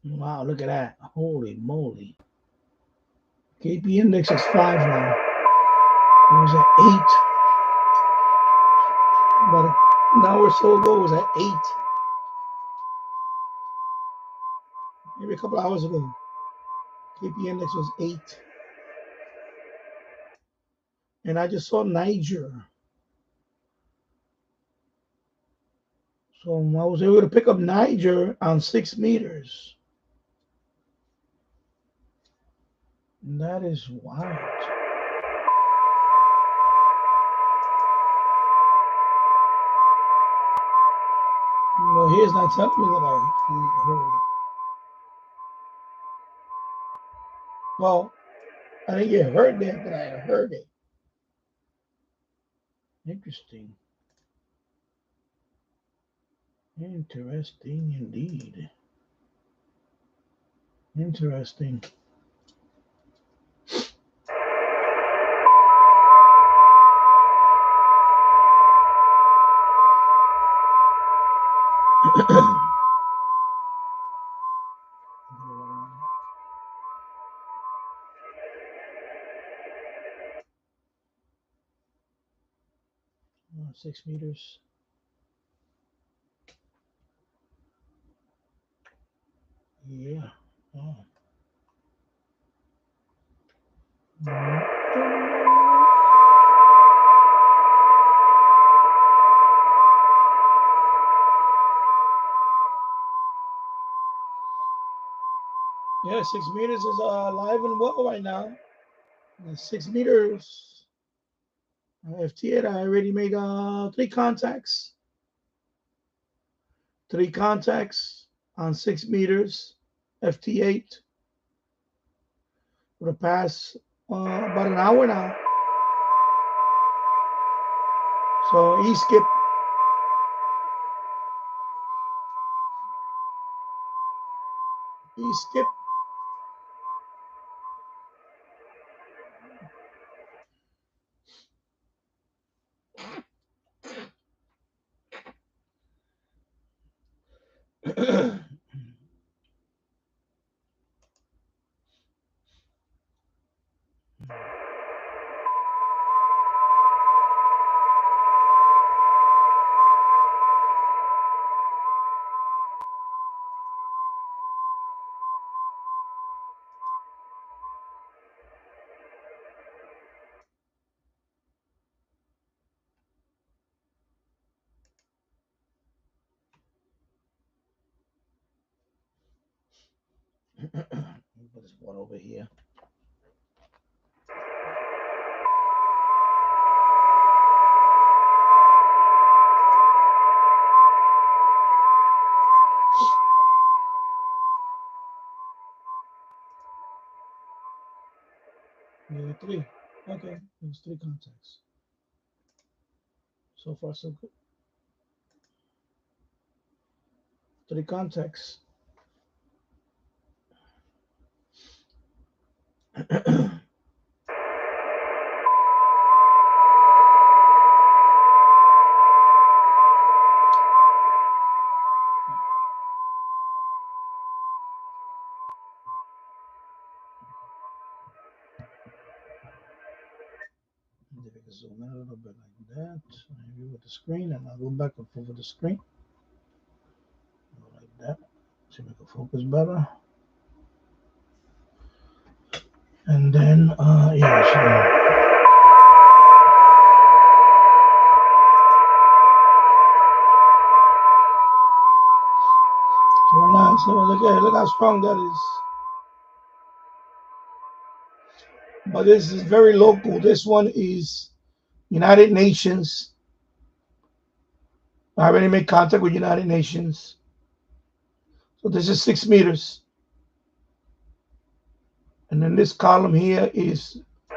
Wow, look at that. Holy moly. KP index is 5 now. It was at 8. About an hour or so ago, it was at 8. Maybe a couple hours ago. KP index was 8. And I just saw Niger. So I was able to pick up Niger on 6 meters. And that is wild. Well, here's not telling me that I heard it. Well, I didn't get heard that, but I heard it. Interesting. Interesting indeed. Interesting. Oh, 6 meters. Yeah. Oh. Yeah, 6 meters is alive and well right now. 6 meters. FT8, I already made 3 contacts. 3 contacts on 6 meters. FT8 for the past about an hour now. So he skipped. He skipped. Put this one over here. Yeah, 3. Okay, there's 3 contacts. So far, so good. 3 contacts. Maybe we can zoom in a little bit like that. Maybe with the screen, and I'll go back and forth with the screen. Like that. See if we can focus better. And then, yeah, so. So right now, so look how strong that is. But this is very local. This one is United Nations. I already made contact with United Nations. So this is 6 meters. And then this column here is a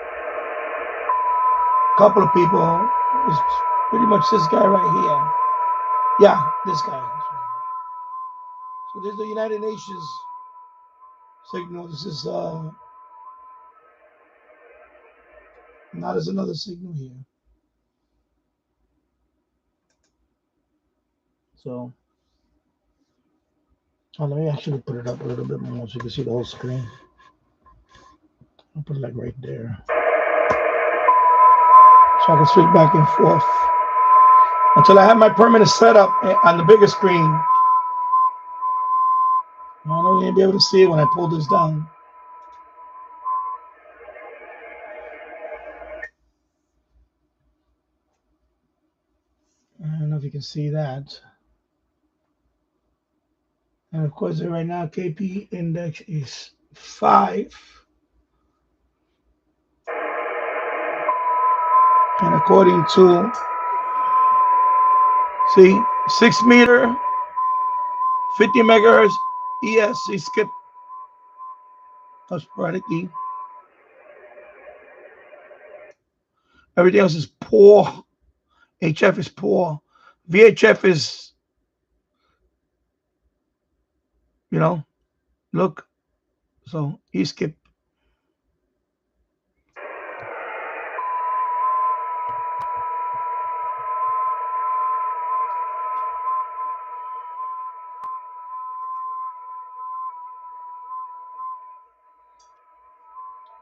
couple of people. It's pretty much this guy right here. Yeah, this guy. So there's the United Nations signal. This is now there's another signal here. So Oh, let me actually put it up a little bit more so you can see the whole screen. I'll put it like right there. So I can switch back and forth until I have my permanent setup on the bigger screen. I don't know if you'll be able to see it when I pull this down. I don't know if you can see that. And of course, right now, KP index is 5. And according to, see, 6 meter, 50 megahertz, ES, he skipped sporadically. Everything else is poor. HF is poor. VHF is, look. So he skipped.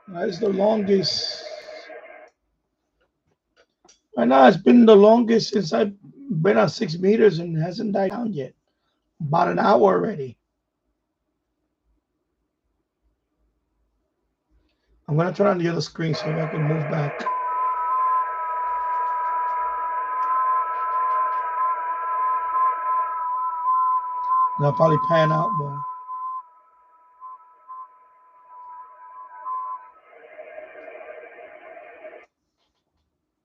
That's the longest. Right now, it's been the longest since I've been at 6 meters and hasn't died down yet. About an hour already. I'm going to turn on the other screen so I can move back. And I'll probably pan out more.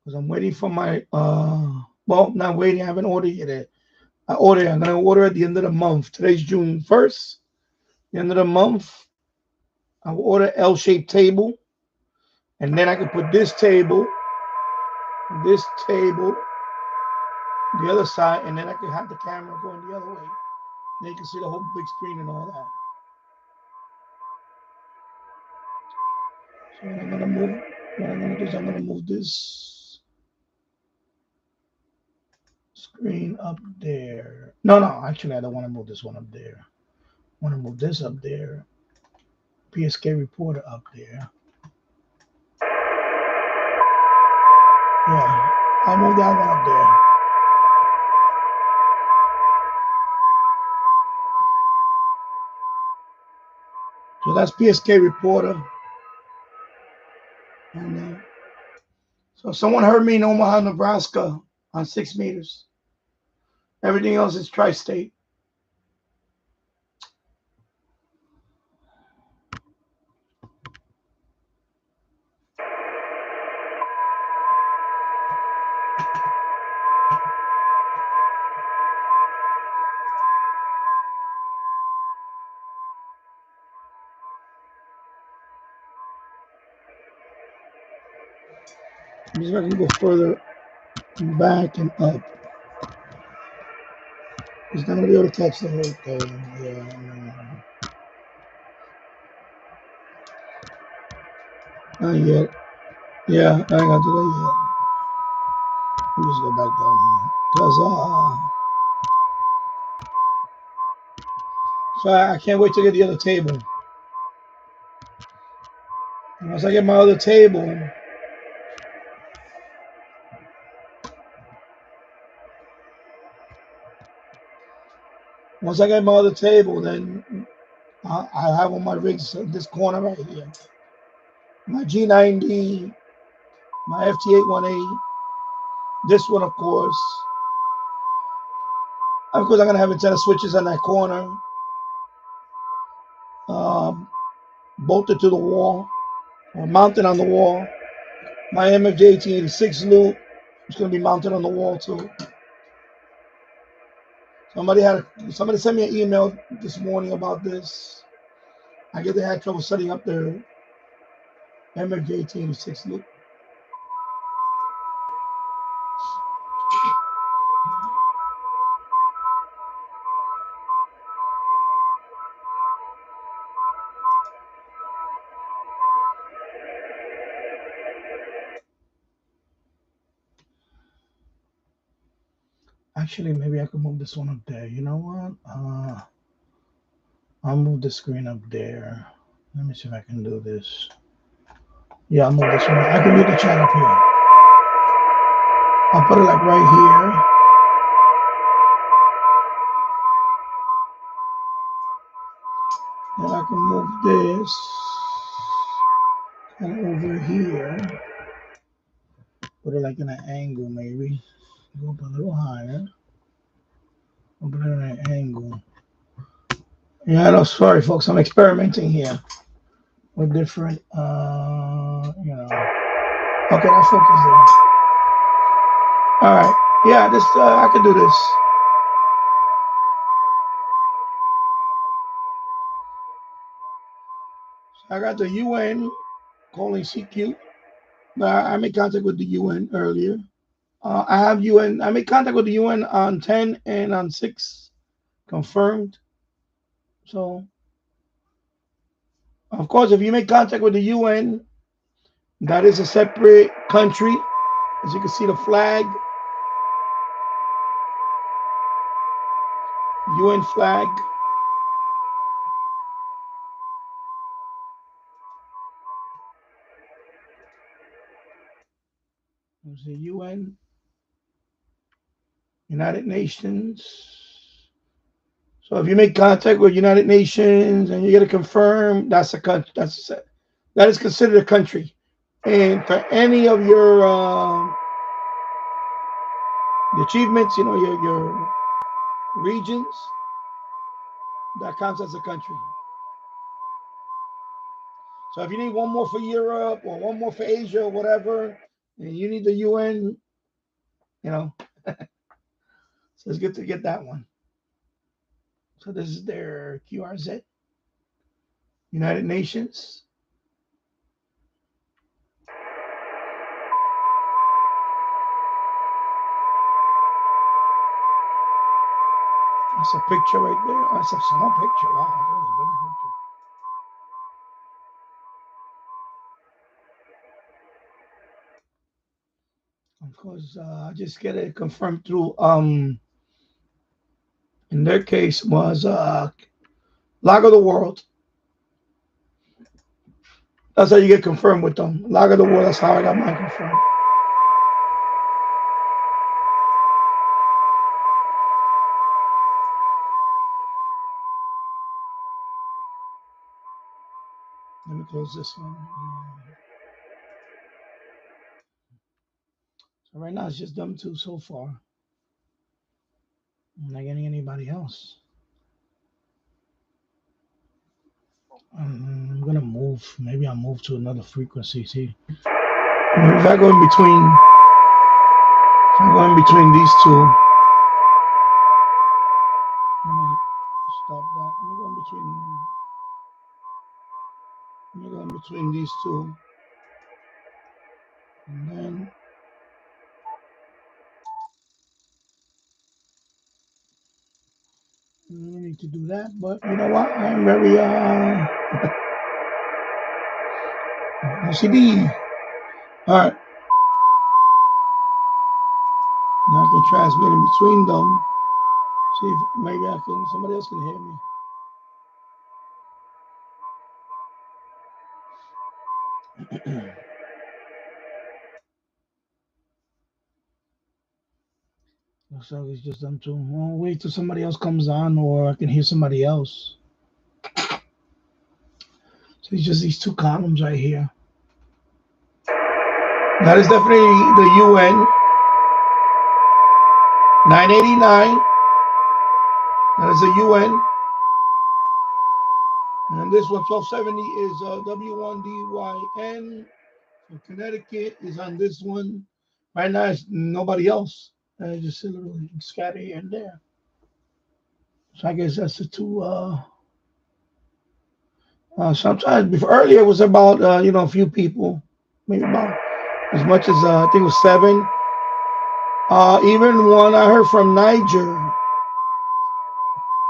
Because I'm waiting for my, well, not waiting. I haven't ordered yet. I'm going to order at the end of the month. Today's June 1st. The end of the month, I will order L-shaped table. And then I can put this table, the other side, and then I can have the camera going the other way. Then you can see the whole big screen and all that. So what I'm gonna do is I'm gonna move this screen up there. No, actually I don't want to move this one up there. I want to move this up there. PSK reporter up there. Yeah, I'll move that one up there. So that's PSK reporter. And so someone heard me in Omaha, Nebraska on 6 meters. Everything else is tri-state. I'm just going to go further back and up. He's not going to be able to catch the whole thing. Yeah, no. Not yet. Yeah, I ain't going to do that yet. Let me just go back down here. So I can't wait to get the other table. And once I get my other table, then I have on my rigs this corner right here. My G90, my FT8 1A, this one, of course. Of course, I'm going to have antenna switches on that corner, bolted to the wall, or mounted on the wall. My MFJ 1886 loop is going to be mounted on the wall too. Somebody sent me an email this morning about this. I guess they had trouble setting up their MFJ 1886 loop. Actually, maybe I could move this one up there. You know what? I'll move the screen up there. Let me see if I can do this. Yeah, I'll move this one. I can move the chat up here. I'll put it like right here. And I can move this kind of over here. Put it like in an angle maybe. Go up a little higher. I'll put it in an angle. Yeah, no, sorry folks, I'm experimenting here with different, you know. Okay, that focus there. All right, yeah, this I can do this. So I got the UN calling CQ. I made contact with the UN earlier. I have UN. I made contact with the UN on 10 and on 6, confirmed. So, of course, if you make contact with the UN, that is a separate country. As you can see, the flag, UN flag. There's the UN, United Nations. So if you make contact with United Nations and you get to confirm, that's a country. That is considered a country. And for any of your achievements, you know, your regions, that counts as a country. So if you need one more for Europe or one more for Asia or whatever, and you need the UN, you know, so it's good to get that one. So this is their QRZ, United Nations. That's a picture right there. That's a small picture. Wow, that's a big picture. Of course, I just get it confirmed through in their case was Log of the World. That's how you get confirmed with them. Log of the World, that's how I got mine confirmed. Let me close this one. So right now it's just them two so far. I'm not getting anybody else. I'm gonna move. Maybe I'll move to another frequency. See, if I go in between, these two, let me stop that. Let me go in between. Let me go in between these two, and then I don't need to do that. But you know what? I'm very LCD. All right. Now I can transmit in between them. See if maybe somebody else can hear me. Looks like it's just them two. I'll wait till somebody else comes on, or I can hear somebody else. So it's just these two columns right here. That is definitely the UN 989. That is the UN. And this one 1270 is W1DYN. So Connecticut is on this one. Right now, it's nobody else. Just a little scatter here and there. So I guess that's the two. Sometimes before earlier it was about a few people, maybe about as much as I think it was 7. Even one I heard from Niger,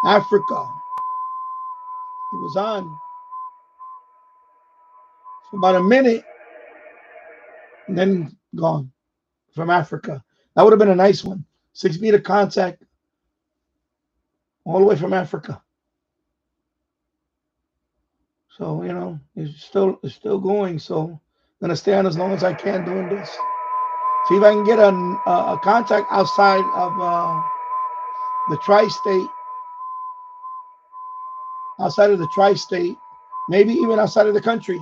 Africa. He was on for about a minute and then gone from Africa. That would have been a nice one. 6 meter contact all the way from Africa. So it's still going. So I'm gonna stay on as long as I can doing this. See if I can get a contact outside of the tri-state, outside of the tri-state, maybe even outside of the country.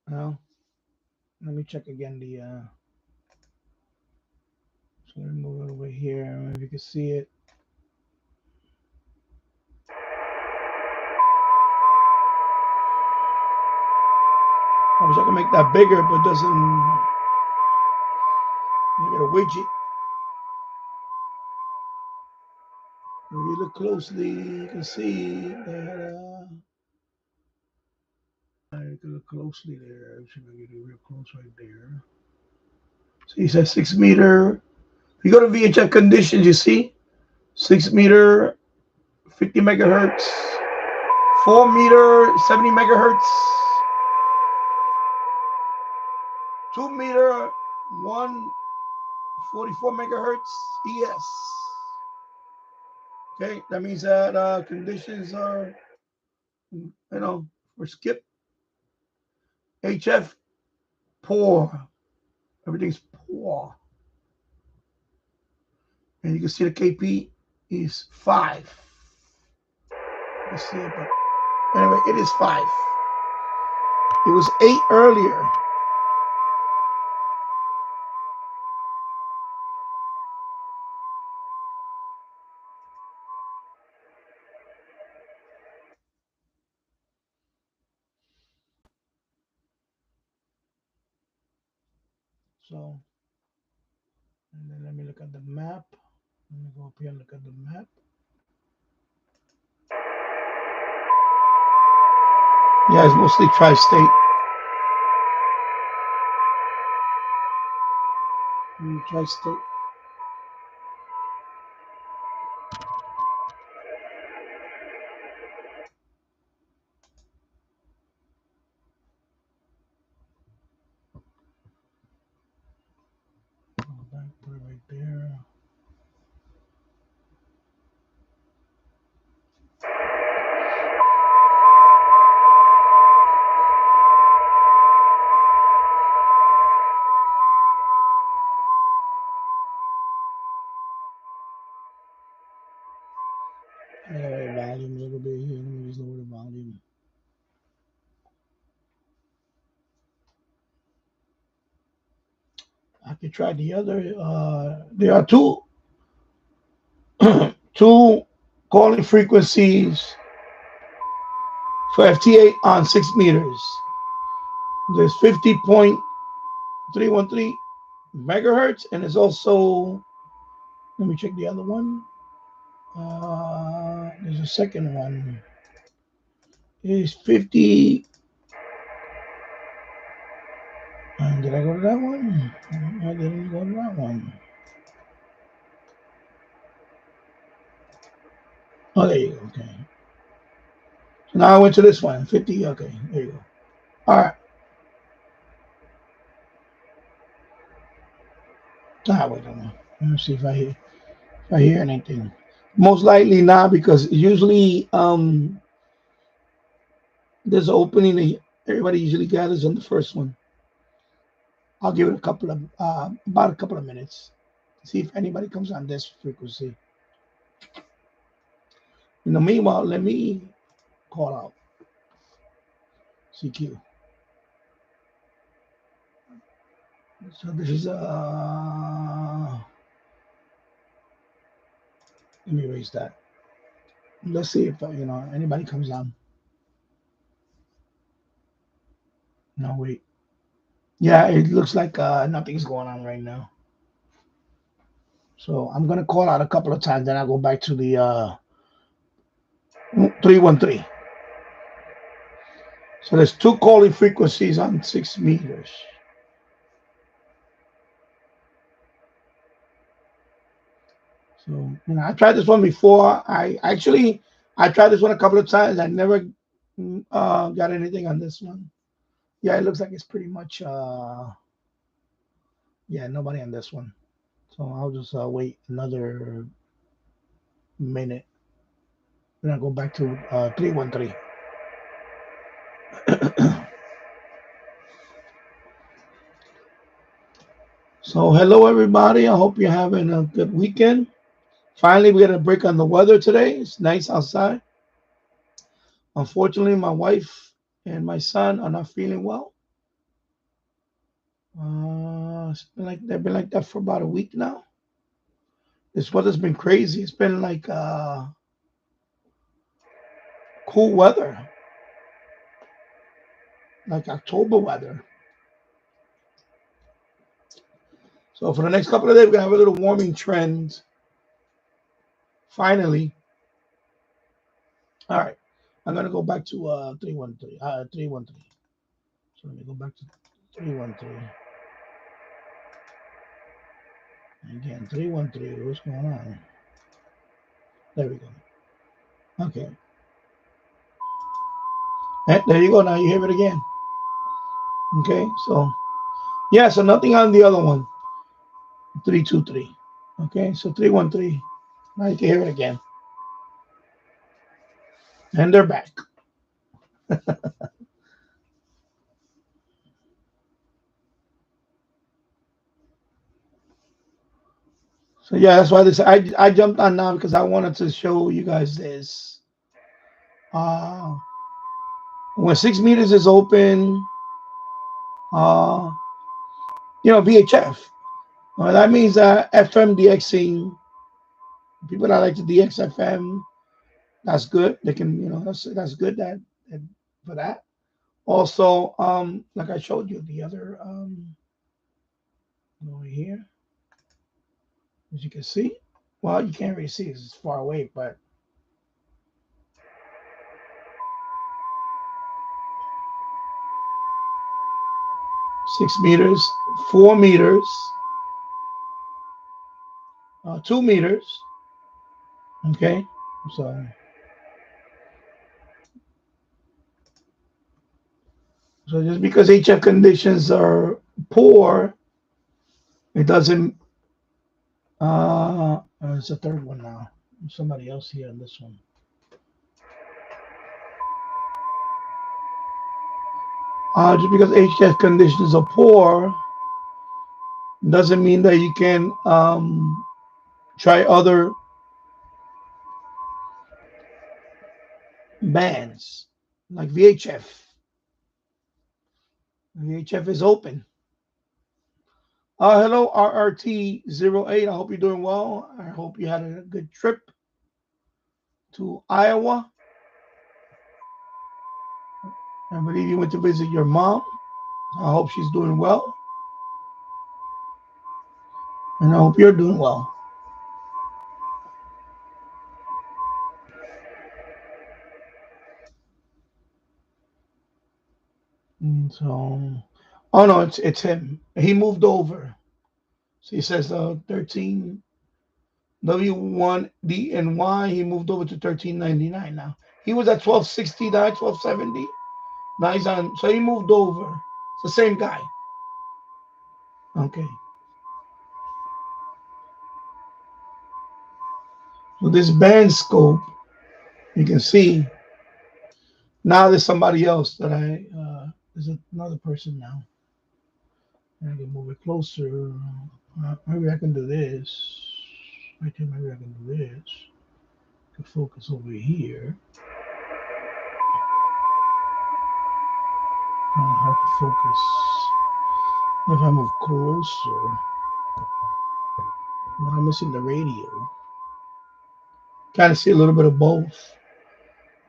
Well, let me check again the. So let me move it over here. Maybe you can see it. I wish I could make that bigger, but it doesn't. You get a widget. If you look closely, you can see that. You can look closely there. I'm gonna get it real close right there. See, it says 6 meter. If you go to VHF conditions, you see 6 meter, 50 megahertz, 4 meter, 70 megahertz, 2 meter, 144 megahertz ES. Okay, that means that conditions are, for skip, HF, poor. Everything's poor. And you can see the KP is 5. You see it, but anyway, it is 5. It was 8 earlier. So, and then let me look at the map. Let me go up here and look at the map. Yeah, it's mostly tri-state. Tri-state. Put it right there. Lower the volume a little bit here. Let me just lower the volume. I could try the other. There are two two calling frequencies for FT8 on 6 meters. There's 50.313 megahertz, and there's also, let me check the other one. There's a second one. It's 50. Did I go to that one? I didn't go to that one. Oh, there you go. Okay. So now I went to this one. 50. Okay. There you go. All right. Wait a minute. Let me see if I hear anything. Most likely not, because usually there's an opening. Everybody usually gathers on the first one. I'll give it about a couple of minutes. See if anybody comes on this frequency. In the meanwhile, let me call out CQ. So this is let me erase that. Let's see if anybody comes on. No, wait. Yeah, it looks like nothing's going on right now. So I'm gonna call out a couple of times, then I'll go back to the 313. So there's two calling frequencies on 6 meters. So I tried this one before. I tried this one a couple of times. I never got anything on this one. Yeah, it looks like it's pretty much yeah, nobody on this one. So I'll just wait another minute. Then I'll go back to 313. So hello everybody. I hope you're having a good weekend. Finally, we got a break on the weather today. It's nice outside. Unfortunately, my wife and my son are not feeling well. It's been like they've been like that for about a week now. This weather's been crazy. It's been like cool weather, like October weather. So for the next couple of days, we're gonna have a little warming trend. Finally. All right. I'm gonna go back to 313. 313. So let me go back to 313. Again, 313. What's going on? There we go. Okay. There you go. Now you hear it again. Okay. So yeah. So nothing on the other one. 323. Okay. So 313. Now you can hear it again. And they're back. So yeah, that's why this I jumped on now because I wanted to show you guys this. When 6 meters is open, VHF. That means that FM DXing. People that like to DX FM, that's good. They can, that's good that for that. Also, like I showed you the other over here, as you can see. Well, you can't really see because it's far away, but 6 meters, 4 meters, 2 meters. Okay, so just because HF conditions are poor, it doesn't. It's the third one now. Somebody else here on this one. Just because HF conditions are poor doesn't mean that you can try other bands like VHF. VHF is open. Hello, RRT08. I hope you're doing well. I hope you had a good trip to Iowa. I believe you went to visit your mom. I hope she's doing well. And I hope you're doing well. And so, oh no, it's him. He moved over. So he says 13 W1D and Y. He moved over to 1399 now. He was at 1269, 1270. Now he's on. So he moved over. It's the same guy. Okay. So this band scope, you can see. Now there's somebody else that there's another person now. I can move it closer. Maybe I can do this. Right here, maybe I can do this. I can focus over here. Hard to focus. If I move closer, but I'm missing the radio. Kind of see a little bit of both.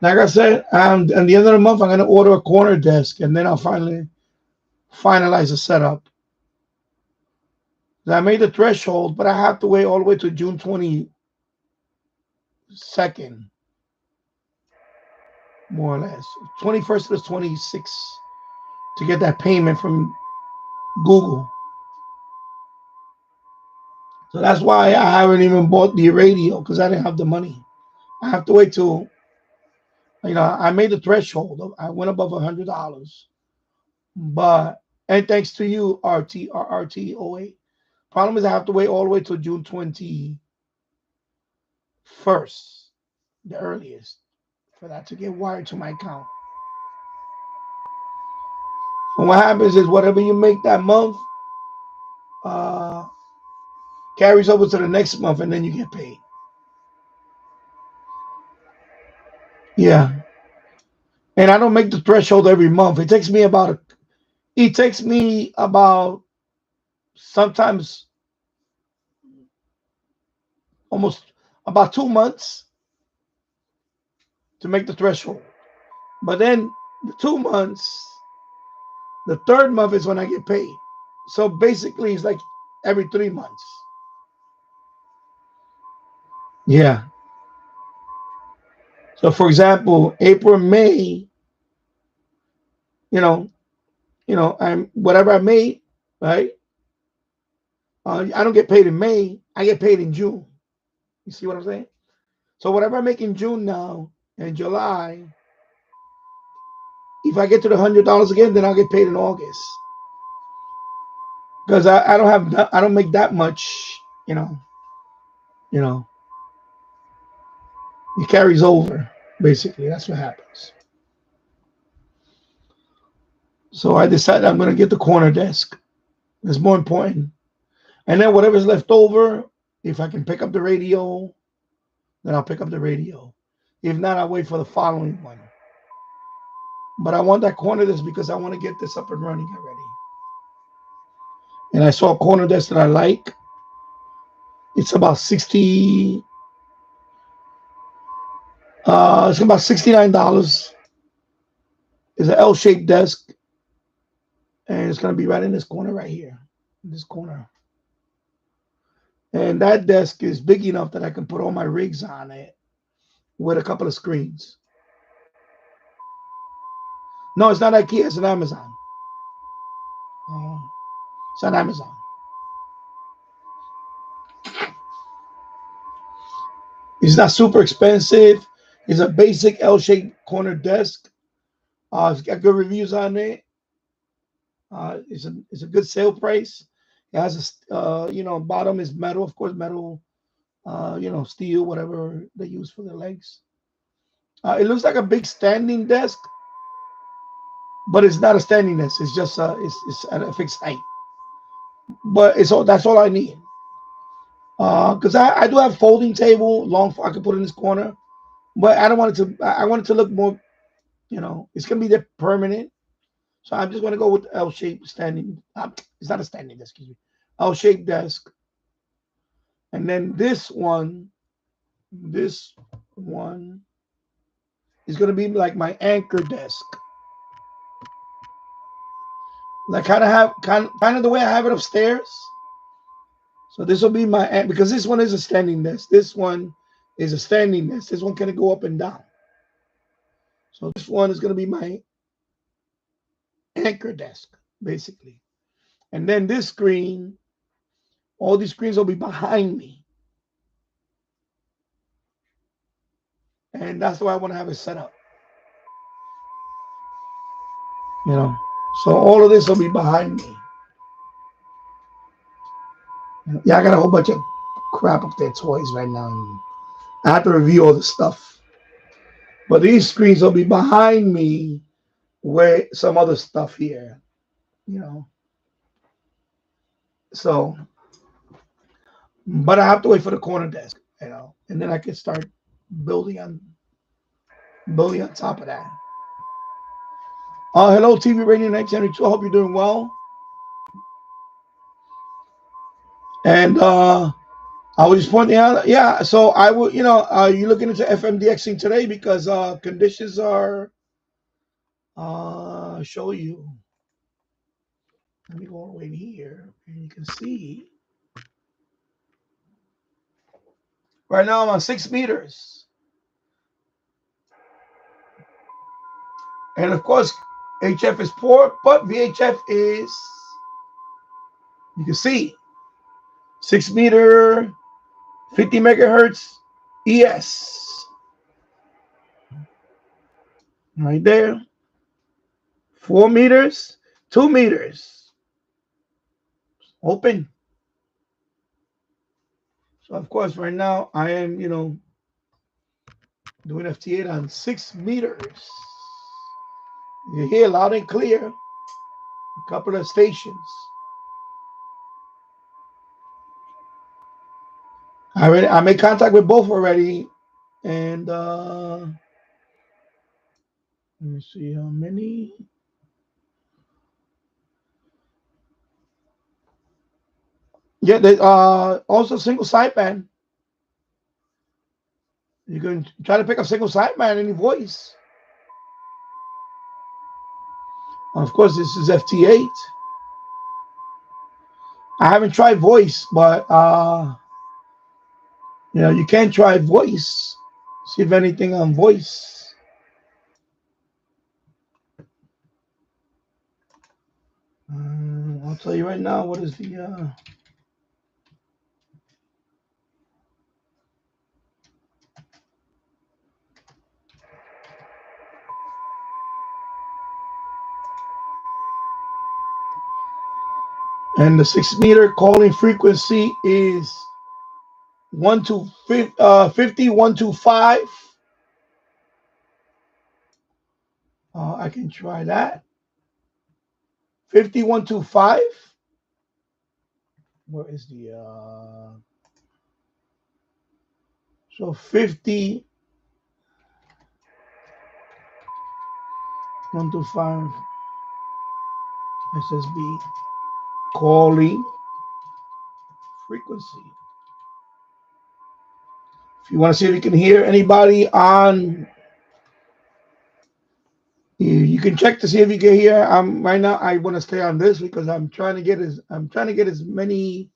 Like I said, at the end of the month, I'm going to order a corner desk, and then I'll finally finalize the setup. I made the threshold, but I have to wait all the way to June 22nd, more or less. 21st to the 26th to get that payment from Google. So that's why I haven't even bought the radio, because I didn't have the money. I have to wait till, I made the threshold. I went above $100. And thanks to you, RRT08. Problem is I have to wait all the way till June 21st, the earliest, for that to get wired to my account. And what happens is whatever you make that month carries over to the next month, and then you get paid. Yeah. And I don't make the threshold every month. It takes me about sometimes almost about 2 months to make the threshold. But then the 2 months, the third month is when I get paid. So basically it's like every 3 months. Yeah. So for example, April, May, you know, I'm whatever I made, right? I don't get paid in May. I get paid in June. You see what I'm saying? So whatever I make in June now and July, if I get to the $100 again, then I'll get paid in August. Because I don't make that much, you know, you know, it carries over. Basically, that's what happens. So I decided I'm going to get the corner desk. It's more important. And then whatever's left over, if I can pick up the radio, then I'll pick up the radio. If not, I'll wait for the following one. But I want that corner desk because I want to get this up and running already. And I saw a corner desk that I like. It's about 60. It's about $69. It's an L-shaped desk, and it's gonna be right in this corner right here, in this corner. And that desk is big enough that I can put all my rigs on it with a couple of screens. No, it's not IKEA. It's an Amazon. It's on Amazon. It's not super expensive. It's a basic L-shaped corner desk. It's got good reviews on it. It's a good sale price. It has a bottom is metal, of course, metal. Steel, whatever they use for the legs. It looks like a big standing desk, but it's not a standing desk. It's just it's at a fixed height. But that's all I need. Because I do have folding table, long I could put in this corner, but I don't want it to. I want it to look more. It's gonna be there permanent. So I'm just gonna go with L-shaped standing. It's not a standing desk, excuse me. L-shaped desk. And then this one is gonna be like my anchor desk. Like kind of the way I have it upstairs. So this will be because this one is a standing desk. This one is a standing desk. This one can go up and down. So this one is gonna be my anchor desk, basically. And then this screen, all these screens will be behind me. And that's the way I want to have it set up. So all of this will be behind me. Yeah, I got a whole bunch of crap up there, toys right now. And I have to review all the stuff. But these screens will be behind me with some other stuff here. So, but I have to wait for the corner desk, and then I can start building on top of that. Hello, TV Radio 972. I hope you're doing well. And I was just pointing out, yeah. So I will, you're looking into FMDXing today because conditions are. Show you. Let me go all the way here, and you can see. Right now I'm on 6 meters. And of course, HF is poor, but VHF is, you can see, 6 meter, 50 megahertz ES. Right there. 4 meters, 2 meters. Open. So of course, right now I am, doing FT8 on 6 meters. You hear loud and clear. A couple of stations. I made contact with both already, and let me see how many. Yeah, they also single sideband. You can try to pick up single sideband any voice. Of course, this is FT8. I haven't tried voice, but you can try voice. See if anything on voice. I'll tell you right now what is the and the 6 meter calling frequency is 50 125. I can try that. 50 125. Where is the so 50 125 SSB calling frequency. If you want to see if you can hear anybody on, you can check to see if you can hear. Right now I want to stay on this because I'm trying to get as many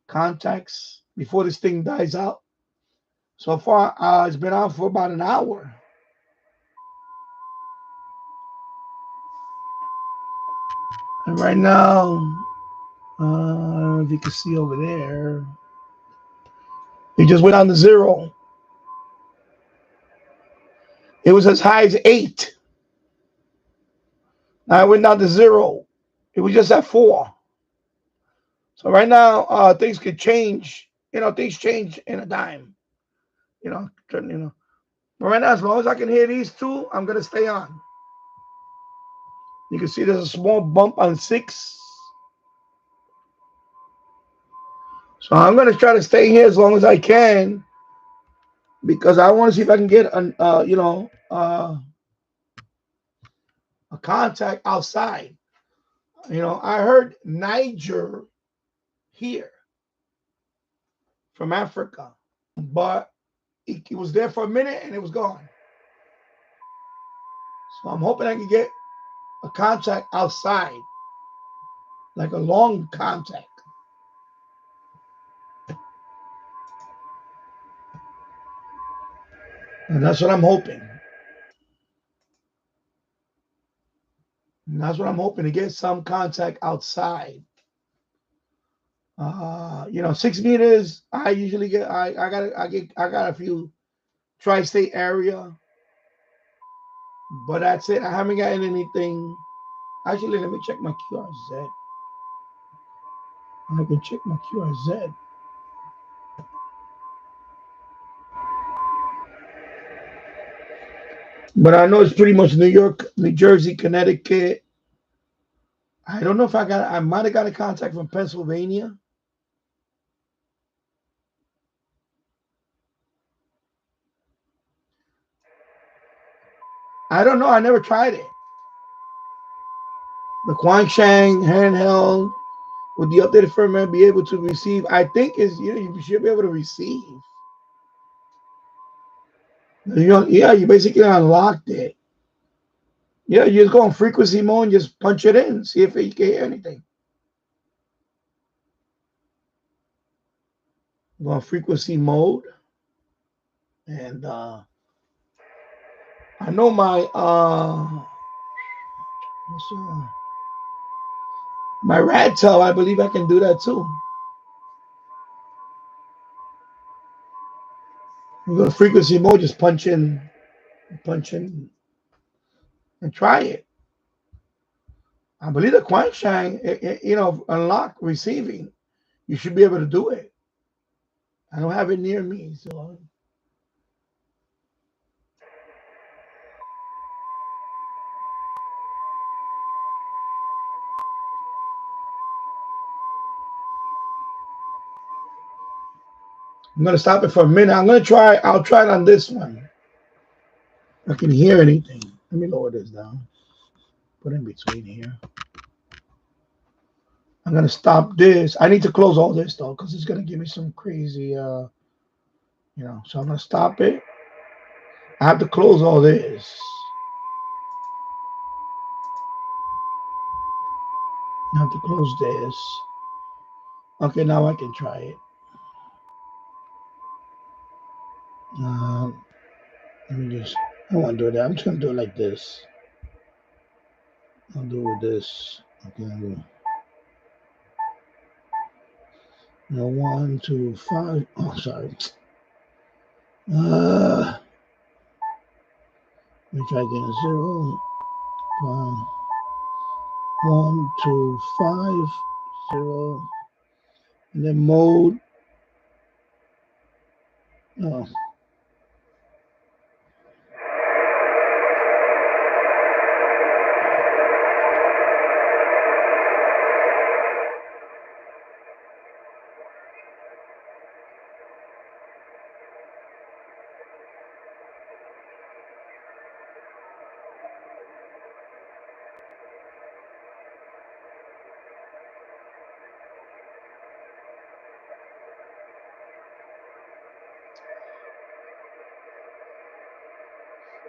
contacts before this thing dies out. So far, it's been out for about an hour. And right now, if you can see over there, it just went down to 0. It was as high as 8. Now it went down to 0. It was just at 4. So right now, things could change. Things change in a dime. But right now, as long as I can hear these two, I'm gonna stay on. You can see there's a small bump on 6. So I'm gonna try to stay here as long as I can because I want to see if I can get a contact outside. I heard Niger here from Africa, but it was there for a minute and it was gone. So I'm hoping I can get a contact outside, like a long contact. And that's what I'm hoping. And that's what I'm hoping to get some contact outside. 6 meters. I usually get. I got a few tri-state area, but that's it. I haven't gotten anything. Actually, let me check my QRZ. I can check my QRZ. But I know it's pretty much New York, New Jersey, Connecticut. I don't know if I might have got a contact from Pennsylvania. I don't know. I never tried it. The Quanshang handheld with the updated firmware be able to receive. I think you should be able to receive. Yeah, you basically unlocked it. Yeah, you just go on frequency mode and just punch it in, see if you can hear anything. Go on frequency mode, and I know my Radtel. I believe I can do that too. You go to frequency mode, just punch in, and try it. I believe the Quanshang, unlock receiving. You should be able to do it. I don't have it near me, so I'm gonna stop it for a minute. I'll try it on this one. If I can hear anything. Let me lower this down. Put in between here. I'm gonna stop this. I need to close all this though, because it's gonna give me some crazy so I'm gonna stop it. I have to close all this. I have to close this. Okay, now I can try it. Let me just, I don't want to do that. I'm just going to do it like this. I'll do it with this. Okay, I'll do 1, 2, 5. Oh, sorry. Let me try again. 0, 1, 1, 2, 5, 0. And then mode. Oh.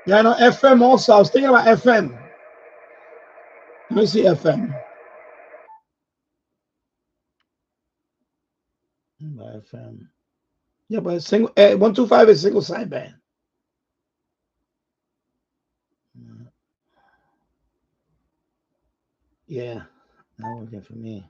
Yeah, I know FM also. I was thinking about FM. Let me see FM. FM. Yeah, but single 125 is single sideband. Yeah, not working for me.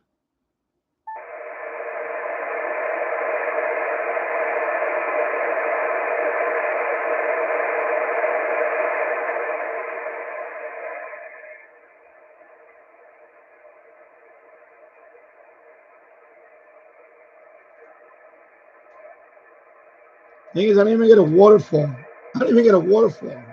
Thing is, I didn't even get a waterfall. I didn't even get a waterfall.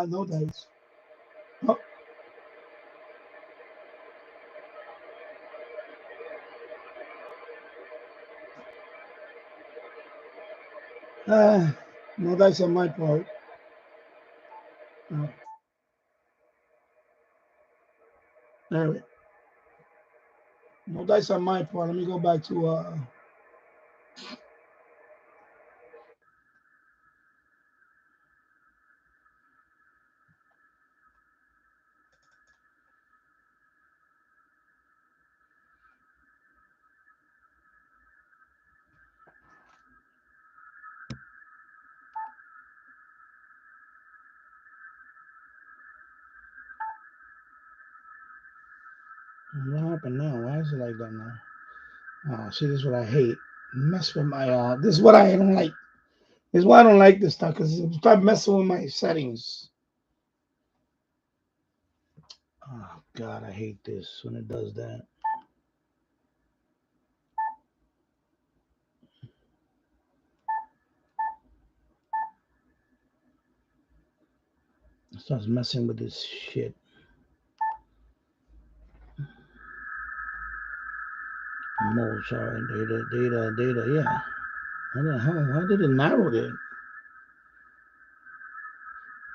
No dice. Oh. No dice on my part. There we No dice on my part. Let me go back to what happened now? Why is it like that now? Oh, see, this is what I hate. Mess with my this is what I don't like. This is why I don't like this stuff, because it start messing with my settings. Oh God, I hate this when it does that. It starts messing with this shit. Mode, sorry, data, yeah. How the hell? Why did it narrow it?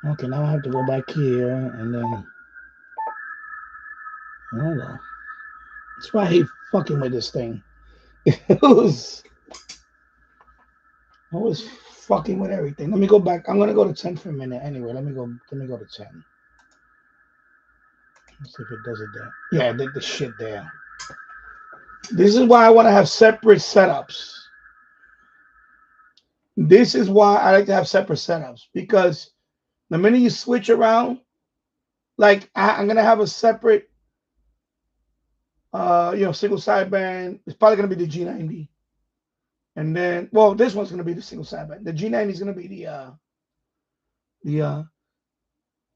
Okay, now I have to go back here and then Hold on. That's why I hate fucking with this thing. It was I was fucking with everything. Let me go back. I'm gonna go to 10 for a minute. Anyway, let me go to 10. Let's see if it does it there. Yeah, it did the shit there. This is why I want to have separate setups. This is why I like to have separate setups, because the minute you switch around, like I'm gonna have a separate single sideband. It's probably gonna be the G90. And then, well, this one's gonna be the single sideband. The G90 is gonna be the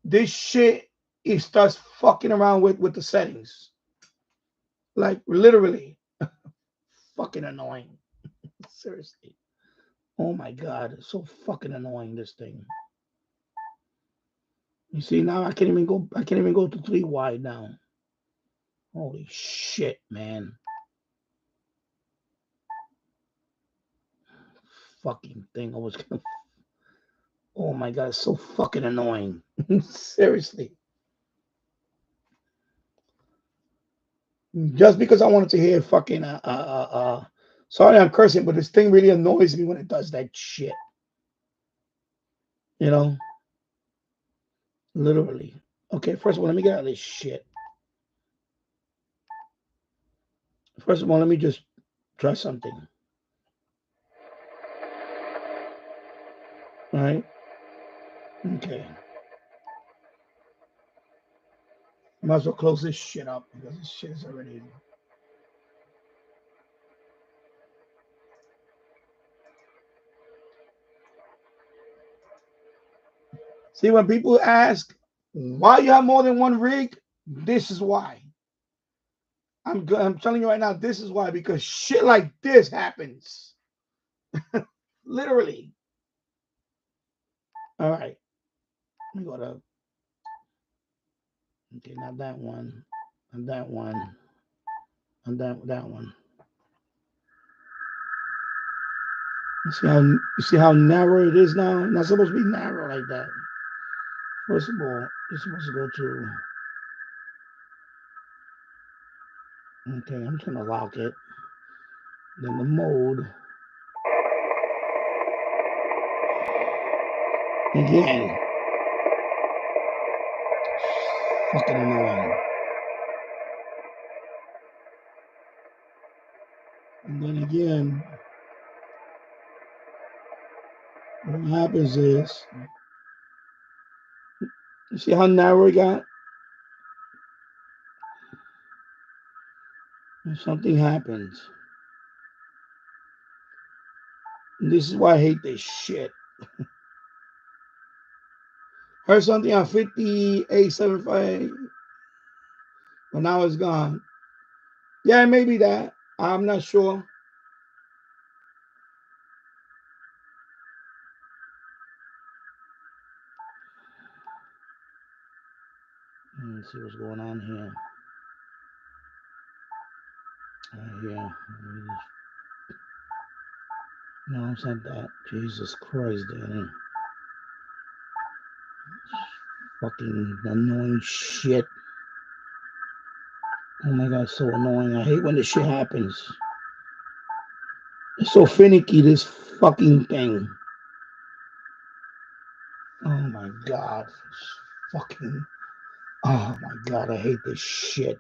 this shit. It starts fucking around with the settings, like literally fucking annoying. Seriously. Oh my god, it's so fucking annoying, this thing. You see, now I can't even go to 3 wide now. Holy shit, man. Fucking thing. I was gonna. Oh my god, it's so fucking annoying. Seriously. Just because I wanted to hear fucking sorry I'm cursing, but this thing really annoys me when it does that shit. You know? Literally. Okay, first of all, let me get out of this shit. First of all, let me just try something. All right? Okay. Might as well close this shit up because this shit is already. See, when people ask why you have more than one rig, this is why. I'm telling you right now, this is why, because shit like this happens. Literally. All right. Let me go to. Okay, not that one. Not that one. And that one. You see how narrow it is now? It's not supposed to be narrow like that. First of all, it's supposed to go to. Okay, I'm just gonna lock it. Then the mode. Again. Fucking annoying. And then again, what happens is, you see how narrow it got? If something happens. And this is why I hate this shit. Heard something on 5875, but now it's gone. Yeah, maybe that. I'm not sure. Let's see what's going on here. Yeah. No, it's not that. Jesus Christ, Danny. Fucking annoying shit. Oh my god, it's so annoying. I hate when this shit happens. It's so finicky, this fucking thing. Oh my god. It's fucking. Oh my god, I hate this shit.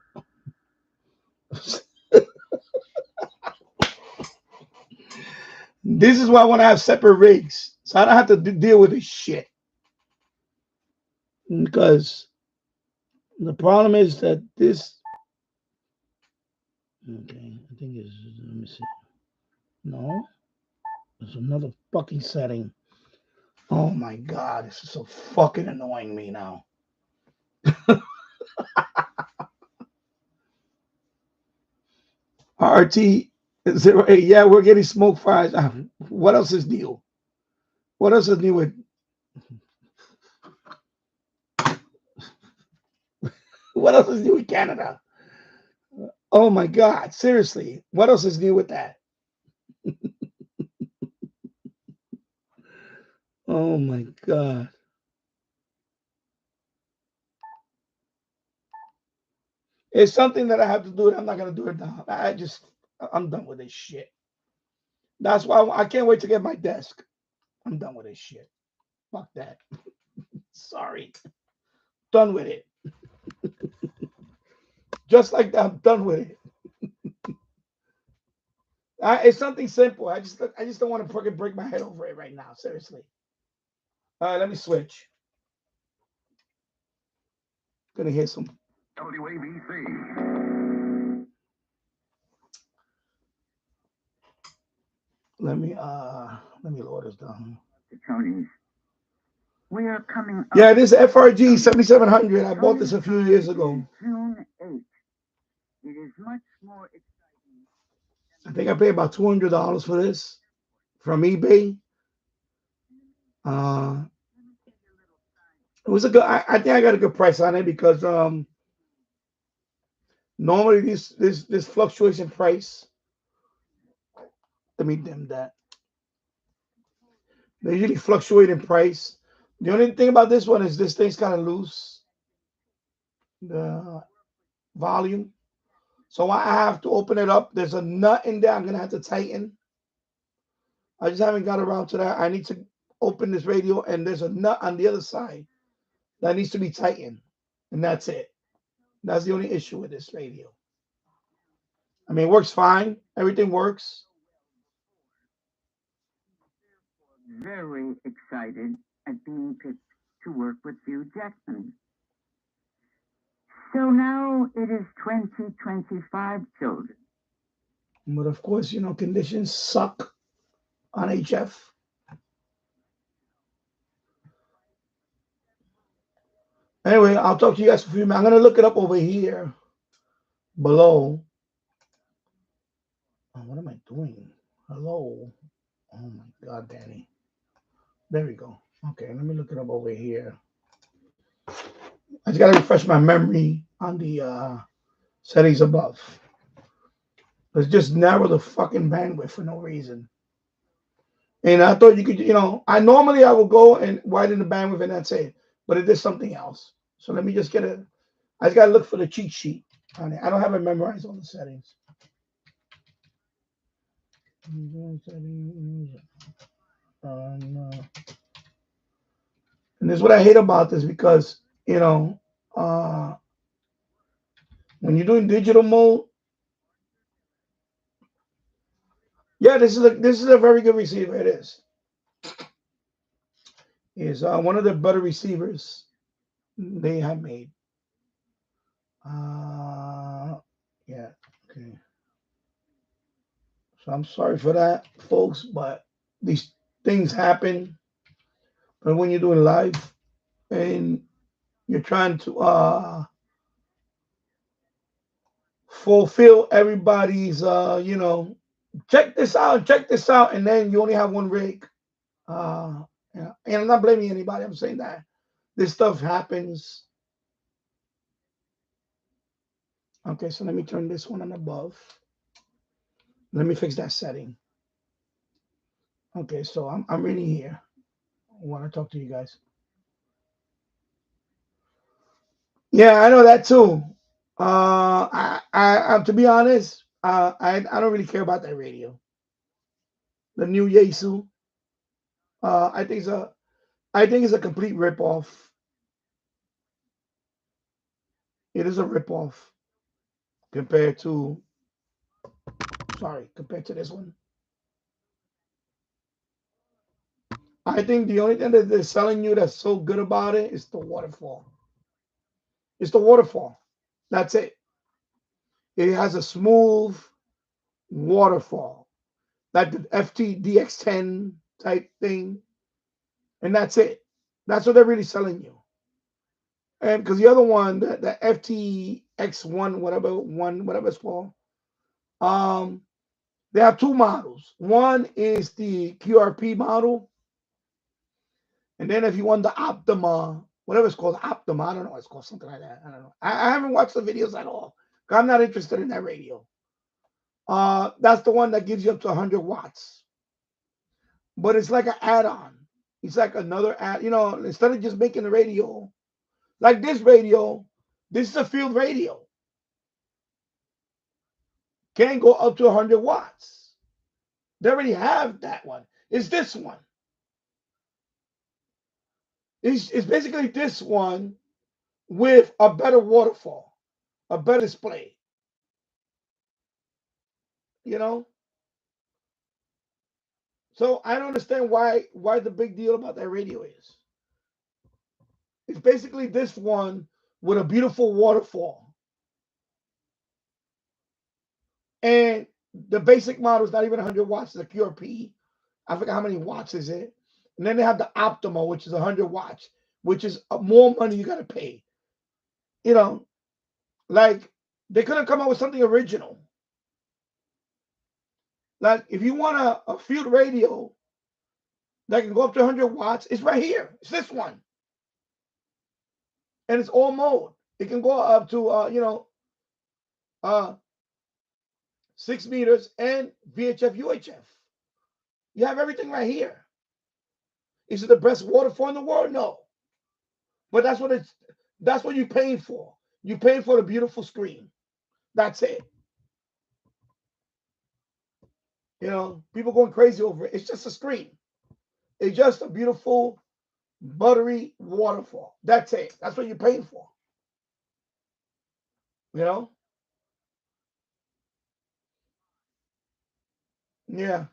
This is why I want to have separate rigs, so I don't have to deal with this shit. Because the problem is that this. Okay, I think it's. Let me see. No, there's another fucking setting. Oh my god, this is so fucking annoying me now. RT08, yeah, we're getting smoke fries. What else is new? What else is new with? What else is new with Canada? Oh my god, seriously, what else is new with that? Oh my god. It's something that I have to do. I'm not gonna do it now. I'm done with this shit. That's why I can't wait to get my desk. I'm done with this shit. Fuck that. Sorry. Done with it. Just like that, I'm done with it. It's something simple. I just don't want to fucking break my head over it right now. Seriously. All right, let me switch. Gonna hear some. WABC. Let me lower this down. We are coming up. Yeah, this FRG 7700. I bought this a few years ago. June 8th. It is much more exciting. I think I paid about $200 for this from eBay. It was a good. I think I got a good price on it because normally this fluctuation price. Let me dim that. They usually fluctuate in price. The only thing about this one is this thing's kind of loose. The volume. So I have to open it up. There's a nut in there I'm gonna have to tighten. I just haven't got around to that. I need to open this radio and there's a nut on the other side that needs to be tightened. And that's it. That's the only issue with this radio. I mean, it works fine. Everything works. Very excited at being picked to work with Hugh Jackman. So now it is 2025, children. But of course, conditions suck on HF. Anyway, I'll talk to you guys for a few minutes. I'm going to look it up over here below. Oh, what am I doing? Hello. Oh my God, Danny. There we go. Okay, let me look it up over here. I just got to refresh my memory on the settings above. Let's just narrow the fucking bandwidth for no reason. And I thought you could, I will go and widen the bandwidth and that's it. But it did something else. So let me just I just got to look for the cheat sheet on it. I don't have it memorized all the settings. And this is what I hate about this because, when you're doing digital mode, yeah, this is a very good receiver. It is. It's one of the better receivers they have made. Yeah, okay. So I'm sorry for that, folks, but these things happen. But when you're doing live and you're trying to fulfill everybody's, check this out, and then you only have one rig. Yeah. And I'm not blaming anybody. I'm saying that this stuff happens. Okay, so let me turn this one on above. Let me fix that setting. Okay, so I'm really here. I want to talk to you guys. Yeah, I know that too. To be honest, I don't really care about that radio. The new Yaesu. I think it's a complete ripoff. It is a ripoff compared to compared to this one. I think the only thing that they're selling you that's so good about it is the waterfall. It's the waterfall. That's it. It has a smooth waterfall, like the FT8 type thing, and that's it. That's what they're really selling you. And because the other one, the FTX1, whatever it's called, um, they have two models. One is the QRP model, and then if you want the Optima, whatever it's called, Optima, I don't know, it's called something like that. I don't know. I haven't watched the videos at all. I'm not interested in that radio. That's the one that gives you up to 100 watts. But it's like an add-on. It's like another add, instead of just making the radio, like this radio, this is a field radio. can't go up to 100 watts. They already have that one. It's this one. It's basically this one with a better waterfall, a better display. You know, so I don't understand why the big deal about that radio is. It's basically this one with a beautiful waterfall, and the basic model is not even 100 watts. It's a QRP. I forgot how many watts is it. And then they have the optimal, which is 100 watts, which is more money you got to pay. You know, like they couldn't come up with something original. Like if you want a field radio that can go up to 100 watts, it's right here. It's this one, and it's all mode. It can go up to uh 6 meters and VHF UHF. You have everything right here. Is it the best waterfall in the world? No, but that's what you're paying for. You're paying for the beautiful screen. That's it. People going crazy over it. It's just a screen. It's just a beautiful, buttery waterfall. That's it. That's what you're paying for. You know? Yeah.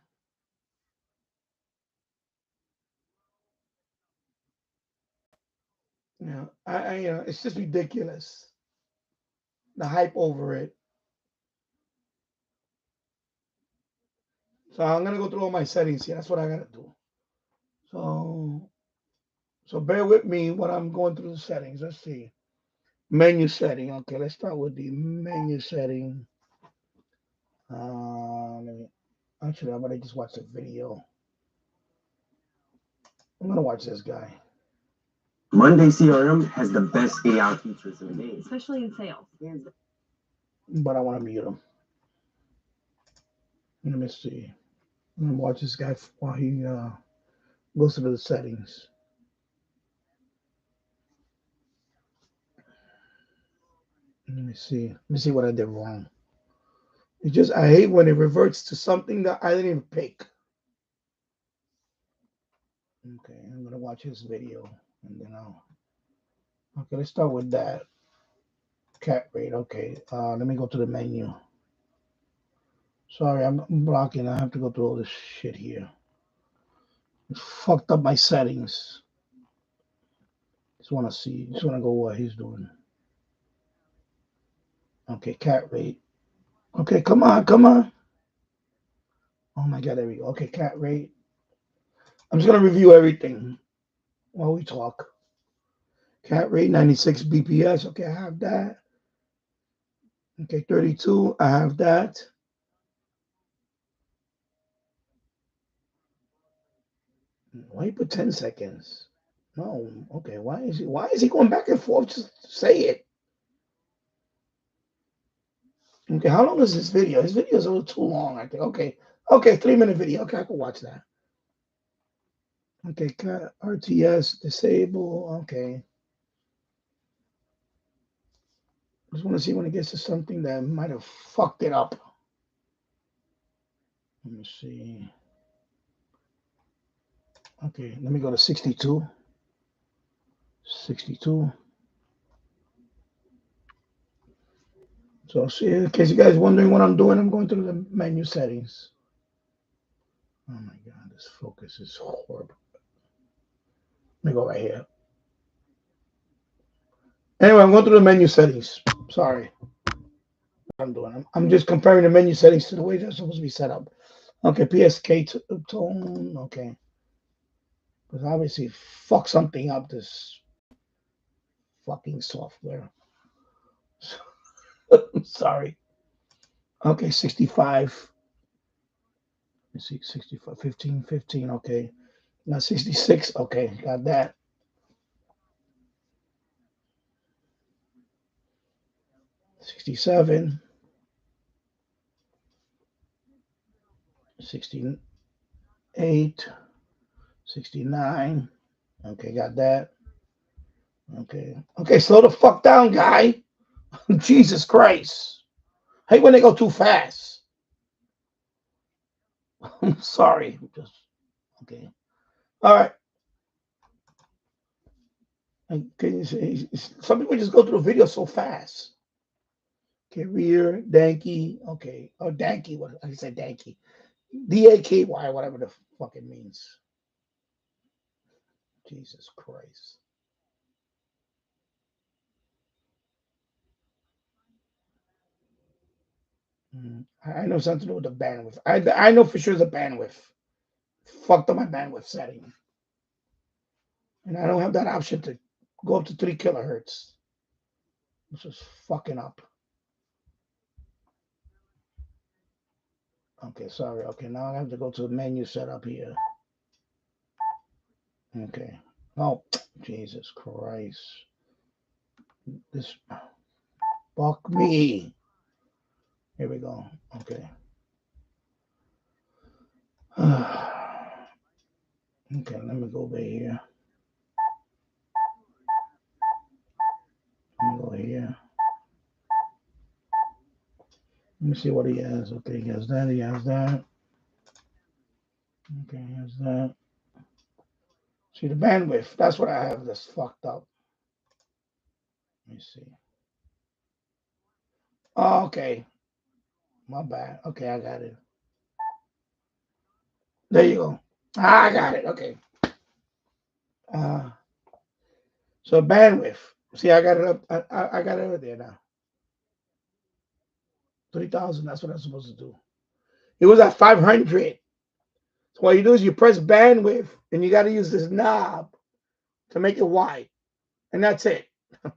Yeah. It's just ridiculous. The hype over it. So I'm gonna go through all my settings here. That's what I gotta do. So bear with me when I'm going through the settings. Let's see. Menu setting. Okay, let's start with the menu setting. Actually, I'm gonna just watch the video. I'm gonna watch this guy. Monday CRM has the best AI features in the game, especially in sales. But I want to mute him. Let me see. I'm gonna watch this guy while he goes to the settings. Let me see. Let me see what I did wrong. It's just I hate when it reverts to something that I didn't even pick. Okay, I'm gonna watch his video and then I'll. Okay, let's start with that. Cat rate. Okay. Let me go to the menu. Sorry, I'm blocking. I have to go through all this shit here. It fucked up my settings. Just want to see. Just want to go what he's doing. Okay, cat rate. Okay, come on, come on. Oh my god, there we go. Okay, cat rate. I'm just gonna review everything while we talk. Cat rate 96 BPS. Okay, I have that. Okay, 32. I have that. Why you put 10 seconds? No. Okay, why is he going back and forth? Just say it. Okay, how long is this video? This video is a little too long, I think. Okay, 3-minute video. Okay, I can watch that. Okay, RTS disable. Okay. Just want to see when it gets to something that might have fucked it up. Let me see. Okay, let me go to 62. 62. So, see, in case you guys wondering what I'm doing, I'm going through the menu settings. Oh my god, this focus is horrible. Let me go right here. Anyway, I'm going through the menu settings. Sorry. I'm doing. I'm just comparing the menu settings to the way they're supposed to be set up. Okay, PSK tone. Okay. Because obviously fuck something up, this fucking software. Sorry. Okay, 65. Let's see, 65, 15, 15. Okay. Now 66. Okay, got that. 67. 68. 69. Okay, got that. Okay. Okay, slow the fuck down, guy. Jesus Christ. I hate when they go too fast. I'm sorry. Just okay. All right. Can you see? Some people just go through the video so fast. Career, Danky. Okay. Oh, Danky. What I said Danky. DAKY, whatever the fuck it means. Jesus Christ. I know something to do with the bandwidth. I know for sure the bandwidth. Fucked up my bandwidth setting. And I don't have that option to go up to 3 kilohertz. This is fucking up. Okay, sorry. Okay, now I have to go to the menu setup here. Okay. Oh, Jesus Christ. This fuck me. Here we go. Okay. Okay, let me go over here. Let me go here. Let me see what he has. Okay, he has that. He has that. Okay, he has that. See the bandwidth. That's what I have that's fucked up. Let me see. Oh, okay. My bad. Okay, I got it. There you go. I got it. Okay. So bandwidth. See, I got it up. I got it over there now. 3,000. That's what I'm supposed to do. It was at 500. So what you do is you press bandwidth, and you got to use this knob to make it wide, and that's it. All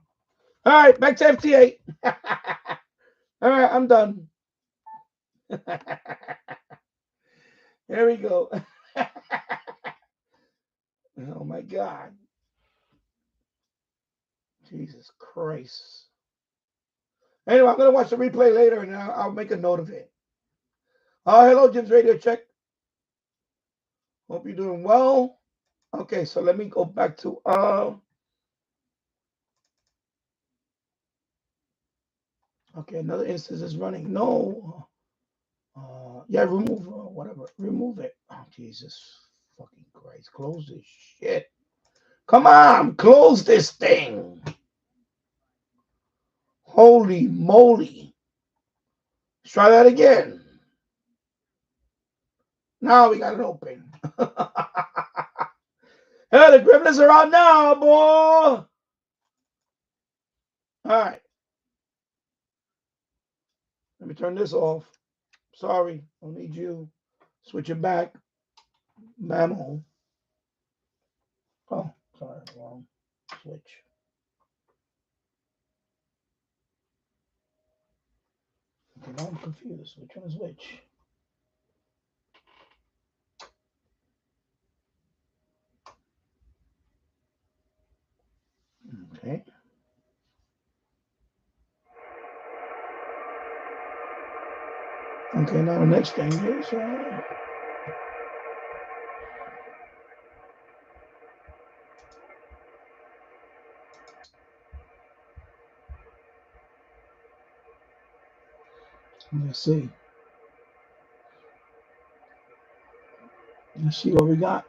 right, back to FT8. All right, I'm done. There we go. Oh my God. Jesus Christ. Anyway, I'm going to watch the replay later and I'll make a note of it. Hello, Jim's Radio Check. Hope you're doing well. Okay, so let me go back to okay, another instance is running. No. Yeah, remove whatever. Remove it. Oh, Jesus fucking Christ. Close this shit. Come on, close this thing. Holy moly. Let's try that again. Now we got it open. Hey, the Gremlins are out now, boy. All right. Let me turn this off. Sorry, don't need you. Switch it back. Mammal. Oh, sorry, wrong switch. Okay, now I'm confused. Which one is which? Okay. Okay, now the next thing is let's see. Let's see what we got.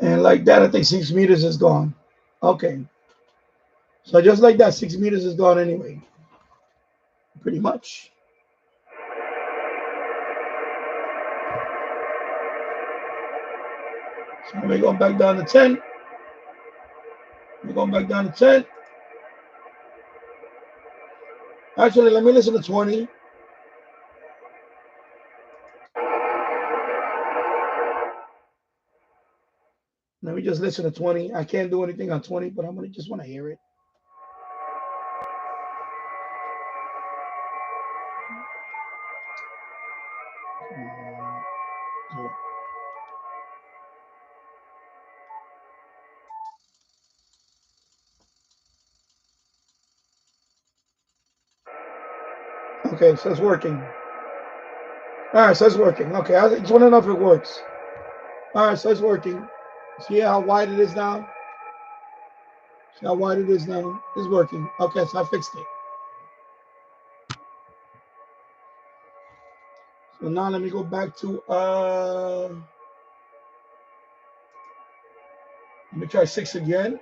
And like that, I think 6 meters is gone. Okay. So just like that, 6 meters is gone anyway. Pretty much. So let me go back down to 10. We're going back down to 10. Actually, let me listen to 20. Let me just listen to 20. I can't do anything on 20, but I'm gonna just want to hear it. Okay, so it's working. All right, so it's working. Okay, I just want to know if it works. All right, so it's working. See how wide it is now? See how wide it is now? It's working. Okay, so I fixed it. So now let me go back to let me try 6 again.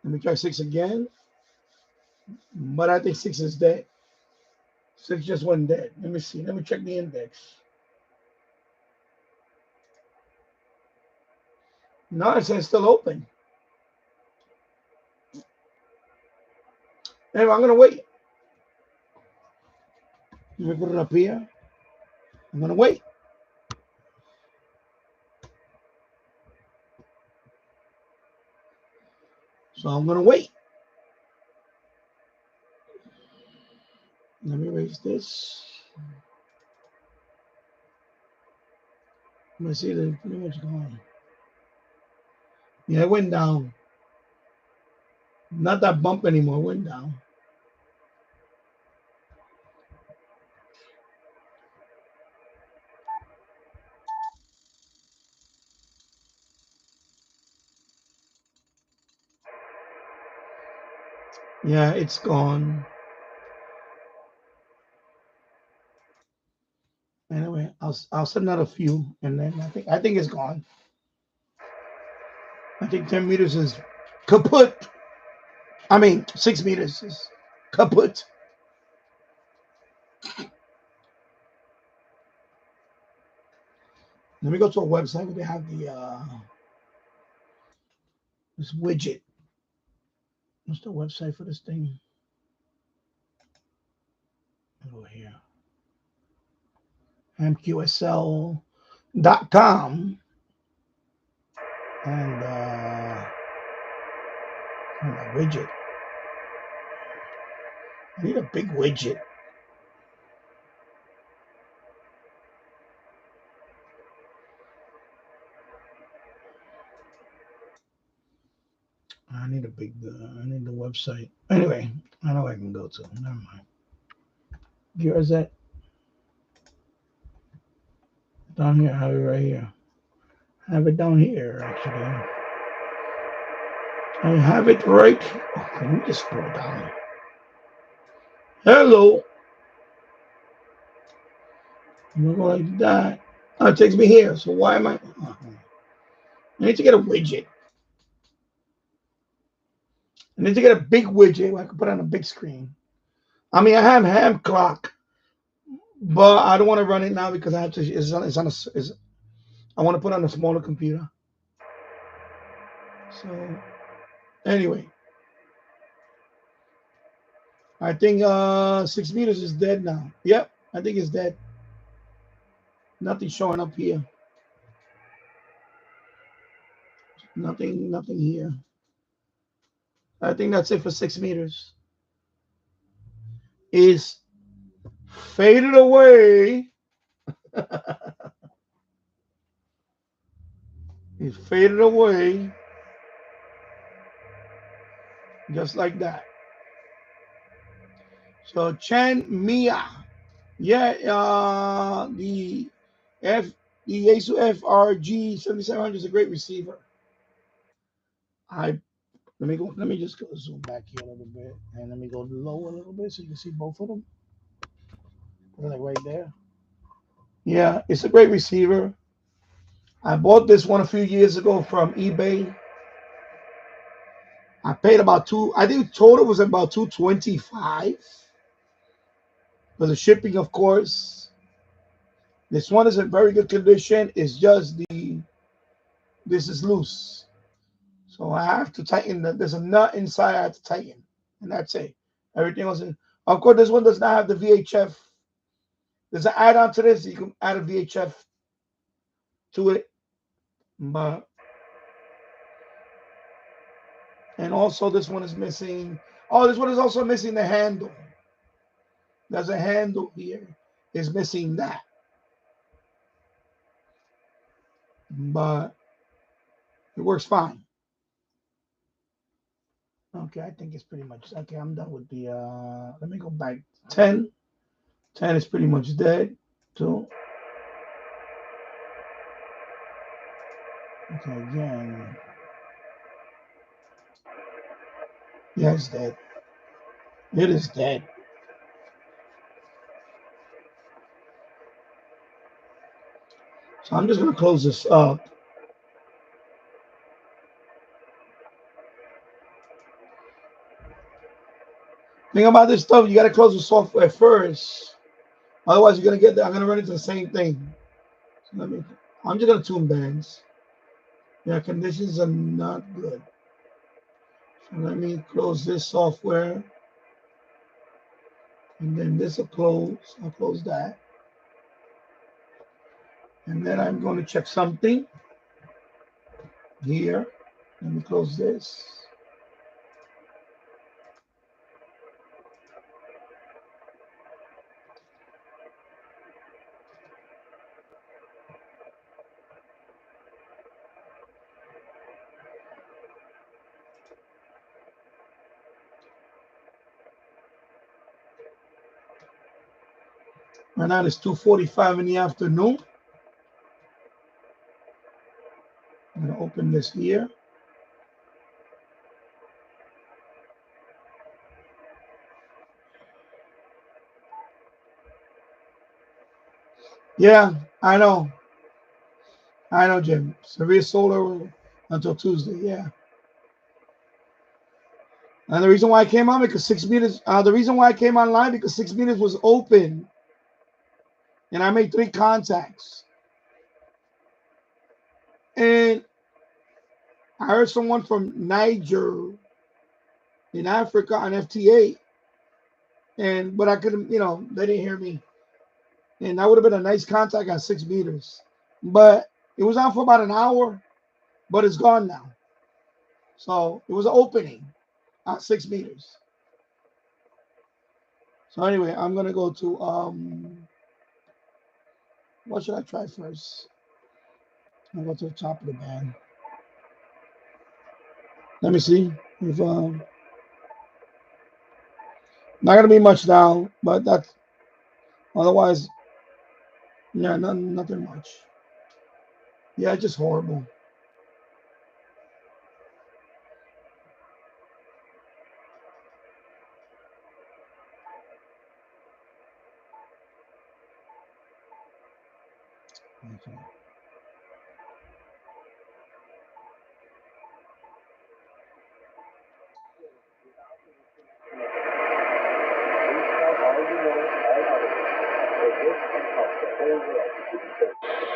Let me try 6 again. But I think 6 is dead. 6 just went dead. Let me see. Let me check the index. No, it says still open. Anyway, I'm gonna wait. Let me put it up here. I'm gonna wait. So I'm gonna wait. Let me raise this. Let me see the pretty much gone. Yeah, it went down. Not that bump anymore. It went down. Yeah, it's gone. Anyway, I'll send out a few, and then I think it's gone. I think 10 meters is kaput. I mean 6 meters is kaput. Let me go to a website where they have the this widget. What's the website for this thing? Over here. mqsl.com and a widget. I need a big widget. I need the website. Anyway, I know I can go to. Never mind. Here's that. Down here, I have it right here. I have it down here, actually. I have it right here. Oh, let me just scroll down. Hello. I'm gonna go like that. Oh, it takes me here. So why am I? Oh, I need to get a widget. I need to get a big widget where I can put on a big screen. I mean, I have ham clock, but I don't want to run it now because I have to. I want to put on a smaller computer. So anyway, I think 6 meters is dead now. Yep, I think it's dead. Nothing showing up here. Nothing here. I think that's it for 6 meters. Is faded away. It's faded away. Just like that. So Chan Mia. Yeah, the Yaesu FRG 7700 is a great receiver. Let me just go zoom back here a little bit and let me go low a little bit so you can see both of them. Put it like right there. Yeah, it's a great receiver. I bought this one a few years ago from eBay. I paid about I think total was about 225 for the shipping, of course. This one is in very good condition. It's just this is loose. So I have to tighten there's a nut inside I have to tighten. And that's it. Everything else in. Of course, this one does not have the VHF. There's an add-on to this. You can add a VHF to it. But and also this one is missing. Oh, this one is also missing the handle. There's a handle here. It's missing that. But it works fine. Okay, I think it's pretty much okay. I'm done with let me go back. 10. 10 is pretty much dead too. Okay, again. Yeah, it's dead. It is dead. So I'm just gonna close this up. Thing about this stuff, you gotta close the software first. Otherwise, I'm gonna run into the same thing. So I'm just gonna tune bands. Yeah, conditions are not good. So let me close this software. And then this will close. I'll close that. And then I'm going to check something here. Let me close this. Right now it's 2:45 in the afternoon. I'm going to open this here. Yeah, I know. I know, Jim. Severe solar until Tuesday. Yeah. And the reason why I came on because 6 meters. The reason why I came online because 6 meters was open, and I made 3 contacts. And I heard someone from Niger in Africa on FT8, but I couldn't. They didn't hear me, and that would have been a nice contact at 6 meters. But it was on for about an hour, but it's gone now. So it was an opening at 6 meters. So anyway, I'm gonna go to what should I try first? I'll go to the top of the band. Let me see if not gonna be much now, but that's otherwise, yeah, nothing much. Yeah, just horrible. Okay.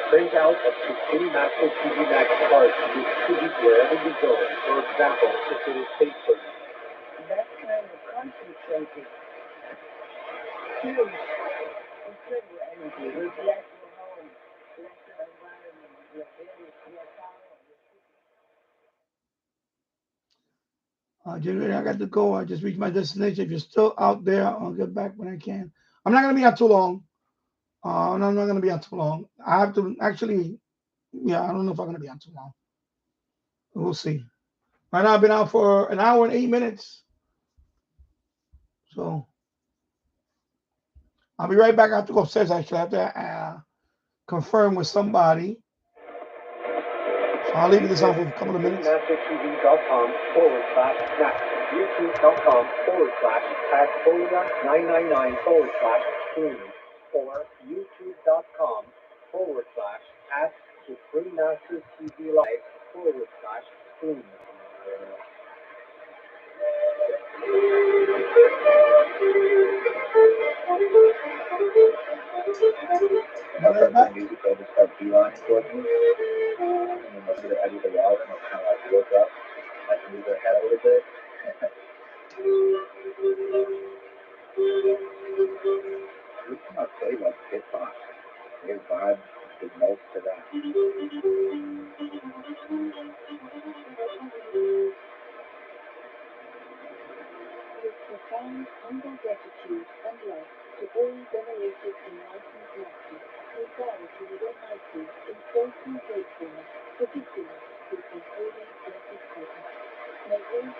Print out up to 3 Maxo TV Max cards to distribute wherever you go. For example, if it is safe for you. That kind of concentrated, pure, incredible energy will bless your home, bless your environment, your village, your town. Jimmy, I got to go. I just reached my destination. If you're still out there, I'll get back when I can. I'm not gonna be out too long. No, I'm not gonna be out too long. I have to actually. Yeah, I don't know if I'm gonna be out too long. We'll see. Right now, I've been out for an hour and 8 minutes. So I'll be right back. I have to go upstairs. Actually, I have to confirm with somebody. So I'll leave this on for a couple of minutes. MasterTV.com/Max. YouTube.com/@Folia999/stream. Or YouTube.com/@SupremeMastersTV Live/stream. Right. Music will just start beeline towards me. And then they'll see the edge of the wall and they'll kind of like look up, like move their head a little bit. We cannot say like hip hop. His vibe is most to that. With profound humble gratitude and love to all venerated enlightened masters, we bow to the Almighty in grateful gratefulness for gifting us with His holy blessed presence. May all beings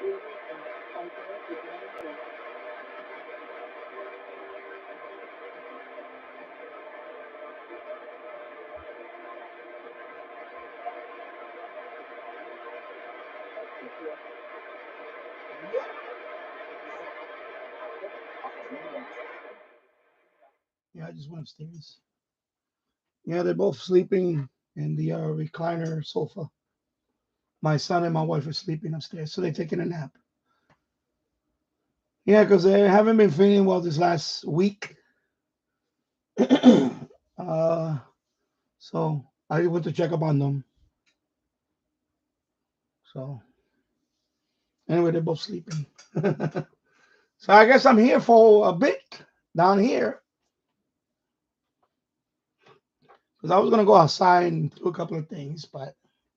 be awakened by their divine grace. Yeah, I just went upstairs. Yeah, they're both sleeping in the recliner sofa. My son and my wife are sleeping upstairs, so they're taking a nap. Yeah, because they haven't been feeling well this last week. So I went to check up on them. So anyway, they're both sleeping. So I guess I'm here for a bit down here because I was gonna go outside and do a couple of things, but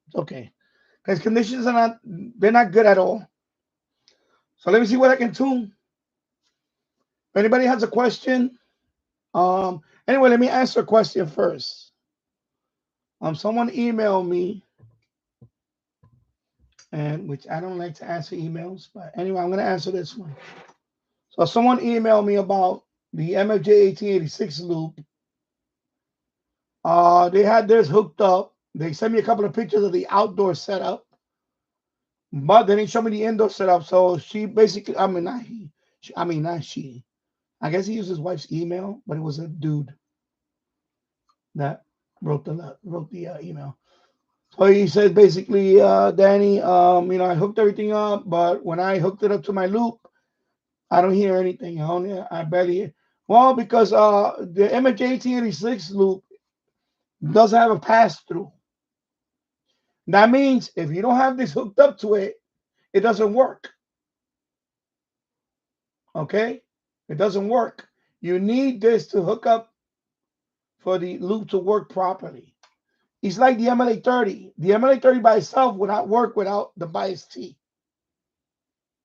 it's okay. Because conditions are they're not good at all. So let me see what I can tune. If anybody has a question, anyway, let me answer a question first. Someone emailed me, and which I don't like to answer emails, but anyway, I'm gonna answer this one. So someone emailed me about the MFJ 1886 loop. They had theirs hooked up. They sent me a couple of pictures of the outdoor setup, but they didn't show me the indoor setup. So she basically, I mean, not he, I mean, not she. I guess he used his wife's email, but it was a dude that wrote the email. So he said basically, Danny, I hooked everything up, but when I hooked it up to my loop, I don't hear anything. I barely hear. Well, because the MFJ 1886 loop doesn't have a pass through. That means if you don't have this hooked up to it, it doesn't work. Okay? It doesn't work. You need this to hook up for the loop to work properly. It's like the MLA30. The MLA30 by itself would not work without the bias T,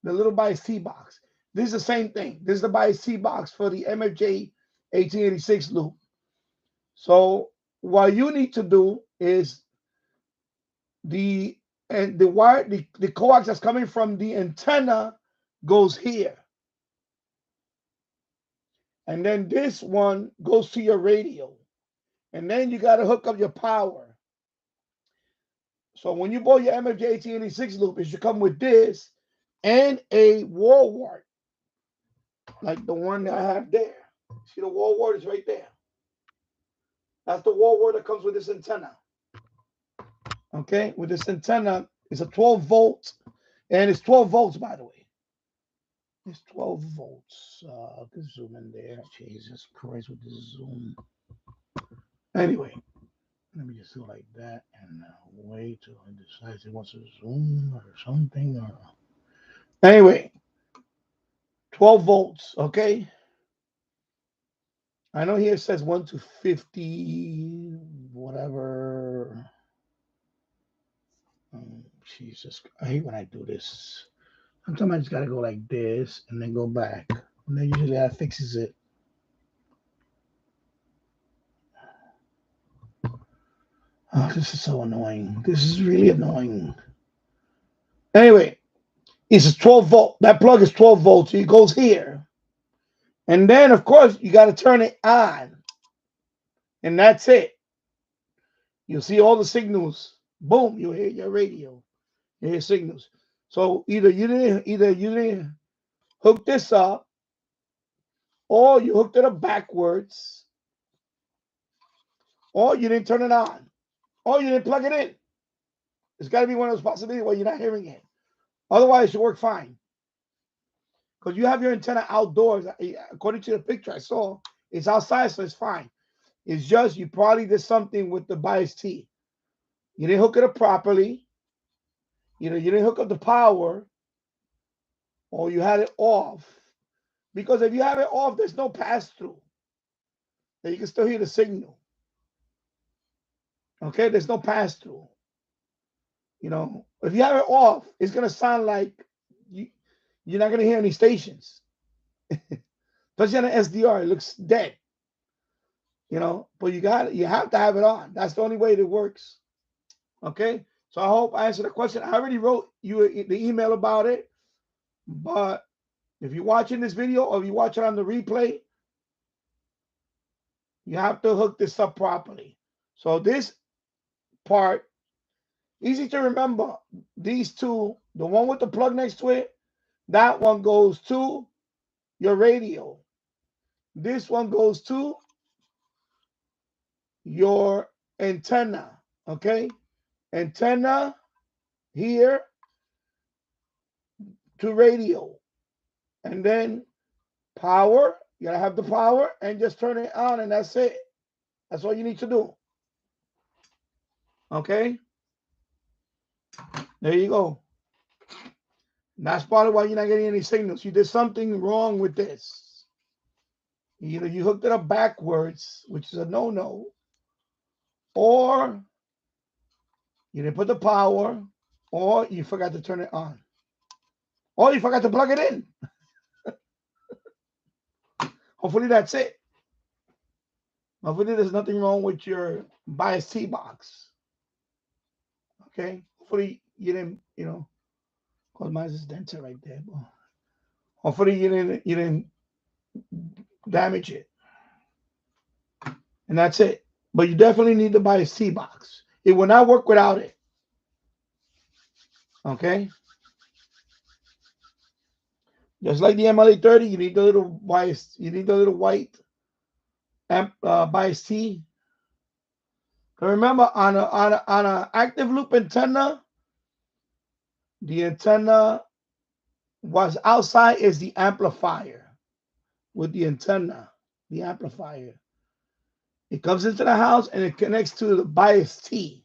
the little bias T box. This is the same thing. This is the bias T box for the MFJ 1886 loop. So what you need to do is the wire, the coax that's coming from the antenna goes here. And then this one goes to your radio. And then you got to hook up your power. So when you bought your MFJ 1886 loop, it should come with this and a wall wart, like the one that I have there. See, the wall wart is right there. That's the wall wart that comes with this antenna. Okay, with this antenna, it's a 12 volt, and it's 12 volts, by the way. It's 12 volts. I can zoom in there. Jesus Christ, with the zoom. Anyway, let me just do like that and wait till it decides it wants to zoom or something. Or anyway, 12 volts. Okay. I know here it says 1 to 50, whatever. Jesus, I hate when I do this. Sometimes I just gotta go like this and then go back, and then usually that fixes it. Oh, this is so annoying. This is really annoying. Anyway, it's a 12 volt. That plug is 12 volts. It goes here. And then, of course, you got to turn it on. And that's it. You'll see all the signals. Boom, you hear your radio. You hear signals. So either you didn't hook this up, or you hooked it up backwards, or you didn't turn it on, or you didn't plug it in. It's got to be one of those possibilities where you're not hearing it. Otherwise, it should work fine. Because you have your antenna outdoors. According to the picture I saw, it's outside, so it's fine. It's just you probably did something with the bias T. You didn't hook it up properly. You didn't hook up the power, or you had it off. Because if you have it off, there's no pass through. Then you can still hear the signal. Okay, there's no pass through. If you have it off, it's gonna sound like you're not gonna hear any stations. Especially on an SDR, it looks dead. But you have to have it on. That's the only way it works. Okay, so I hope I answered the question. I already wrote you the email about it, but if you're watching this video or if you watch it on the replay, you have to hook this up properly. So this part, easy to remember. These two, the one with the plug next to it, that one goes to your radio. This one goes to your antenna, okay? Antenna here to radio. And then power, you gotta have the power and just turn it on and that's it. That's all you need to do. Okay? There you go. And that's probably why you're not getting any signals. You did something wrong with this. Either you hooked it up backwards, which is a no-no, or you didn't put the power, or you forgot to turn it on. Or you forgot to plug it in. Hopefully that's it. Hopefully there's nothing wrong with your bias T box. Okay? Hopefully you didn't, cause mine is dented right there. But hopefully you didn't damage it. And that's it. But you definitely need to buy a C box. It will not work without it. Okay? Just like the MLA30, you need the little bias, you need the little white bias T. But remember, on a active loop antenna, the antenna was outside is the amplifier. With the antenna, the amplifier. It comes into the house and it connects to the bias T.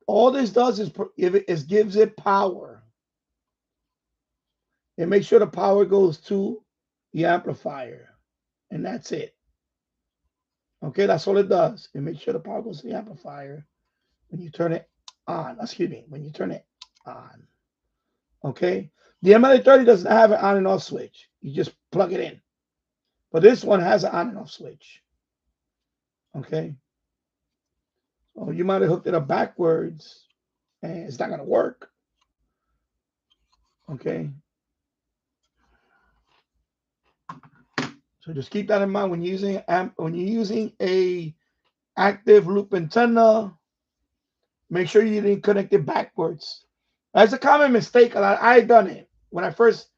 All this does is gives it power. It makes sure the power goes to the amplifier. And that's it. Okay, that's all it does. It makes sure the power goes to the amplifier when you turn it on. Excuse me, when you turn it on. Okay? The MLA30 doesn't have an on and off switch. You just plug it in. But this one has an on and off switch. Okay? So you might have hooked it up backwards and it's not going to work. Okay? So just keep that in mind when you're using a active loop antenna. Make sure you didn't connect it backwards. That's a common mistake. I done it when I first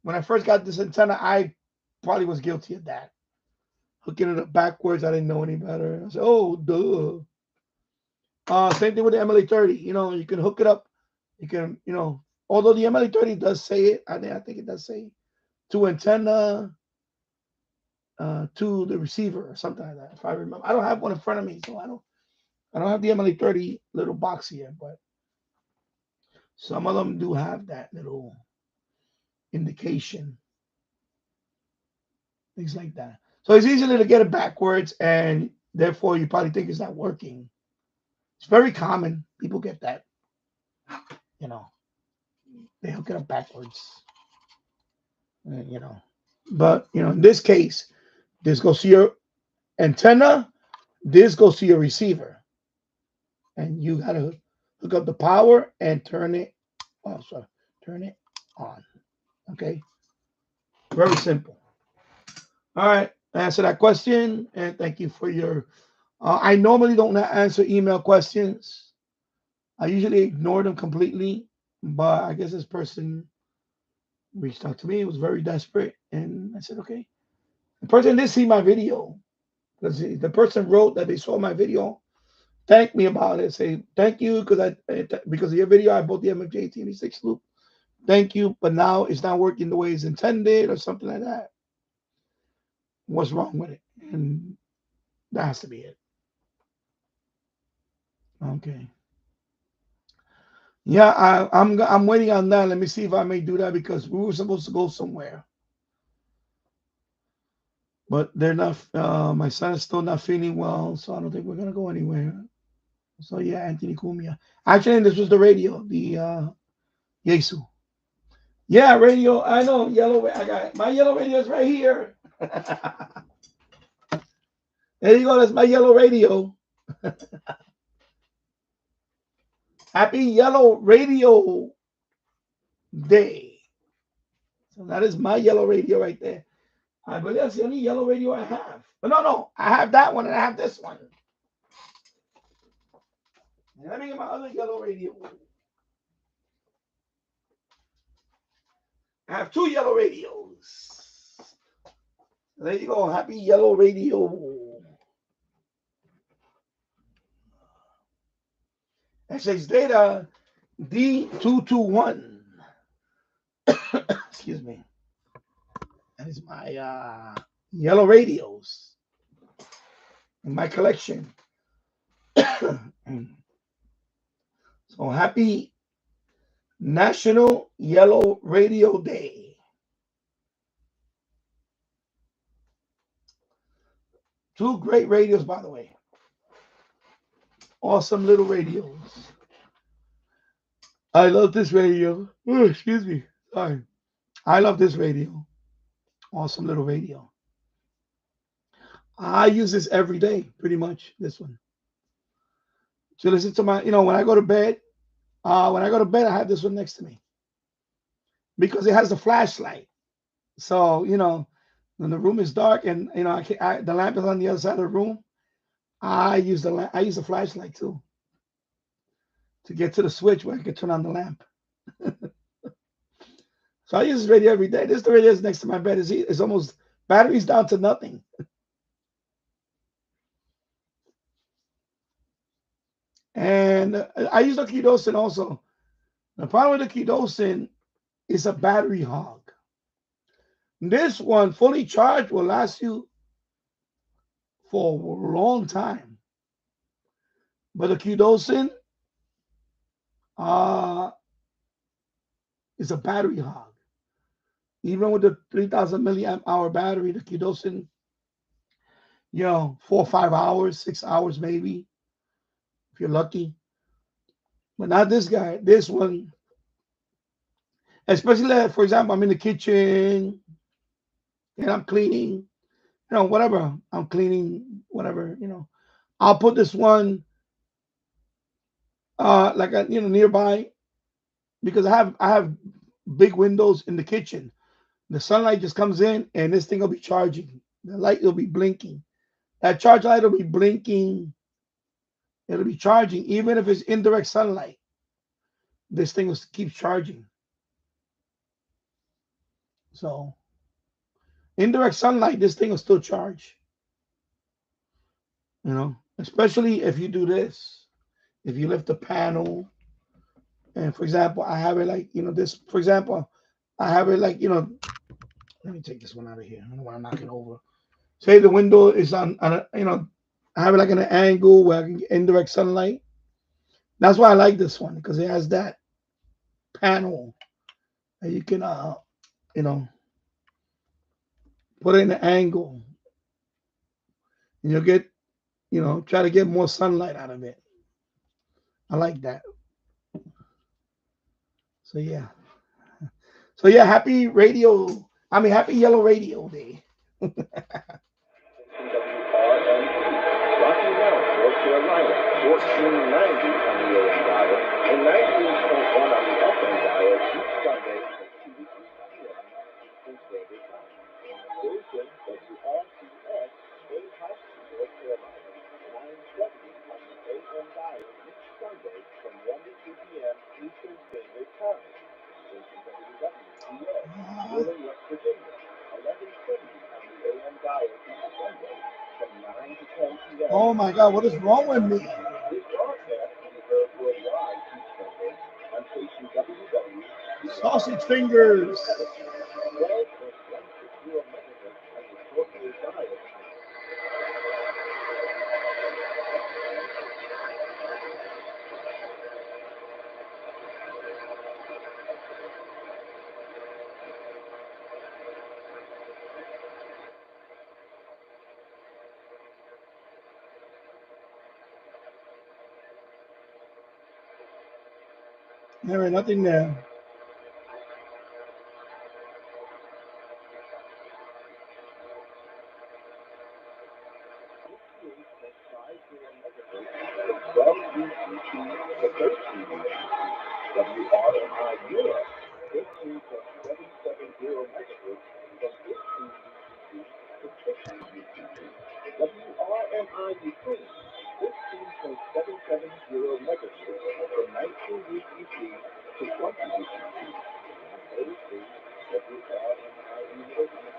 got this antenna. I probably was guilty of that, hooking it up backwards. I didn't know any better. I said, "Oh, duh." Same thing with the MLA30. You can hook it up. You can, although the MLA30 does say it. I think it does say to antenna to the receiver or something like that. If I remember, I don't have one in front of me, so I don't have the MLA30 little box here, but some of them do have that little indication, things like that. So it's easy to get it backwards, and therefore you probably think it's not working. It's very common. People get that. They hook it up backwards. But in this case, this goes to your antenna, this goes to your receiver, and you gotta hook up the power and turn it on. Okay, very simple. All right, answer that question, and thank you for your. I normally don't answer email questions. I usually ignore them completely, but I guess this person reached out to me. It was very desperate, and I said, okay. The person did see my video because the person wrote that they saw my video, thanked me about it, say thank you because of your video I bought the MFJ 86 loop. Thank you, but now it's not working the way it's intended or something like that. What's wrong with it? And that has to be it. Okay. Yeah, I'm waiting on that. Let me see if I may do that because we were supposed to go somewhere, but they're not. My son is still not feeling well, so I don't think we're gonna go anywhere. So yeah, Anthony Cumia. Actually, this was the radio, the Yesu. Yeah, radio. I know yellow. I got my yellow radio is right here. There you go. That's my yellow radio. Happy Yellow Radio Day. So that is my yellow radio right there. I believe that's the only yellow radio I have. But no, I have that one and I have this one. And let me get my other yellow radio. I have two yellow radios. There you go. Happy Yellow Radio. SH data D221. Excuse me. That is my yellow radios in my collection. So happy National Yellow Radio Day. Two great radios, by the way. Awesome little radios. I love this radio. Oh, excuse me. Sorry. I love this radio. Awesome little radio. I use this every day, pretty much. This one. To listen to my, when I go to bed, I have this one next to me because it has the flashlight. So, when the room is dark and the lamp is on the other side of the room, I use the flashlight too to get to the switch where I can turn on the lamp. So I use this radio every day. This the radio is next to my bed. It's almost batteries down to nothing. And I use the Kidosin also. The problem with the Kidosin is a battery hog. This one fully charged will last you for a long time. But the Kidosin is a battery hog. Even with the 3,000 milliamp hour battery, the Kidosin, 4 or 5 hours, 6 hours maybe, if you're lucky. But not this guy. This one, especially, for example, I'm in the kitchen and I'm cleaning, whatever. I'm cleaning, whatever, I'll put this one nearby because I have big windows in the kitchen. The sunlight just comes in and this thing will be charging. The light will be blinking. That charge light will be blinking. It'll be charging even if it's indirect sunlight. This thing will keep charging. So indirect sunlight, this thing will still charge. Especially if you do this. If you lift the panel, and for example, I have it like, this, for example, I have it like, let me take this one out of here. I don't want to knock it over. Say the window is on I have it like an angle where I can get indirect sunlight. That's why I like this one because it has that panel that you can, put it in an angle. And you'll get, try to get more sunlight out of it. I like that. So yeah. Happy Yellow Radio Day. Rocky Mount, North Carolina, 1490 on the AM dial, and 98.1 on the FM dial each Sunday from 2 to 3 p.m. Eastern Standard Time. Station WRCS, Bay House, North Carolina, 970 on the AM dial each Sunday from 1 to 2 p.m. Eastern Standard Time. Station WWCS, Wheeling, West Virginia, 1170 on the AM dial each Sunday from 9 to 10 p.m. Oh my God, what is wrong with me? This broadcast can be heard worldwide each Sunday on station WW. Sausage fingers. 12.160 megahertz on the shortwave dial. There ain't nothing there. WRMI Europe, 15.770 megahertz from 15 UTC to 50 UTC. WRMI Ukraine, 15.770 megahertz from 19 UTC to 20 UTC. On Thursday, WRMI University,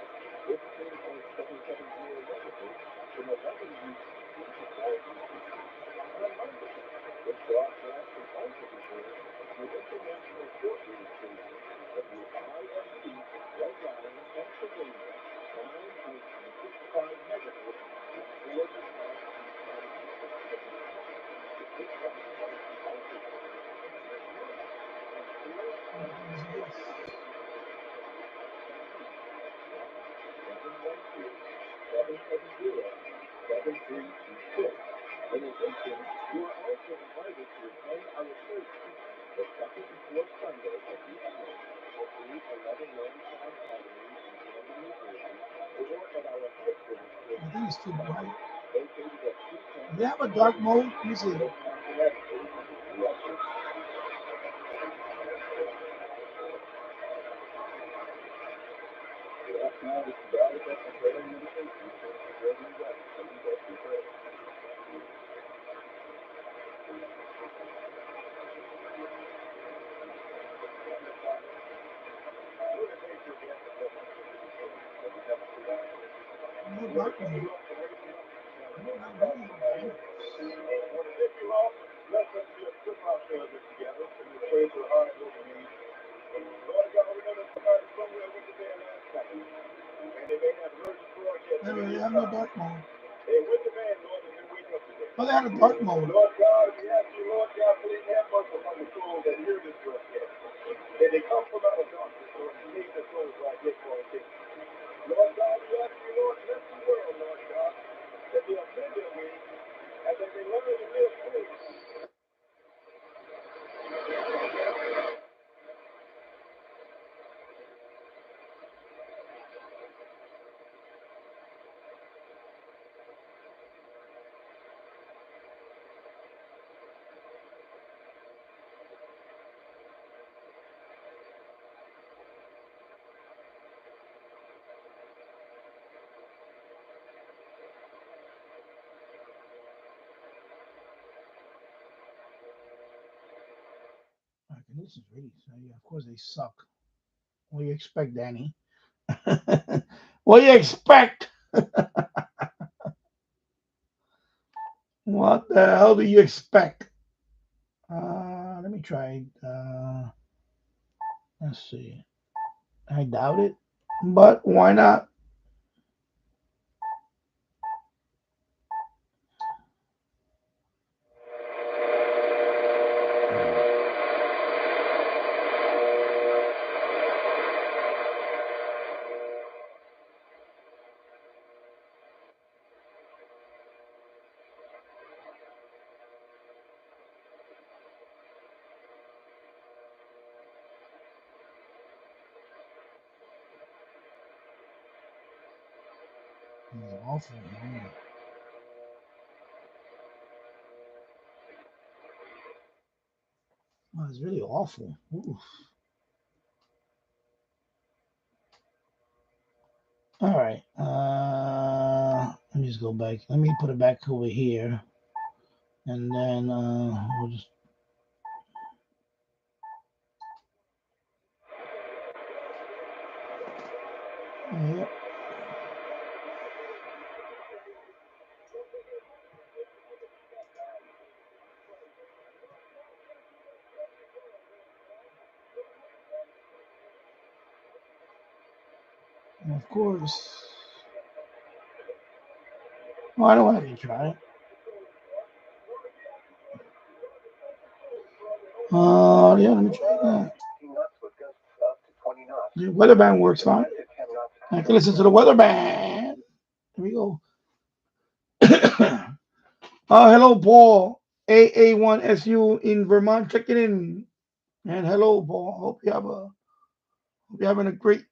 15.770 megahertz from 11 UTC to 12 UTC. On Monday, broadcast is also recorded through international shortwave station WIMP, Rhode Island, Pennsylvania, 9.265 megahertz, recorded In addition, you are also invited to attend our church the second and fourth Sunday of each month at 811 Lawrence Avenue in Camden, New Jersey, or at our headquarters church I think it's too bright. located at 210 Do they have a dark mode? Let me see. No dark mode. Anyway, they have no dark mode. Oh, they had a dark mode. Lord God, we ask you, Lord God, please help us among the souls that hear this broadcast. May they come from out of darkness, Lord, and save the souls like this for our sake. Lord God, we ask you, Lord, bless the world, Lord God, that they amend their ways and that they learn to live free. Okay, this is really, so yeah, of course they suck. What do you expect, Danny? What do you expect? What the hell do you expect? Let me try. Let's see. I doubt it, but why not? It's awful, man. Oh, it's really awful. Oof. All right. Let me just go back. Let me put it back over here, and then we'll just. Yep. And of course. Well, I don't want to try it. Yeah, let me try that. The weatherband works fine. I can listen to the weatherband. Here we go. Hello, Paul. AA1SU in Vermont checking in. And hello, Paul. Hope you're having a great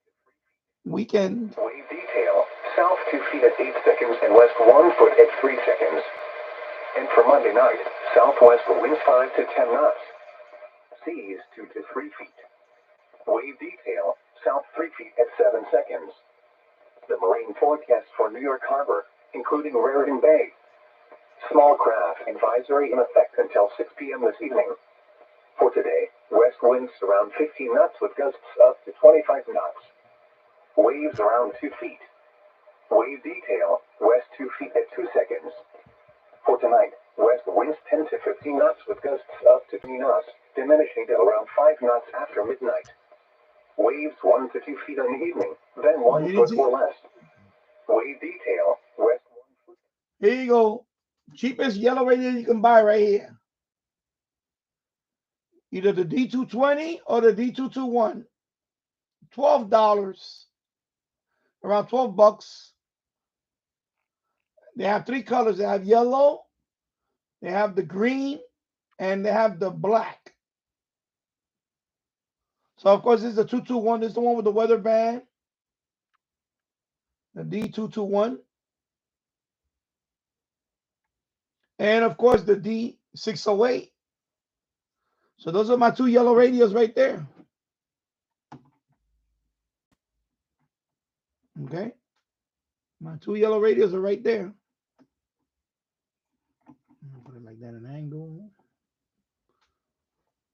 weekend. Wave detail, south 2 feet at 8 seconds and west 1 foot at 3 seconds. And for Monday night, southwest winds 5 to 10 knots. Seas 2 to 3 feet. Wave detail, south 3 feet at 7 seconds. The marine forecast for New York Harbor, including Raritan Bay. Small craft advisory in effect until 6 p.m. this evening. For today, west winds around 15 knots with gusts up to 25 knots. Waves around 2 feet. Wave detail, west 2 feet at 2 seconds. For tonight, west winds 10 to 15 60 knots with gusts up to 20 knots, diminishing to around 5 knots after midnight. Waves 1 to 2 feet in the evening, then 1 foot or less. Wave detail, west 1 foot. Here you go. Cheapest yellow radio you can buy right here. Either the D220 or the D221. $12. Around $12. They have 3 colors. They have yellow, they have the green, and they have the black. So, of course, this is the 221. This is the one with the weather band. The D221. And, of course, the D608. So those are my 2 yellow radios right there. Okay. My 2 yellow radios are right there. Put it like that, an angle.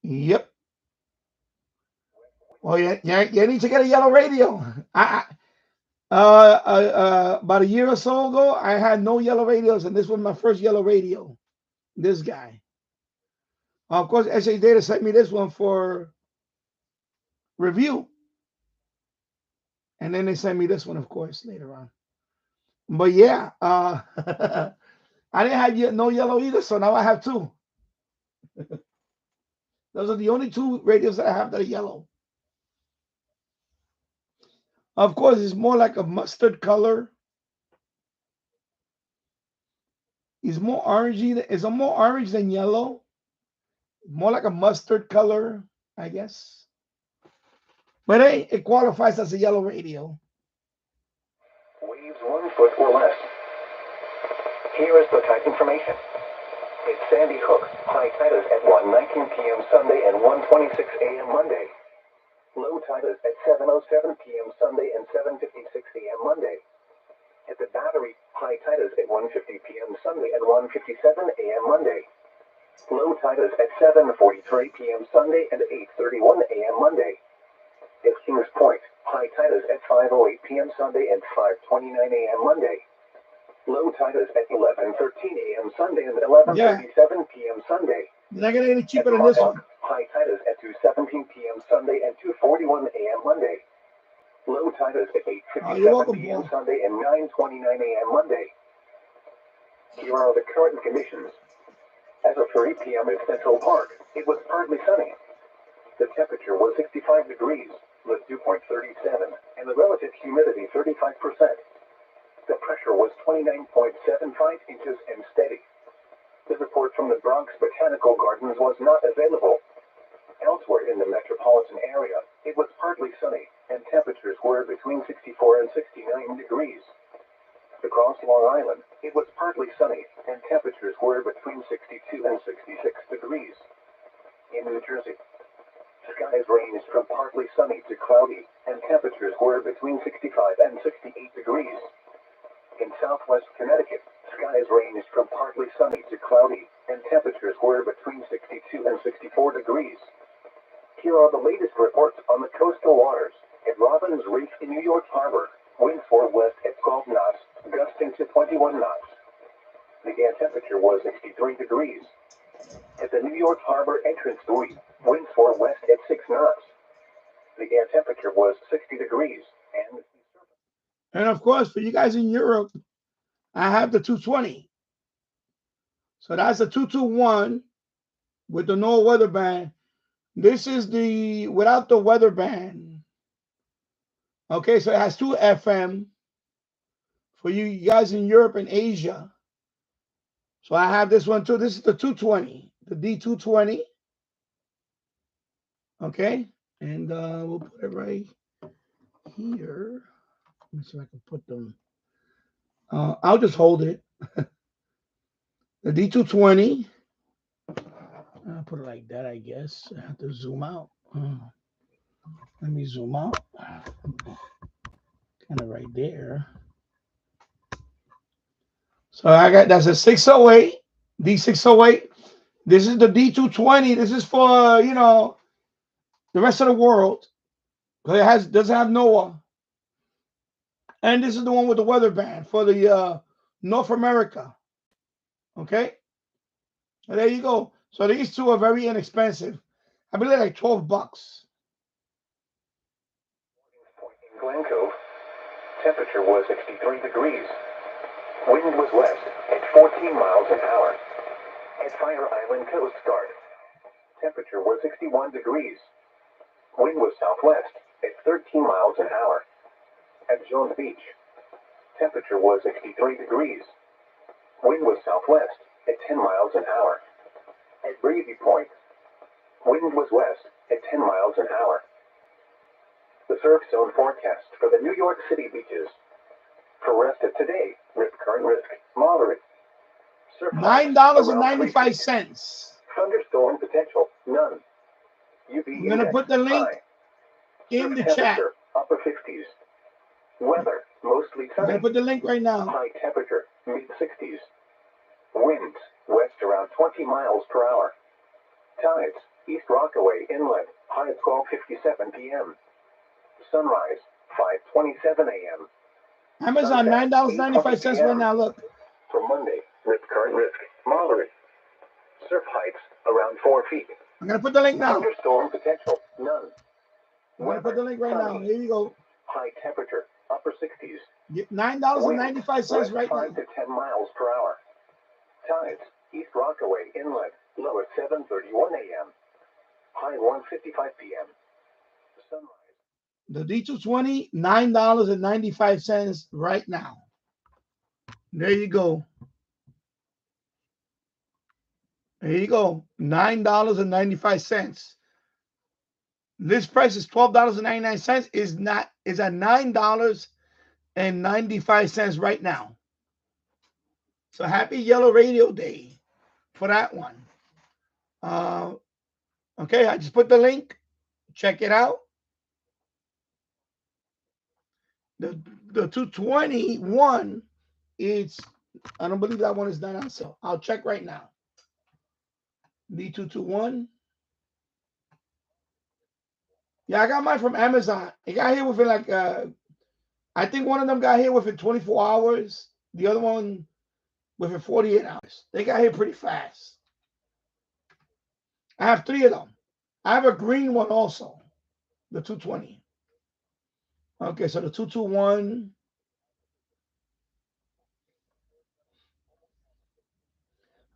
Yep. Well, you need to get a yellow radio. About a year or so ago, I had no yellow radios, and this was my first yellow radio. This guy. Of course, SA Data sent me this one for review. And then they sent me this one, of course, later on. But yeah, I didn't have no yellow either, so now I have 2. Those are the only 2 radios that I have that are yellow. Of course, it's more like a mustard color. It's more orangey. It's more orange than yellow. More like a mustard color, I guess. But hey, it qualifies as a yellow radio. Waves 1 foot or less. Here is the tide information. It's Sandy Hook. High tide is at 1:19 p.m. Sunday and 1:26 a.m. Monday. Low tide is at 7:07 p.m. Sunday and 7:56 a.m. Monday. At the Battery, high tide is at 1:50 p.m. Sunday and 1:57 a.m. Monday. Low tide is at 7:43 p.m. Sunday and 8:31 a.m. Monday. At Kings Point, high tide is at 5:08 p.m. Sunday and 5:29 a.m. Monday. Low tide is at 11:13 a.m. Sunday and 11:37 p.m. Sunday. You're not gonna get any cheaper than this one. High tide is at 2:17 p.m. Sunday and 2:41 a.m. Monday. Low tide is at 8:57 p.m. Sunday and 9:29 a.m. Monday. Here are the current conditions. As of 3 p.m. in Central Park, it was partly sunny. The temperature was 65 degrees, with dew point 37, and the relative humidity 35%. The pressure was 29.75 inches and steady. The report from the Bronx Botanical Gardens was not available. Elsewhere in the metropolitan area, it was partly sunny, and temperatures were between 64 and 69 degrees. Across Long Island, it was partly sunny, and temperatures were between 62 and 66 degrees. In New Jersey, skies ranged from partly sunny to cloudy, and temperatures were between 65 and 68 degrees. In southwest Connecticut, skies ranged from partly sunny to cloudy, and temperatures were between 62 and 64 degrees. Here are the latest reports on the coastal waters. At Robbins Reef in New York Harbor, winds were west at 12 knots, gusting to 21 knots. The air temperature was 63 degrees. At the New York Harbor entrance buoy, winds were west at 6 knots. The air temperature was 60 degrees, and of course, for you guys in Europe, I have the 220. So that's the 221 with the no weather band. This is the without the weather band. Okay, so it has 2 FM for you guys in Europe and Asia. So I have this one too. This is the 220, the D220. Okay, and we'll put it right here. Let me see if I can put them. I'll just hold it. The D220. I'll put it like that, I guess. I have to zoom out. Let me zoom out. Kind of right there. So I got, that's a 608, D608. This is the D220. This is for, you know, the rest of the world. It doesn't have NOAA. And this is the one with the weather band for the North America. Okay. So there you go. So these two are very inexpensive. I believe like $12. In Glen Cove, temperature was 63 degrees. Wind was west at 14 miles an hour. At Fire Island Coast Guard, temperature was 61 degrees. Wind was southwest at 13 miles an hour. At Jones Beach, temperature was 63 degrees. Wind was southwest at 10 miles an hour. At Breezy Point, wind was west at 10 miles an hour. The surf zone forecast for the New York City beaches. For rest of today, rip current risk moderate. Surf $9.95. Thunderstorm potential none. UV I'm gonna put the link in the chat. Upper 50s. Weather mostly I'm gonna sunny. put the link right now. High temperature mid 60s. Winds west around 20 miles per hour. Tides East Rockaway inlet high at 12:57 p.m. Sunrise 5:27 a.m. Amazon $9.95 right now. Look. For Monday, rip current risk moderate. Surf heights around 4 feet. I'm gonna put the link now. Thunderstorm potential none. I'm gonna put the link right now. Here you go. High temperature upper 60s. Get $9.95 right now. 5 to 10 miles per hour. Tides East Rockaway inlet low at 7:31 a.m. High 1:55 p.m. Sunrise. The D220, $9.95 right now. There you go. There you go. $9.95. This price is $12.99. Is at $9.95 right now. So happy Yellow Radio Day for that one. Okay, I just put the link. Check it out. The 221, I don't believe that one is done on sale. I'll check right now. D221. Yeah, I got mine from Amazon. It got here within like I think one of them got here within 24 hours. The other one within 48 hours. They got here pretty fast. I have 3 of them. I have a green one also. The 220. Okay, so the 221.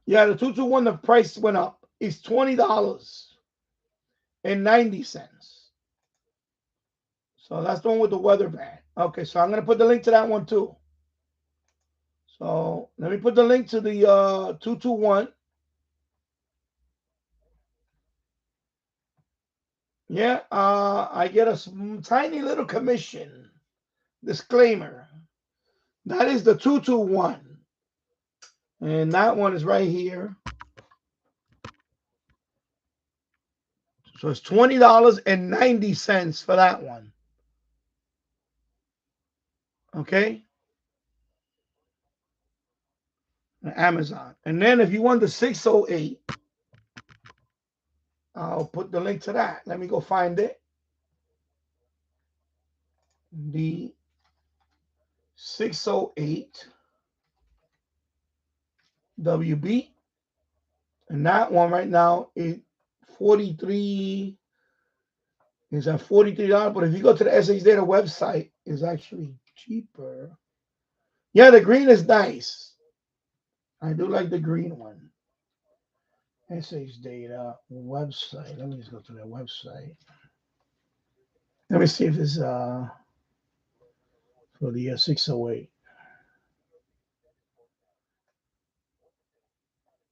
Yeah, the 221, the price went up. It's $20.90. So that's the one with the weather band. Okay, so I'm going to put the link to that one too. So let me put the link to the 221. Yeah, I get a tiny little commission. Disclaimer. That is the 221. And that one is right here. So it's $20.90 for that one. Okay? Amazon. And then if you want the 608, I'll put the link to that. Let me go find it. The 608 WB. And that one right now is 43 is at $43. But if you go to the SH Data website, it's actually cheaper. Yeah, the green is nice. I do like the green one. SH Data website. Let me just go to their website. Let me see if it's for the 608.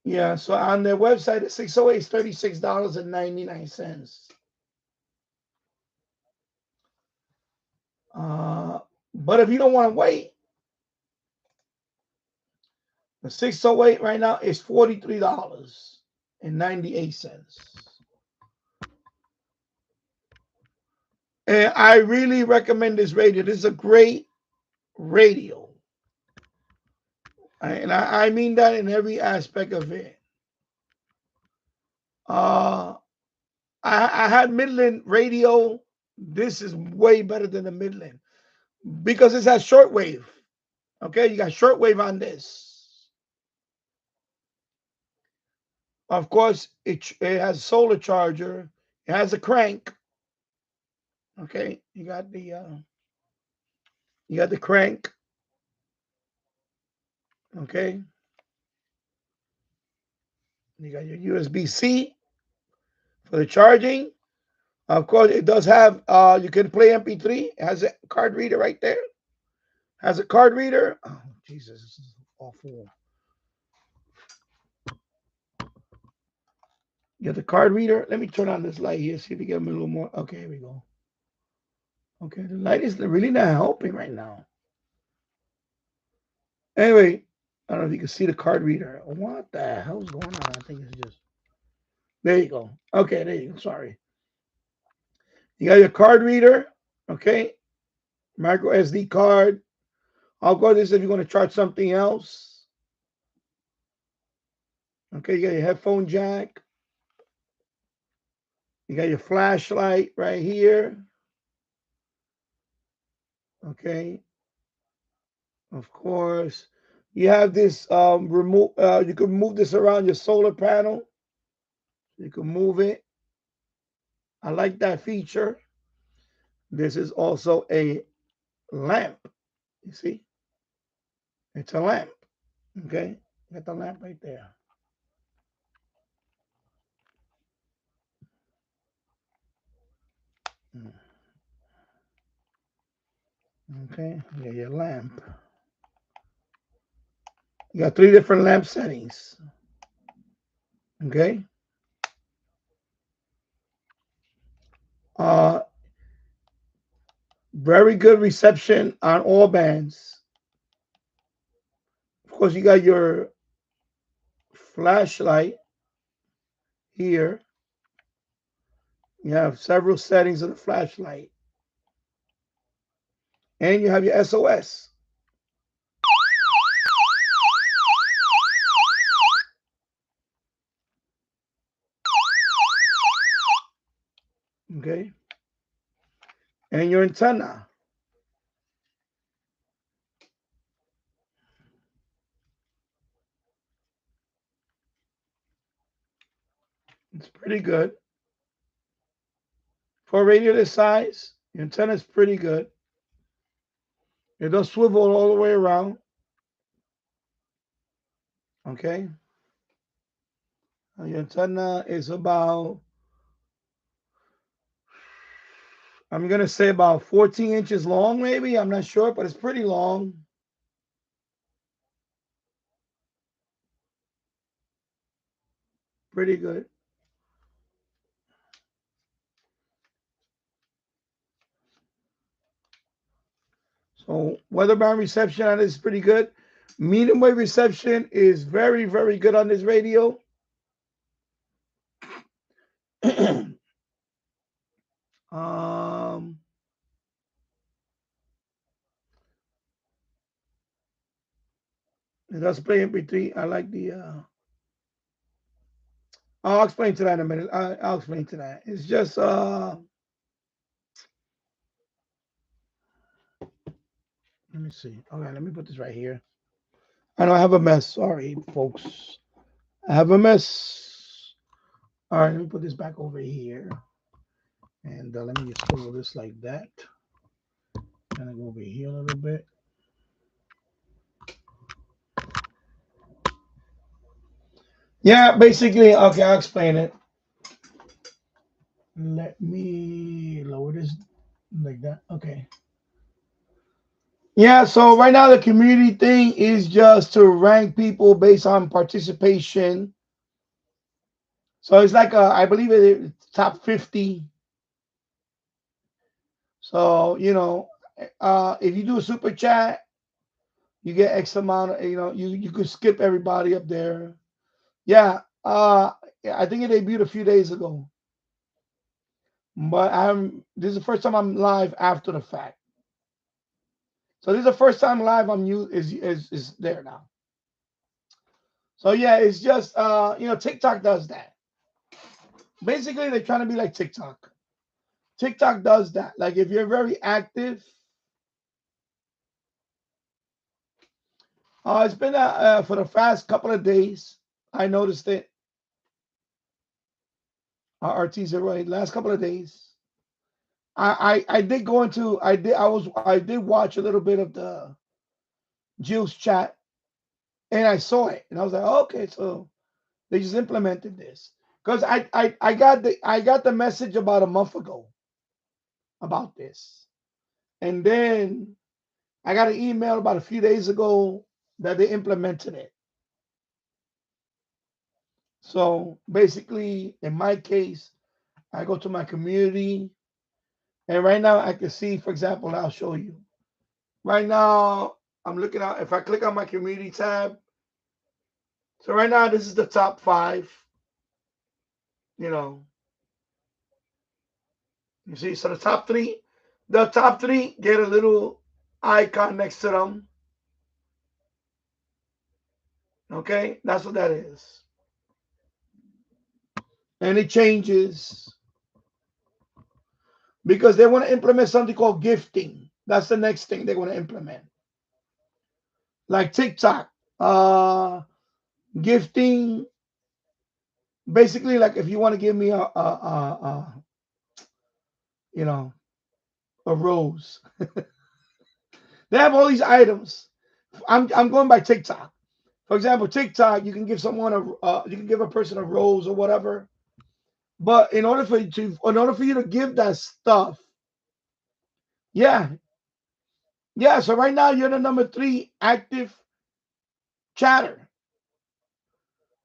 Yeah, so on their website, the 608 is $36.99. But if you don't want to wait, the 608 right now is $43.98. And I really recommend this radio. This is a great radio. And I mean that in every aspect of it. I had Midland radio. This is way better than the Midland because it's at shortwave. Okay, you got shortwave on this. Of course, it has solar charger. It has a crank. Okay, you got the crank. Okay, you got your USB-C for the charging. Of course, it does have you can play MP3. It has a card reader right there. Has a card reader. Oh Jesus, this is awful. You got the card reader. Let me turn on this light here. See if we get a little more. Okay, here we go. Okay, the light is really not helping right now. Anyway, I don't know if you can see the card reader. What the hell's going on? I think it's just there you go. Okay, there you go. Sorry. You got your card reader. Okay, micro SD card. I'll go this if you're going to charge something else. Okay, you got your headphone jack. You got your flashlight right here. Okay. Of course. You have this remote. You can move this around your solar panel. You can move it. I like that feature. This is also a lamp. You see? It's a lamp. Okay. Got the lamp right there. Okay. You got your lamp. You got 3 different lamp settings. Okay. Uh, very good reception on all bands. Of course, you got your flashlight here. You have several settings of the flashlight. And you have your SOS. Okay. And your antenna. It's pretty good. For a radio this size, your antenna is pretty good. It does swivel all the way around. Okay. Your antenna is about, I'm going to say about 14 inches long, maybe. I'm not sure, but it's pretty long. Pretty good. So weather band reception on this is pretty good. Medium wave reception is very, very good on this radio. um, it does play MP3. I like the. I'll explain to that in a minute. I'll explain to that. It's just. Let me see. Okay, let me put this right here. I know I have a mess. Sorry, folks. I have a mess. All right, let me put this back over here. And let me just swivel this like that. Kind of go over here a little bit. Yeah, basically, okay, I'll explain it. Let me lower this like that. Okay. Yeah, so right now the community thing is just to rank people based on participation. So it's like I believe it's top 50. So, if you do a super chat, you get X amount of, you could skip everybody up there. Yeah, I think it debuted a few days ago. But this is the first time I'm live after the fact. So this is the first time live I'm is there now. So yeah, it's just TikTok does that. Basically, they're trying to be like TikTok. TikTok does that. Like if you're very active, it's been for the past couple of days. I noticed it. RTs every last couple of days. I did go into I did watch a little bit of the Jill's chat, and I saw it, and I was like, oh, okay, so they just implemented this because I got the message about a month ago about this, and then I got an email about a few days ago that they implemented it. So basically, in my case, I go to my community, and right now I can see, for example, I'll show you. Right now, I'm looking out. If I click on my community tab, so right now this is the top 5. You know, you see, so the top three get a little icon next to them. Okay, that's what that is, and it changes because they want to implement something called gifting. That's the next thing they're going to implement, like TikTok. Gifting, basically, like if you want to give me you know, a rose, they have all these items. I'm going by TikTok. For example, TikTok, you can give someone you can give a person a rose or whatever. But in order for you to give that stuff, yeah, yeah. So right now you're the number 3 active chatter.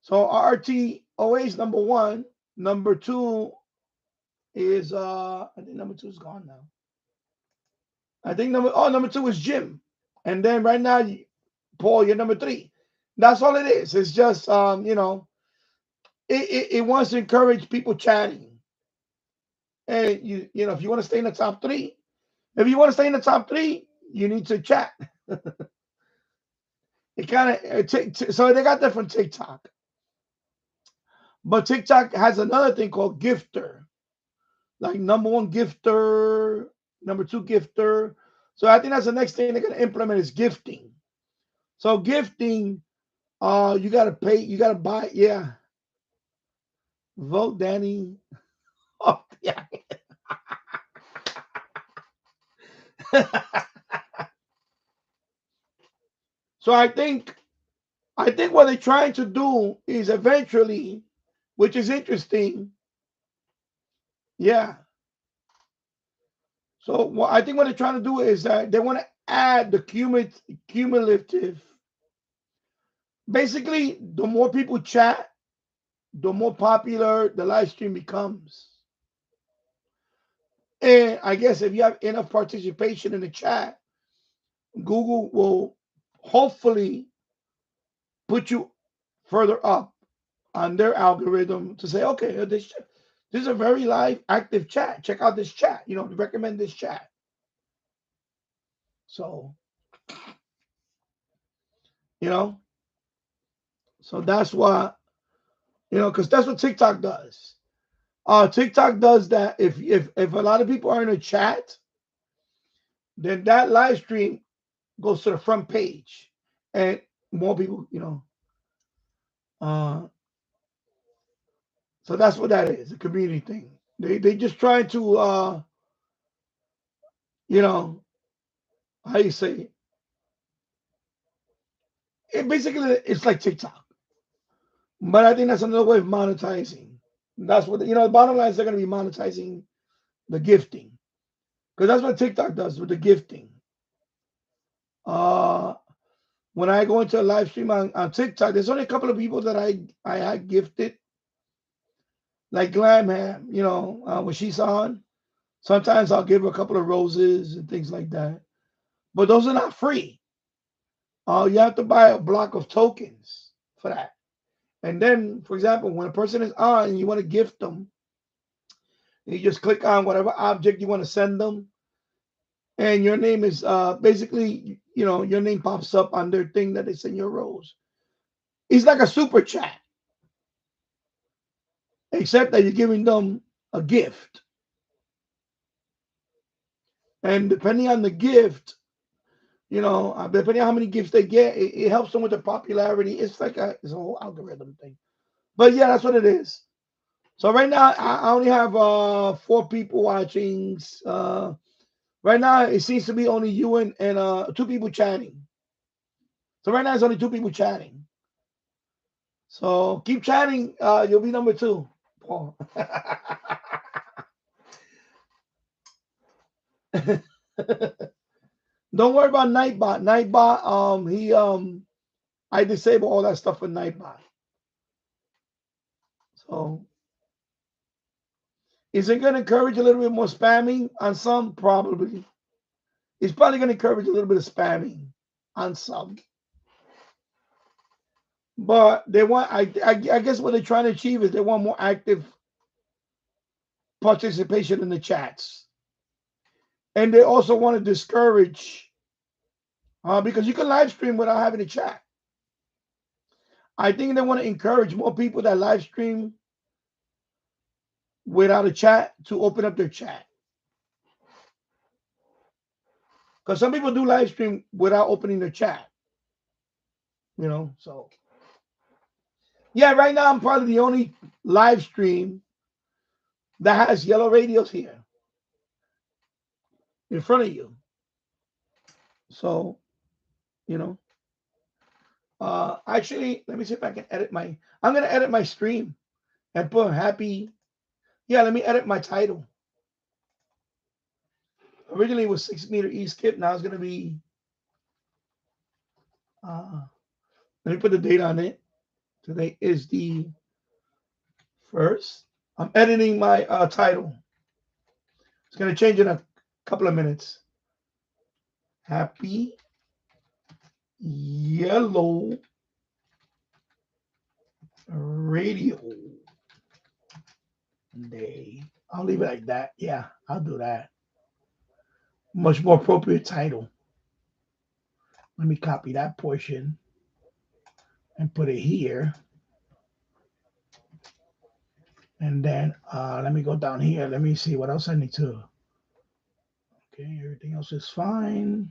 So RRTOA is number 1. Number 2 is I think number 2 is gone now. I think number 2 is Jim, and then right now, Paul, you're number 3. That's all it is. It's just you know, it wants to encourage people chatting, and you know, if you want to stay in the top 3, if you want to stay in the top 3, you need to chat. It kind of so they got that from TikTok, but TikTok has another thing called gifter, like number 1 gifter, number 2 gifter. So I think that's the next thing they're gonna implement is gifting. So gifting, you gotta pay, you gotta buy, yeah. Vote Danny. Oh, yeah. So I think what they're trying to do is eventually, which is interesting, yeah. So what I think what they're trying to do is that they want to add the cumulative. Basically, the more people chat, the more popular the live stream becomes. And I guess if you have enough participation in the chat, Google will hopefully put you further up on their algorithm to say, okay, this is a very live, active chat. Check out this chat. You know, recommend this chat. So, you know, so that's why, you know, because that's what TikTok does. TikTok does that. If a lot of people are in a chat, then that live stream goes to the front page, and more people, you know. Uh, so that's what that is, a community thing. They just trying to you know, how you say it? It basically it's like TikTok, but I think that's another way of monetizing. That's what you know. The bottom line is they're going to be monetizing the gifting because that's what TikTok does with the gifting. Uh, when I go into a live stream on TikTok, there's only a couple of people that I had gifted, like Glam Ham. You know, when she's on, sometimes I'll give her a couple of roses and things like that. But those are not free. You have to buy a block of tokens for that. And then, for example, when a person is on and you want to gift them, you just click on whatever object you want to send them, and your name is basically, you know, your name pops up on their thing that they send your rose. It's like a super chat, except that you're giving them a gift. And depending on the gift, you know, depending on how many gifts they get, it helps them with the popularity. It's like it's a whole algorithm thing. But yeah, that's what it is. So right now I only have 4 people watching. Right now it seems to be only you and 2 people chatting. So right now it's only 2 people chatting. So keep chatting. You'll be number 2, Paul. Don't worry about Nightbot. Nightbot, I disable all that stuff with Nightbot. So is it going to encourage a little bit more spamming on some? Probably. It's probably going to encourage a little bit of spamming on some. But they want, I guess what they're trying to achieve is they want more active participation in the chats. And they also want to discourage, because you can live stream without having a chat. I think they want to encourage more people that live stream without a chat to open up their chat. Because some people do live stream without opening their chat. You know, so. Yeah, right now I'm probably the only live stream that has yellow radios here in front of you. So, you know. Actually, let me see if I can edit I'm going to edit my stream and put happy. Yeah, let me edit my title. Originally it was 6 meter East skip. Now it's going to be, let me put the date on it. Today is the 1st. I'm editing my title. It's going to change in a couple of minutes. Happy Yellow Radio Day. I'll leave it like that. Yeah, I'll do that. Much more appropriate title. Let me copy that portion and put it here. And then let me go down here. Let me see what else I need to. Okay, everything else is fine.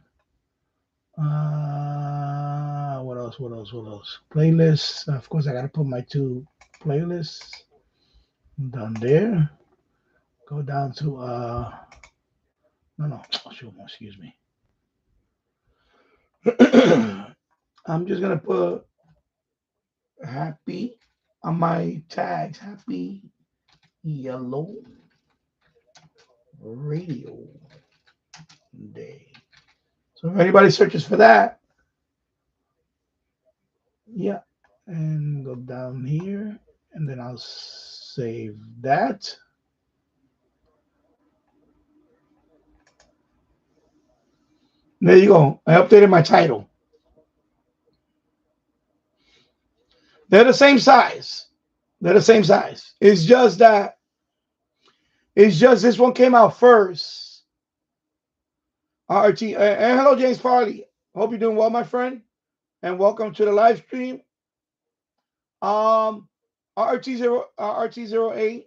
What else? What else? What else? Playlists. Of course, I got to put my 2 playlists down there. Go down to no, excuse me. I'm just gonna put happy on my tags. Happy Yellow Radio Day. So if anybody searches for that, yeah, and go down here, and then I'll save that. There you go. I updated my title. They're the same size. They're the same size. It's just this one came out first. RT and hello James Farley. Hope you're doing well, my friend, and welcome to the live stream. RT08.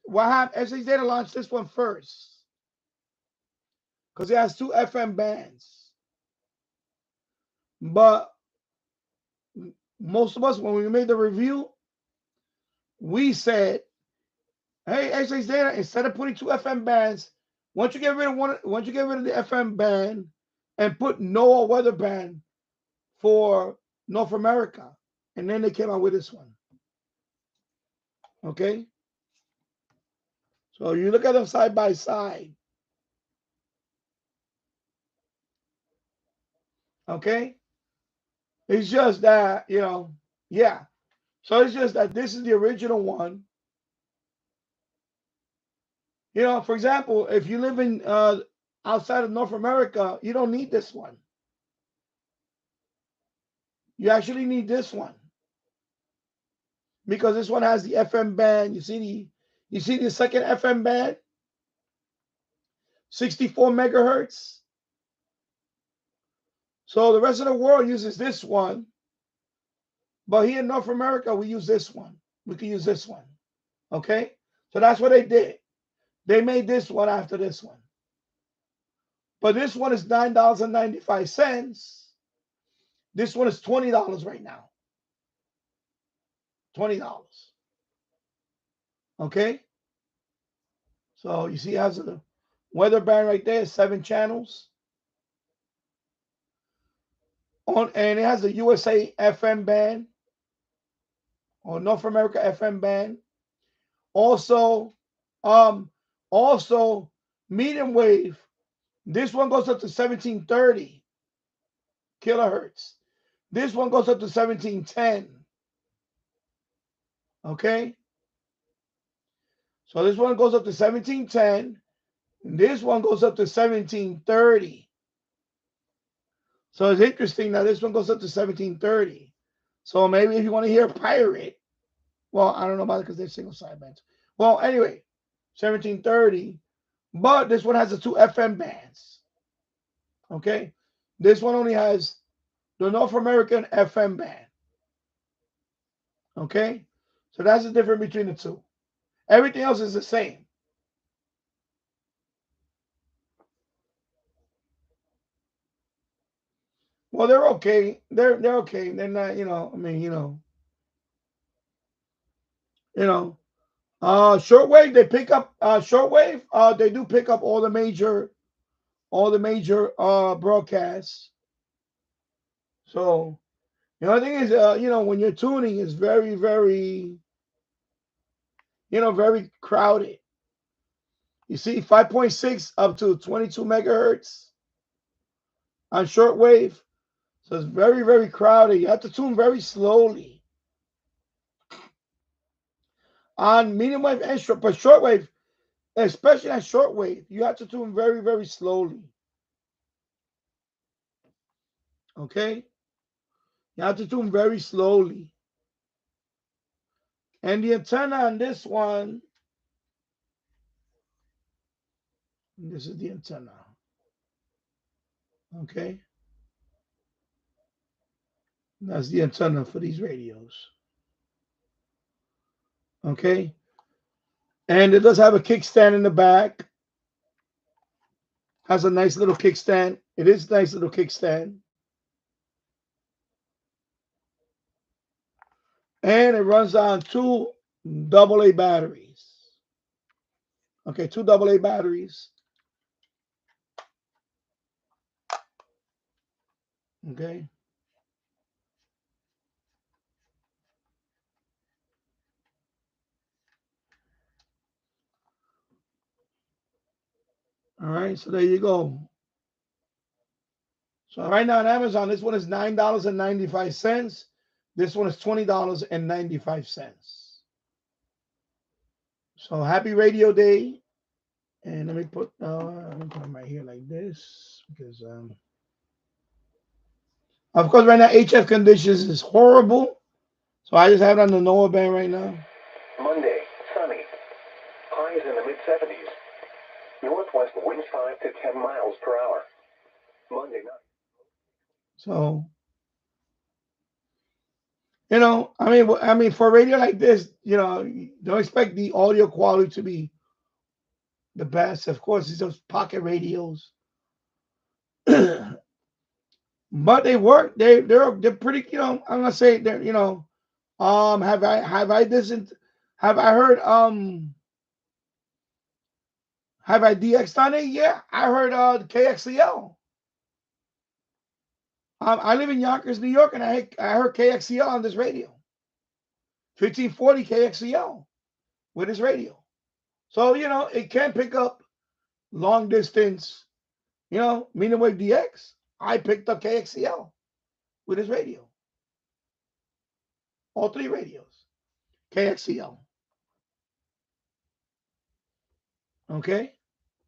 What happened? SH Data launched this one first because it has 2 FM bands. But most of us, when we made the review, we said, "Hey, SH Data, instead of putting 2 FM bands, once you get rid of the FM band and put NOAA weather band for North America," and then they came out with this one. Okay, so you look at them side by side. Okay, it's just that, yeah. So it's just that this is the original one. For example, if you live in outside of North America, you don't need this one. You actually need this one because this one has the FM band. You see the second FM band, 64 megahertz. So the rest of the world uses this one, but here in North America we use this one. We can use this one. Okay, so that's what they did. They made this one after this one. But this one is $9.95. This one is $20 right now. $20. Okay. So you see it has a weather band right there, 7 channels. And it has a USA FM band or North America FM band. Also, um, also medium wave. This one goes up to 1730 kilohertz. This one goes up to 1710. Okay. So this one goes up to 1710. And this one goes up to 1730. So it's interesting that this one goes up to 1730. So maybe if you want to hear pirate, well, I don't know about it because they're single sidebands. Well, anyway, 1730. But this one has the 2 FM bands. Okay. This one only has the North American FM band. Okay. So that's the difference between the two. Everything else is the same. Well, they're okay. They're okay. They're not, I mean, shortwave, they pick up shortwave, they do pick up all the major broadcasts. So the only thing is when you're tuning is very, very, very crowded. You see 5.6 up to 22 megahertz on shortwave. So it's very, very crowded. You have to tune very slowly. On medium wave and shortwave, especially on shortwave, you have to tune very, very slowly. Okay? You have to tune very slowly. And the antenna on this one, this is the antenna. Okay? That's the antenna for these radios. Okay? And it does have a kickstand in the back. Has a nice little kickstand. It is a nice little kickstand. And it runs on 2 AA batteries. Okay, 2 AA batteries. Okay. All right, so there you go. So right now on Amazon, this one is $9.95. This one is $20.95. So happy Radio Day. And let me put them right here like this because of course right now HF conditions is horrible. So I just have it on the NOAA band right now. Monday, sunny. Highs in the mid-70s. Northwest winds 5 to 10 miles per hour. Monday night. So, I mean, for a radio like this, don't expect the audio quality to be the best. Of course, it's those pocket radios, but they work. They're pretty. I'm gonna say they're. Have I heard have I DX'd on it? Yeah, I heard KXCL. I live in Yonkers, New York, and I heard KXCL on this radio. 1540 KXCL with this radio. So, it can pick up long distance, medium wave DX. I picked up KXCL with his radio. All 3 radios. KXCL. Okay?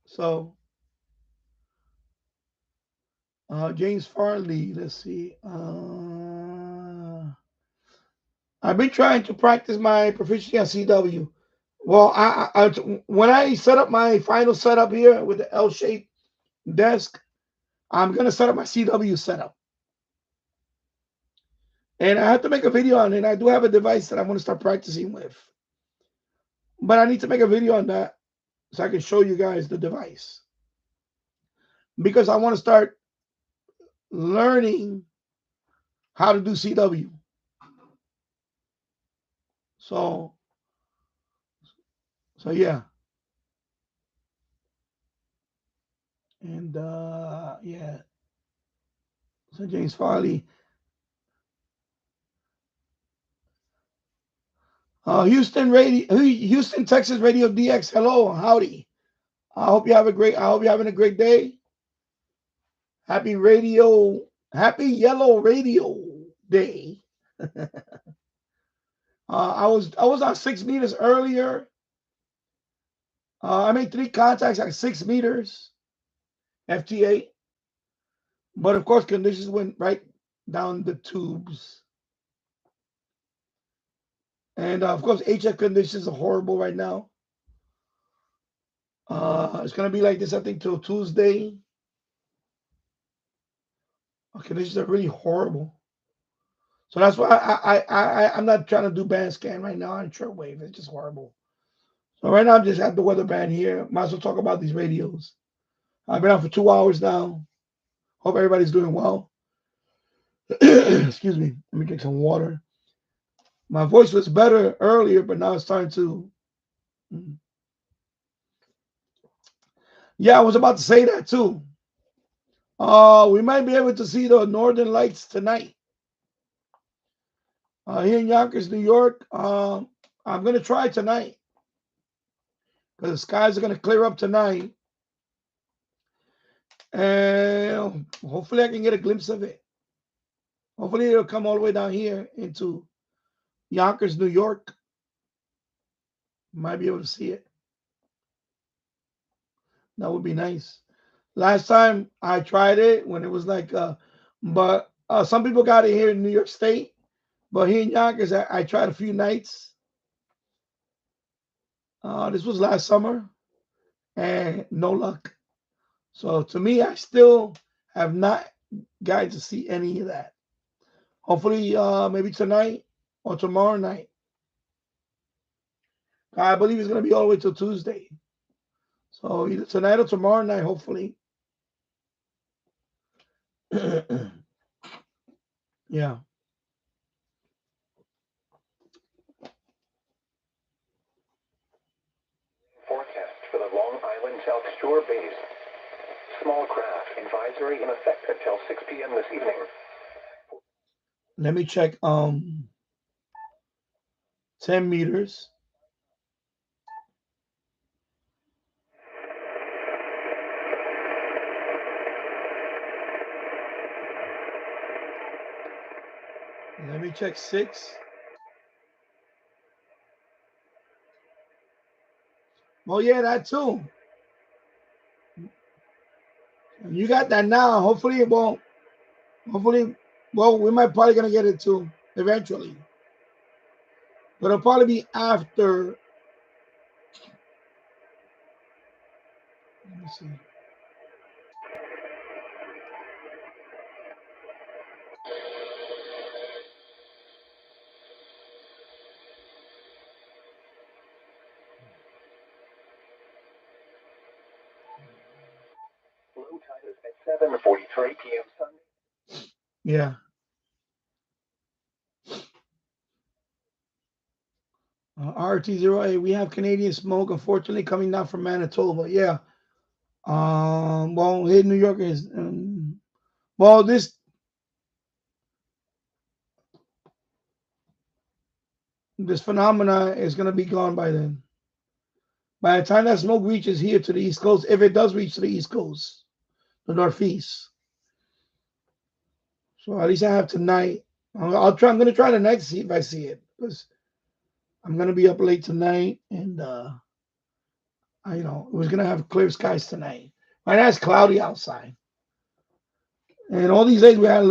So, James Farley, let's see. I've been trying to practice my proficiency on CW. Well, when I set up my final setup here with the L-shaped desk, I'm going to set up my CW setup. And I have to make a video on it. I do have a device that I want to start practicing with. But I need to make a video on that so I can show you guys the device. Because I want to start learning how to do CW. So So yeah, and yeah. So James Farley, Houston, Texas Radio DX. Hello, howdy. I hope you have a great. I hope you're having a great day. Happy radio, happy Yellow Radio Day. I was on 6 meters earlier. I made 3 contacts at 6 meters, FT8. But of course, conditions went right down the tubes. And of course, HF conditions are horrible right now. It's gonna be like this, I think, till Tuesday. Conditions are really horrible. So that's why I'm not trying to do band scan right now on Shortwave. It's just horrible. So right now I'm just at the weather band here. Might as well talk about these radios. I've been out for 2 hours now. Hope everybody's doing well. Excuse me. Let me drink some water. My voice was better earlier, but now it's starting to. Yeah, I was about to say that too. We might be able to see the Northern Lights tonight. Here in Yonkers, New York. I'm gonna try tonight because the skies are gonna clear up tonight, and hopefully I can get a glimpse of it. Hopefully it'll come all the way down here into Yonkers, New York. Might be able to see it. That would be nice. Last time I tried it when it was like, but some people got it here in New York State, but here in Yonkers, I tried a few nights. This was last summer, and no luck. So to me, I still have not gotten to see any of that. Hopefully, maybe tonight or tomorrow night. I believe it's going to be all the way till Tuesday. So either tonight or tomorrow night, hopefully. Yeah. Forecast for the Long Island South Shore base. Small craft advisory in effect until 6 p.m. this evening. Let me check 10 meters. Let me check 6. Oh yeah, that too. You got that now. Hopefully it won't. Hopefully, well, we might probably gonna get it too eventually. But it'll probably be after. Let me see. Low tide is at 7:43 p.m. Sunday. Yeah. RT08. We have Canadian smoke, unfortunately, coming down from Manitoba. Yeah. Well, here in New York is. Well, this phenomena is gonna be gone by then. By the time that smoke reaches here to the East Coast, if it does reach to the East Coast, the Northeast. So at least I have tonight. I'll try. I'm gonna try tonight to see if I see it because I'm gonna be up late tonight, and we're gonna have clear skies tonight. Right now it's cloudy outside, and all these days we have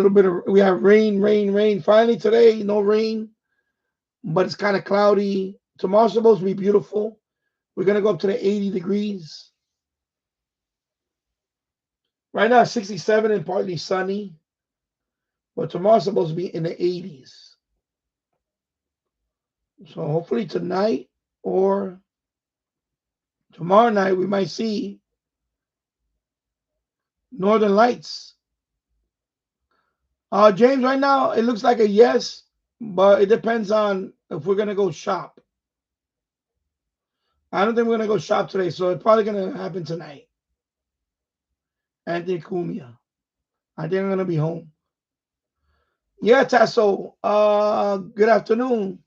rain, rain, rain. Finally today, no rain, but it's kind of cloudy. Tomorrow's supposed to be beautiful. We're gonna go up to the 80 degrees. Right now, it's 67 and partly sunny, but tomorrow's supposed to be in the 80s. So hopefully tonight or tomorrow night we might see Northern Lights. James, right now it looks like a yes, but it depends on if we're gonna go shop. I don't think we're gonna go shop today, so it's probably gonna happen tonight. Anthony Cumia. I think I'm gonna be home. Yeah, Tasso. Good afternoon.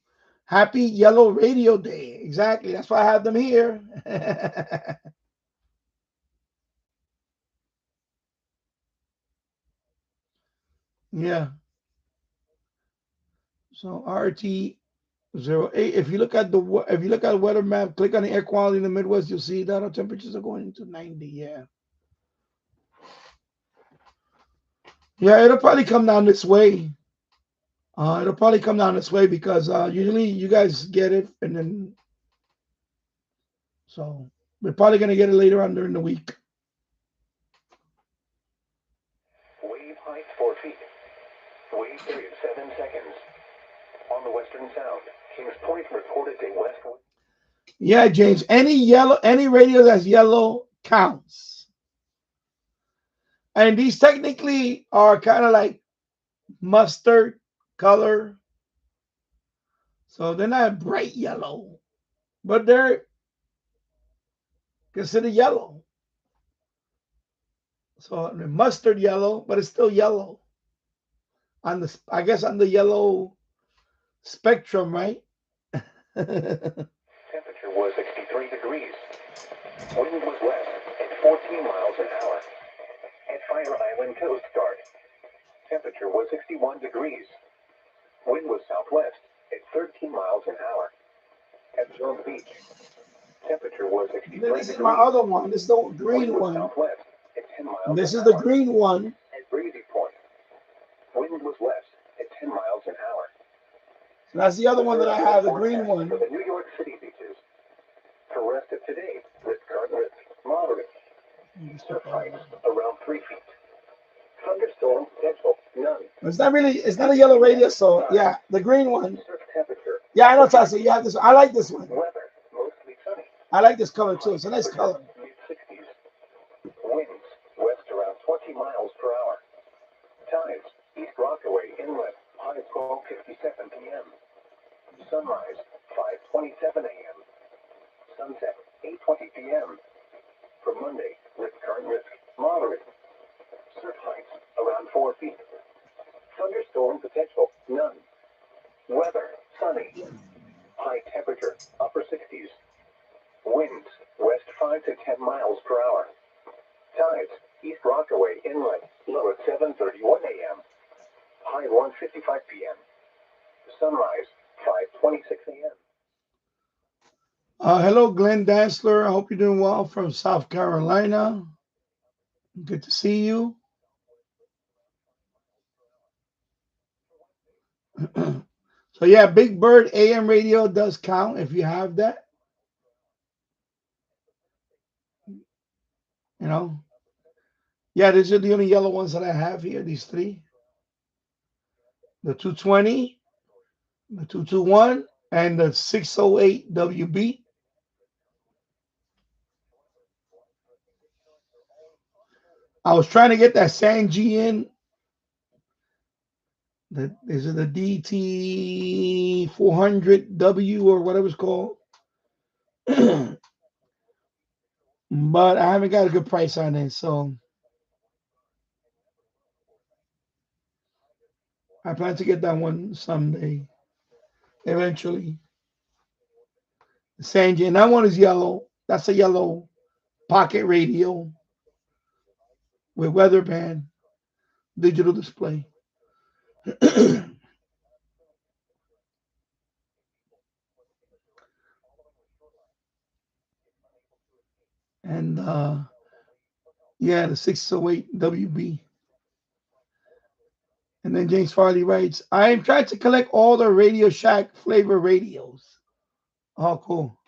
Happy Yellow Radio Day. Exactly. That's why I have them here. Yeah. So RT08. If you look at the weather map, click on the air quality in the Midwest, you'll see that our temperatures are going to 90. Yeah. Yeah, it'll probably come down this way. It'll probably come down this way because usually you guys get it, and then so we're probably gonna get it later on during the week. Wave height 4 feet. Wave period 7 seconds. On the western sound, Kings Point reported a west wind. Yeah, James. Any radio that's yellow counts, and these technically are kind of like mustard color, so they're not bright yellow, but they're considered yellow. So they're mustard yellow, but it's still yellow on the, I guess, on the yellow spectrum, right? Temperature was 63 degrees. Wind was west at 14 miles an hour. At Fire Island Coast Guard, temperature was 61 degrees. Wind was southwest at 13 miles an hour. At Zone Beach, temperature was 63 This degrees. is my other one. This is the Wind green was one. southwest at 10 miles This an is the hour. green one. At Breezy Point, wind was west at 10 miles an hour. So that's the other one that I have, the green one. For the New York City beaches. For rest of today, risk current risk moderate. Surf heights around 3 feet. Thunderstorm potential none. It's not a yellow radio, so yeah, the green one. Surf temperature. Yeah, I know, Tasha. You have this. I like this one. Weather mostly sunny. I like this color too. It's a nice color. Mid-60s. Winds west around 20 miles per hour. Tides East Rockaway inlet high 12:57 p.m. Sunrise 5:27 a.m. Sunset 8:20 p.m. For Monday, risk current risk moderate. Surf heights around 4 feet. Thunderstorm potential none. Weather sunny. High temperature upper 60s. Winds west 5 to 10 miles per hour. Tides East Rockaway inlet low at 7:31 a.m. High 1:55 p.m. Sunrise 5:26 a.m. Hello, Glenn Dansler. I hope you're doing well from South Carolina. Good to see you. So yeah, Big Bird AM radio does count if you have that. You know. Yeah, these are the only yellow ones that I have here. These three: the 220, the 221, and the 608 WB. I was trying to get that Sanji in. Is it the DT 400W or whatever it's called? But I haven't got a good price on it, so I plan to get that one someday, eventually. Sanji, and that one is yellow. That's a yellow pocket radio with weather band digital display. And yeah, the 608 WB. And then James Farley writes, I'm trying to collect all the Radio Shack flavor radios. Oh, cool.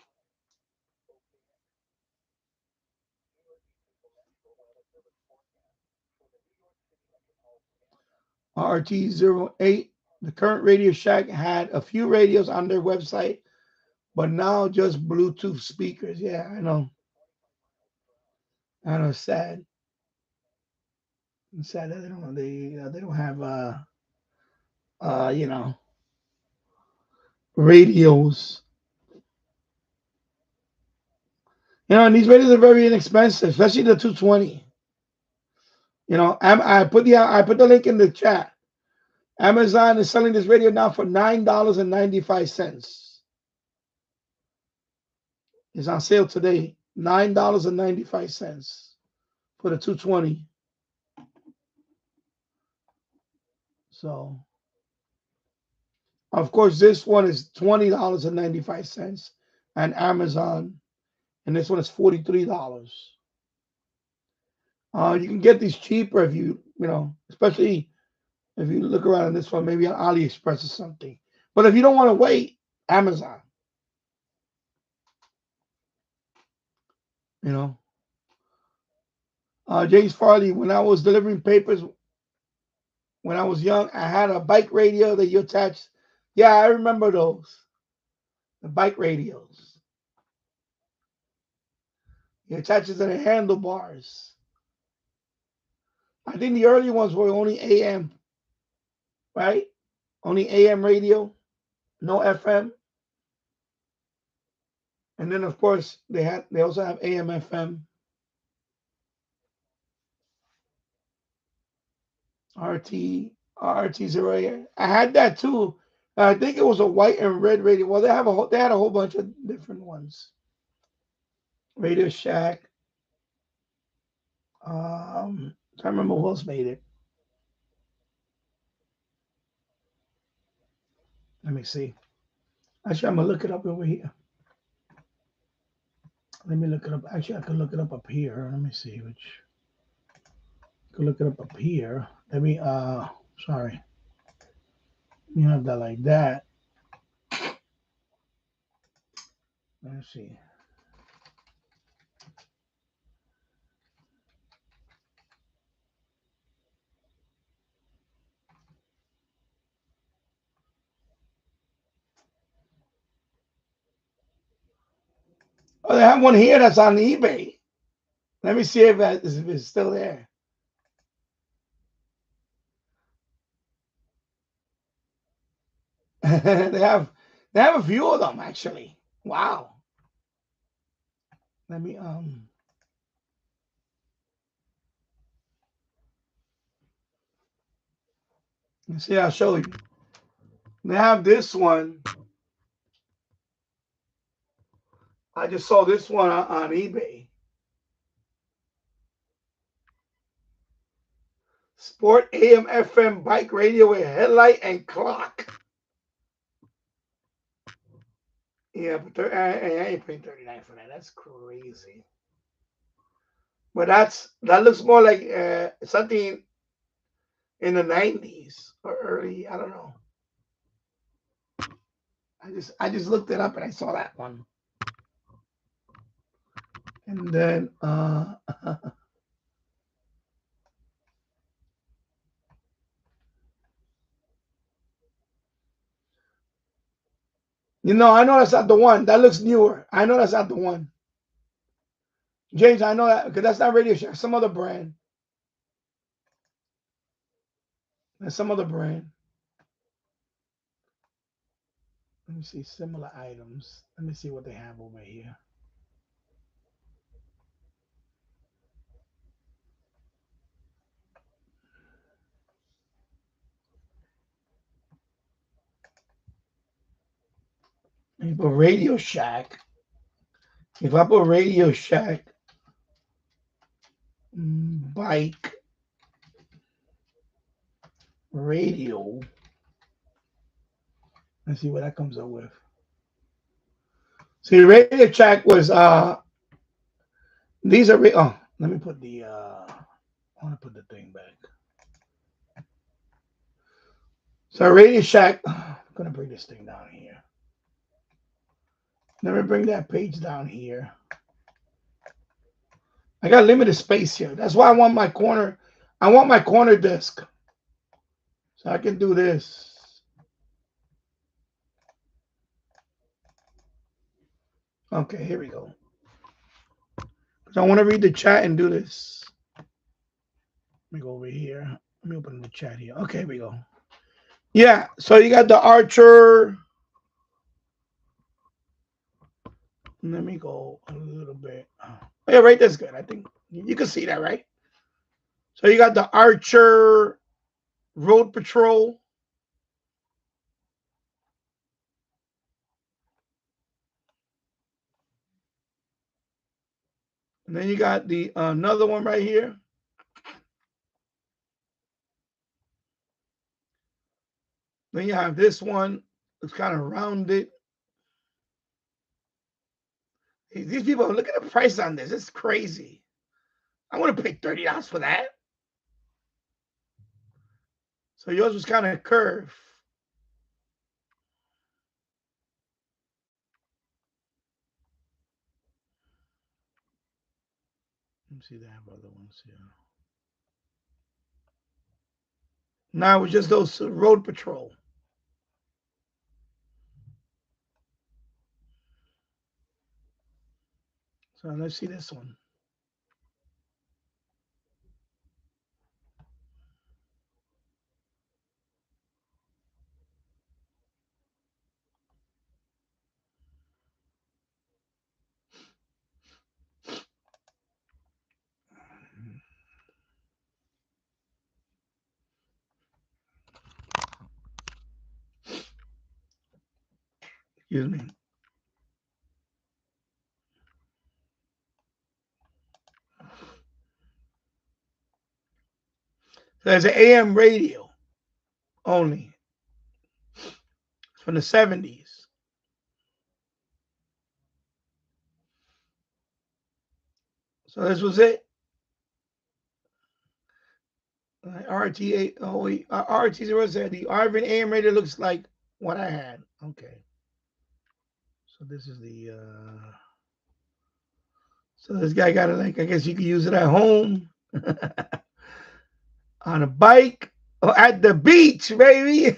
RT08. The current Radio Shack had a few radios on their website, but now just Bluetooth speakers. Yeah, I know. I know. It's sad. It's sad that they don't have you know, radios. And these radios are very inexpensive, especially the 220. I put the link in the chat. Amazon is selling this radio now for $9.95. It's on sale today. $9.95 for the 220. So, of course, this one is $20.95 on Amazon, and this one is $43. You can get these cheaper if especially if you look around on this one, maybe on AliExpress or something. But if you don't want to wait, Amazon. James Farley, when I was delivering papers when I was young, I had a bike radio that you attach. Yeah, I remember those. The bike radios. You attach it to the handlebars. I think the early ones were only AM, right? Only AM radio, no FM. And then of course they also have AM FM. RT08. I had that too. I think it was a white and red radio. Well, they had a whole bunch of different ones. Radio Shack. I can't remember who else made it. Let me see. Actually, I'm gonna look it up over here. Let me look it up. Actually, I can look it up here. Let me see which. I can look it up here. Let me sorry. You have that like that. Let's see. Oh, they have one here that's on eBay. Let me see if it's still there. they have a few of them actually. Wow. Let me let's see. I'll show you. They have this one. I just saw this one on eBay. Sport AM FM bike radio with headlight and clock. Yeah, but I ain't paying $39 for that. That's crazy. But that looks more like something in the 90s or early. I don't know. I just looked it up and I saw that one. And then I know that's not the one. That looks newer. I know that's not the one. James, I know that because that's not Radio Shack. Some other brand. That's some other brand. Let me see similar items. Let me see what they have over here. If I put Radio Shack, bike radio, let's see what that comes up with. See, Radio Shack was these are let me put the I want to put the thing back. So Radio Shack, I'm gonna bring this thing down here. Let me bring that page down here. I got limited space here. That's why I want my corner. I want my corner desk. So I can do this. Okay, here we go. So I want to read the chat and do this. Let me go over here. Let me open the chat here. Okay, here we go. Yeah, so you got the Archer. Let me go a little bit. Oh, yeah, right. That's good. I think you can see that, right? So you got the Archer Road Patrol. And then you got the another one right here. Then you have this one. It's kind of rounded. These people, look at the price on this. It's crazy. I want to pay $30 for that. So yours was kind of curved. Let me see, they have other ones here. Now it was just those road patrol. So let's see this one. Excuse me. So there's an AM radio only. It's from the 70s. So this was it. RT8. Oh, wait. RT0 said the Arvin AM radio looks like what I had. Okay. So this is the. So this guy got it like, I guess you could use it at home, on a bike, or at the beach, baby.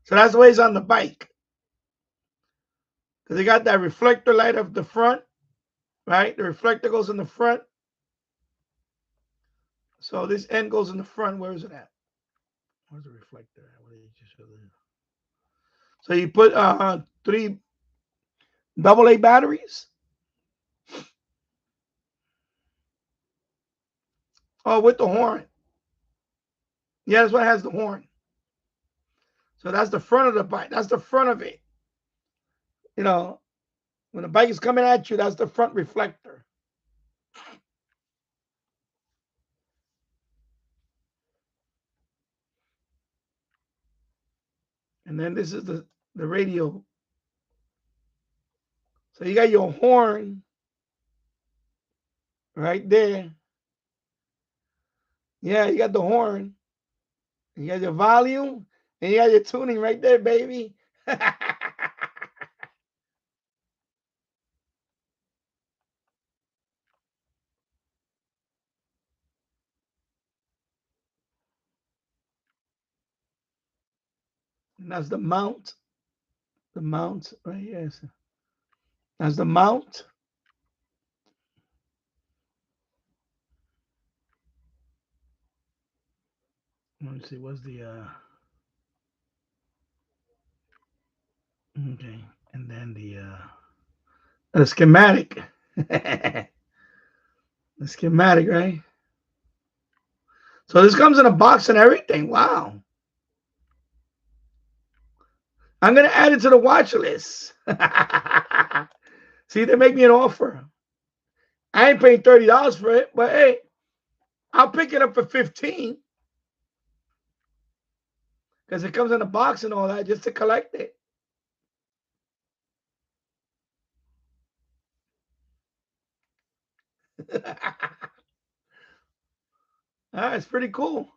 So that's the way it's on the bike. Because they got that reflector light up the front, right? The reflector goes in the front. So this end goes in the front. Where is it at? Where's the reflector at? What did you just show there? So you put 3 AA batteries. Oh, with the horn. Yeah, that's what has the horn. So that's the front of the bike. That's the front of it. You know, when the bike is coming at you, that's the front reflector. And then this is the radio. So you got your horn right there. Yeah, you got the horn. You got your volume, and you got your tuning right there, baby. And that's the mount. The mount right here. That's the mount. Let me see. What's the okay? And then the schematic. The schematic, right? So this comes in a box and everything. Wow. I'm gonna add it to the watch list. See, they make me an offer. I ain't paying $30 for it, but hey, I'll pick it up for 15 because it comes in a box and all that just to collect it. It's pretty cool.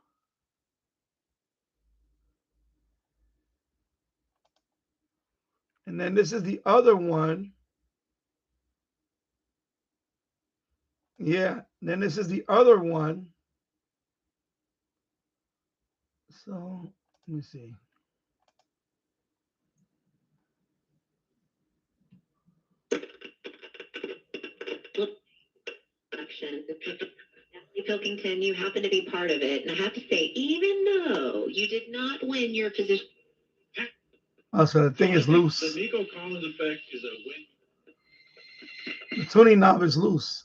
And then this is the other one. Yeah. Then this is the other one. So let me see. Pilkington, you happen to be part of it. And I have to say, even though you did not win your position. Oh, so the thing is loose. The Nico Collins effect is a win. The tuning knob is loose.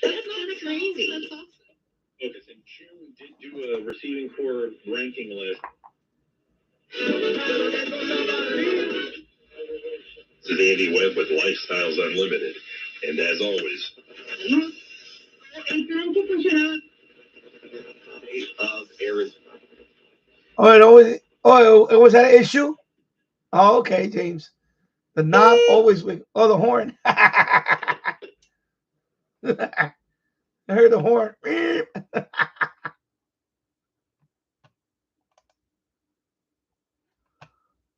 That's kind of crazy. That's awesome. Focus in June did do a receiving core ranking list. This is Andy Webb with Lifestyles Unlimited. And as always, of Arizona. It was that an issue? Oh, okay, James. The knob always with the horn. I heard the horn.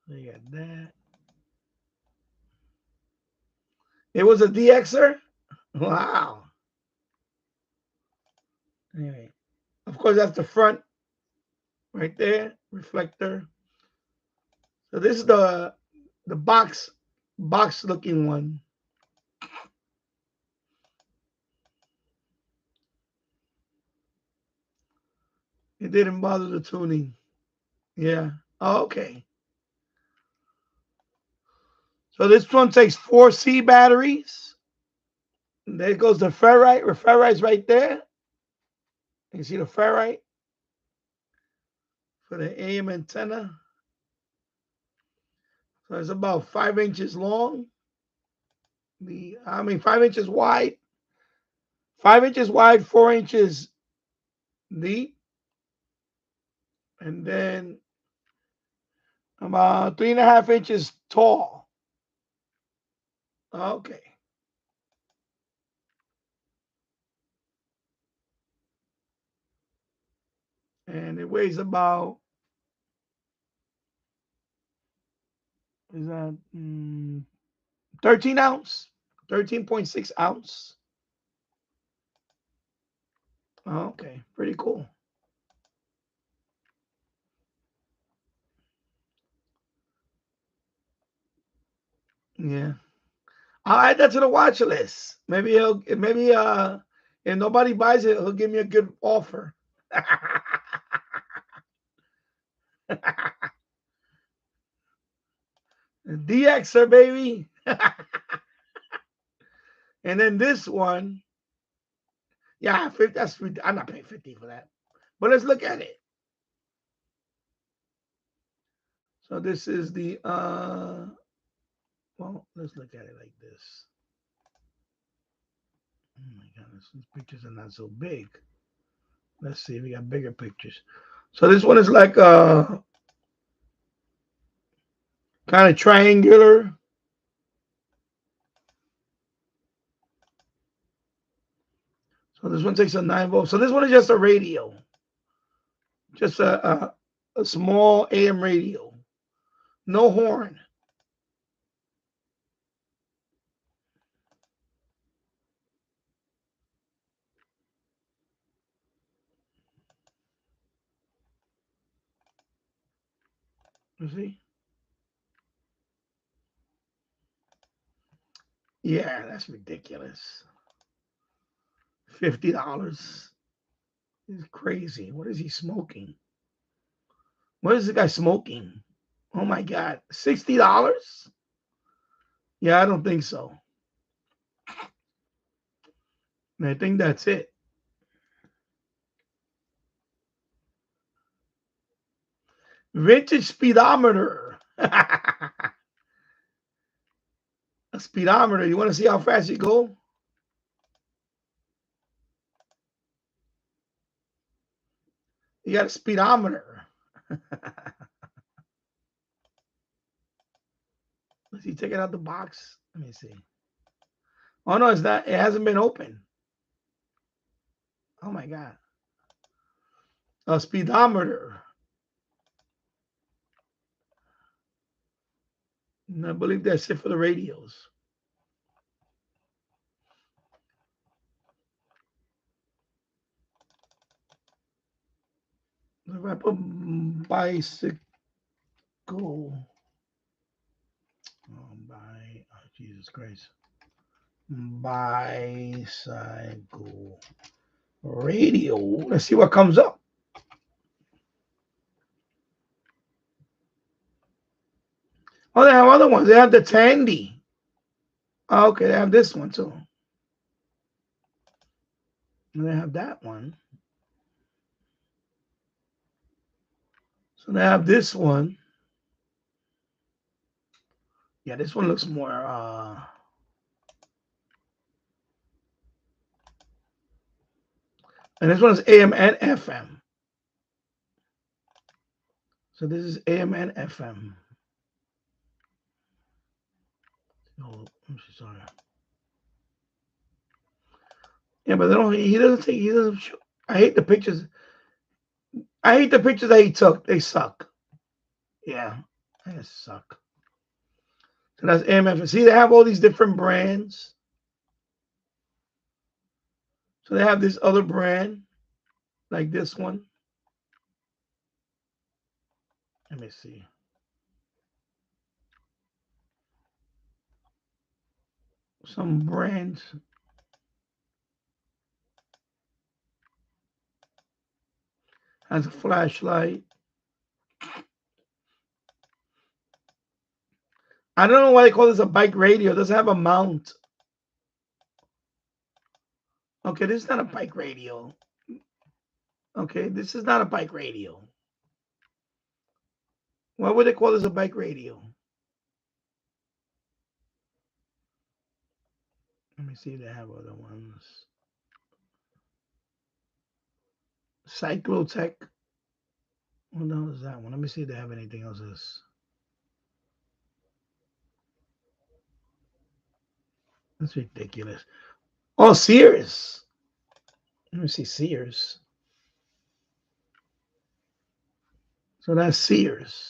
You got that. It was a DXer? Wow. Anyway, of course, that's the front right there, reflector. So this is the box looking one. It didn't bother the tuning. Yeah. Oh, okay. So this one takes 4C batteries. And there goes the ferrite. The ferrite's right there. You can see the ferrite for the AM antenna. So it's about 5 inches long. 5 inches wide. 5 inches wide, 4 inches deep. And then about 3.5 inches tall. Okay. And it weighs about, is that 13 ounce, 13.6 ounce. Okay, pretty cool. Yeah, I'll add that to the watch list. Maybe if nobody buys it, he'll give me a good offer. DXer, baby. And then this one, yeah, I'm not paying 50 for that. But let's look at it. So this is the well, let's look at it like this. Oh my goodness, these pictures are not so big. Let's see, we got bigger pictures. So this one is like kind of triangular. So this one takes a 9 volt. So this one is just a radio, just a small AM radio, no horn. You see? Yeah, that's ridiculous. $50. He's crazy. What is he smoking? What is this guy smoking? Oh my God, $60? Yeah, I don't think so. I think that's it. Vintage speedometer. A speedometer. You want to see how fast you go? You got a speedometer. Let's see, take it out the box. Let me see. Oh no, it's not. It hasn't been opened. Oh my God. A speedometer. And I believe that's it for the radios. If I put bicycle, Jesus Christ, bicycle radio. Let's see what comes up. Oh, they have other ones. They have the Tandy. Oh, okay, they have this one too. And they have that one. So they have this one. Yeah, this one looks more and this one is AM and FM. So this is AM and FM. Oh, I'm sorry. Yeah, but they don't. He doesn't take. He doesn't. Show, I hate the pictures. I hate the pictures that he took. They suck. Yeah, they suck. So that's AMF. See, they have all these different brands. So they have this other brand, like this one. Let me see. Some brands. Has a flashlight. I don't know why they call this a bike radio. It doesn't have a mount. Okay, this is not a bike radio. Okay, this is not a bike radio. Why would they call this a bike radio? Let me see if they have other ones. Cyclotech. What the hell is that one? Let me see if they have anything else. That's ridiculous. Oh, Sears. Let me see Sears. So that's Sears.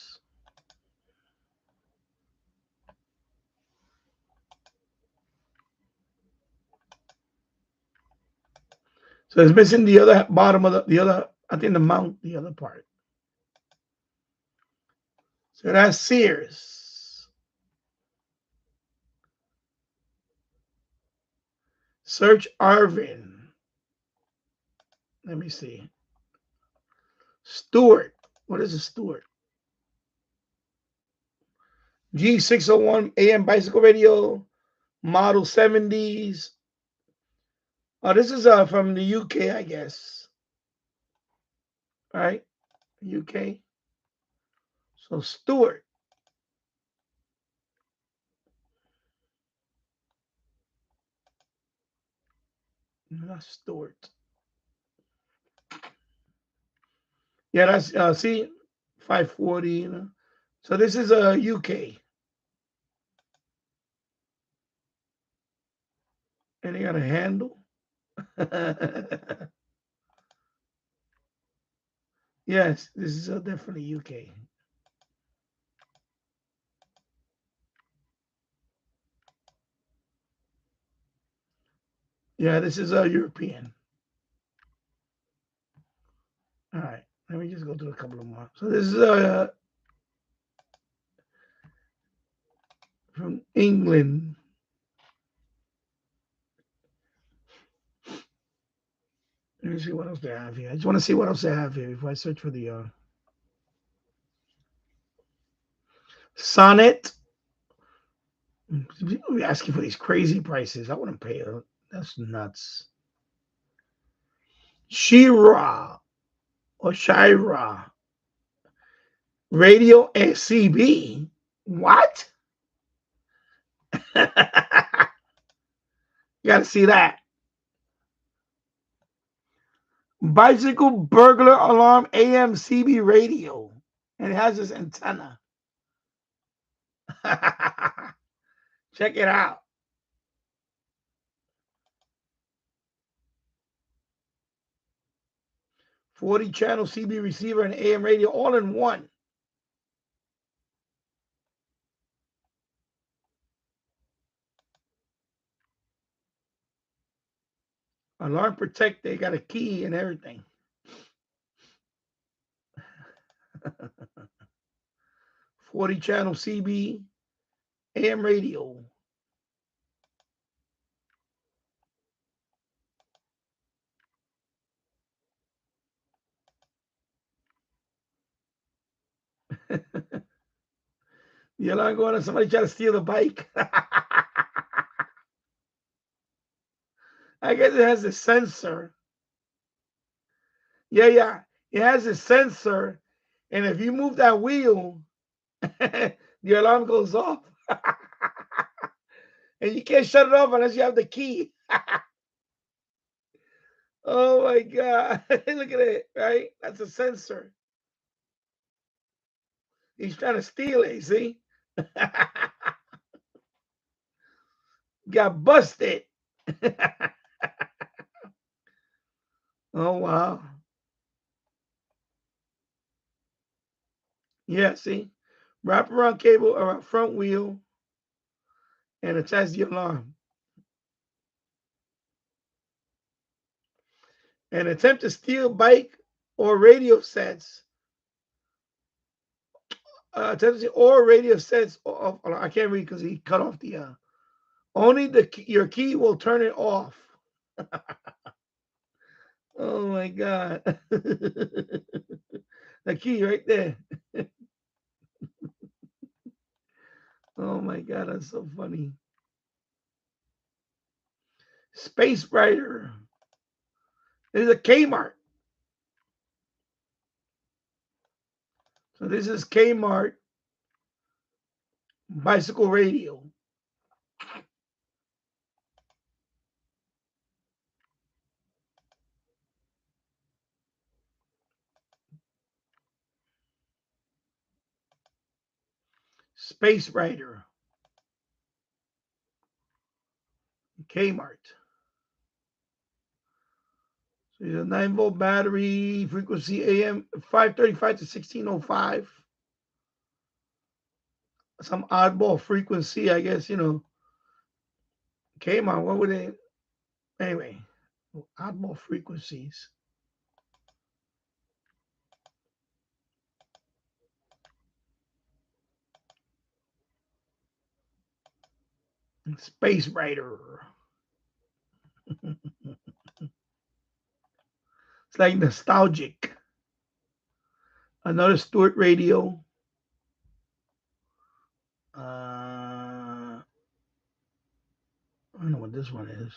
So it's missing the other bottom of the other, I think the mount, the other part. So that's Sears. Search Arvin. Let me see. Stewart. What is a Stewart? G601 AM bicycle radio, model 70s. Oh, this is from the UK, I guess. All right, UK. So Stewart. Not Stewart. Yeah, that's see, 540. You know. So this is a UK, and they got a handle. Yes, this is definitely UK. Yeah, this is a European. All right, let me just go through a couple of more. So this is from England. Let me see what else they have here. I just want to see what else they have here before I search for the Sonnet. People be asking for these crazy prices. I wouldn't pay it. That's nuts. Shira or Shira. Radio SCB. What? You got to see that. Bicycle burglar alarm AM CB radio. And it has this antenna. Check it out. 40 channel CB receiver and AM radio all in one. Alarm protect. They got a key and everything. 40 channel CB AM radio. The alarm going off. Somebody try to steal the bike. I guess it has a sensor. Yeah. It has a sensor. And if you move that wheel, the alarm goes off. And you can't shut it off unless you have the key. Oh my God. Look at it, right? That's a sensor. He's trying to steal it, see? Got busted. Oh, wow. Yeah, see? Wrap around cable around front wheel and attach the alarm. And attempt to steal bike or radio sets. Attempt to or radio sets. I can't read because he cut off the. Only your key will turn it off. Oh my God. The key right there. Oh my God, that's so funny. Space Rider. There's a Kmart. So this is Kmart bicycle radio. Space Rider. Kmart. So there's a 9-volt battery, frequency AM 535 to 1605. Some oddball frequency, I guess, Kmart, what would they? Anyway, oddball frequencies. Space Rider. It's like nostalgic. Another Stewart radio. I don't know what this one is.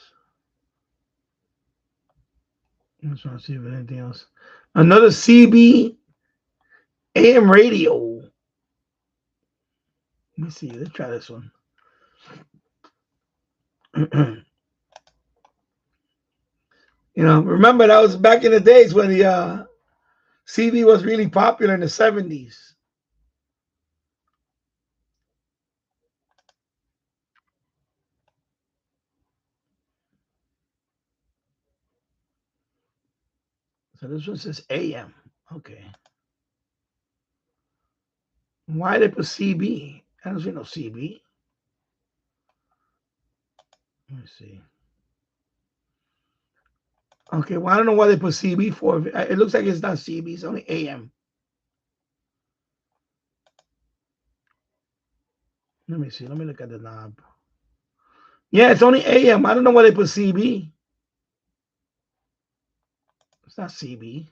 I'm just trying to see if there's anything else. Another CB AM radio. Let me see. Let's try this one. Remember that was back in the days when the CB was really popular in the 70s. So this one says AM. Okay. Why they put CB? I don't see no CB. Let me see. Okay, well, I don't know why they put CB for. It looks like it's not CB. It's only AM. Let me see. Let me look at the knob. Yeah, it's only AM. I don't know why they put CB. It's not CB.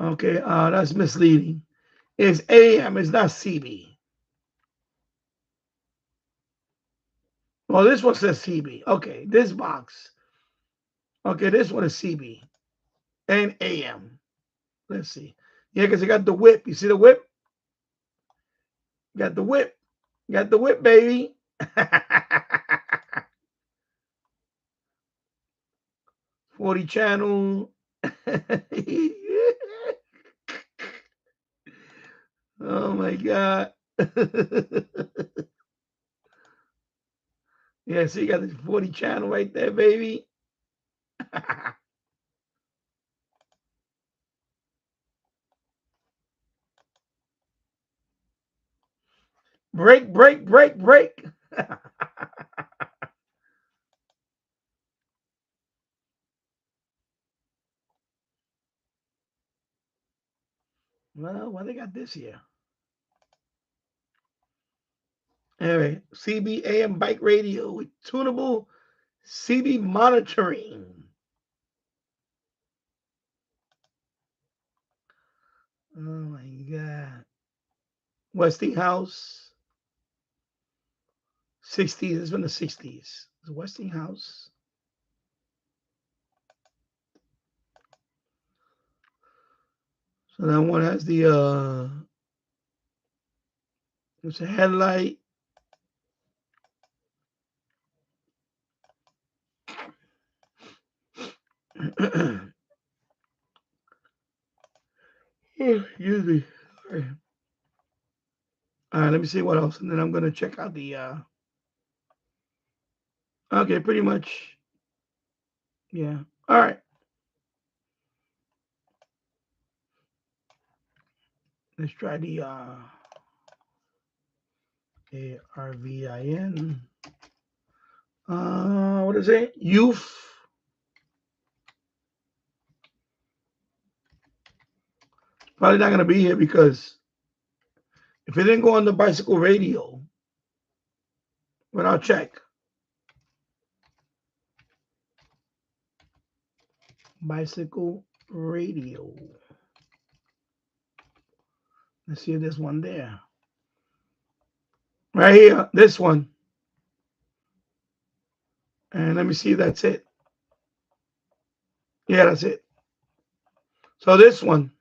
Okay, that's misleading. It's AM. It's not CB. Well, this one says CB. Okay, this box. Okay, this one is CB and AM. Let's see. Yeah, because it got the whip. You see the whip? Got the whip. Got the whip, baby. 40 channel. Oh my God. Yeah, so you got the 40 channel right there, baby. Break. Well, what they got this year? Anyway, CB AM bike radio with tunable CB monitoring. Oh my God. Westinghouse. 60s. It's been the 60s. It's Westinghouse. So that one has the it's a headlight. Excuse me. All right, let me see what else, and then I'm gonna check out the. Okay, pretty much. Yeah. All right. Let's try the ARVIN. What is it? Youth. Probably not gonna be here because if it didn't go on the bicycle radio, but I'll check. Bicycle radio. Let's see if there's one there. Right here, this one. And let me see if that's it. Yeah, that's it. So this one.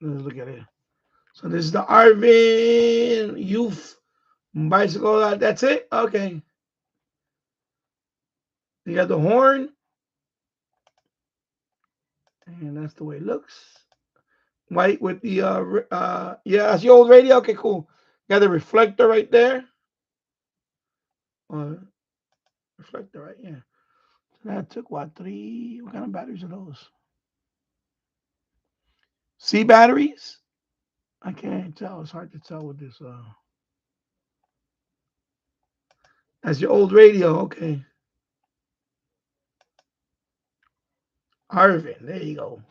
Let's look at it. So this is the Arvin Youth Bicycle. That's it? Okay. You got the horn. And that's the way it looks. White with the, yeah, that's your old radio. Okay, cool. Got the reflector right there. Reflector, right? Yeah. So that took what, what kind of batteries are those? C batteries? I can't tell. It's hard to tell with this. That's your old radio. Okay. Arvin. There you go.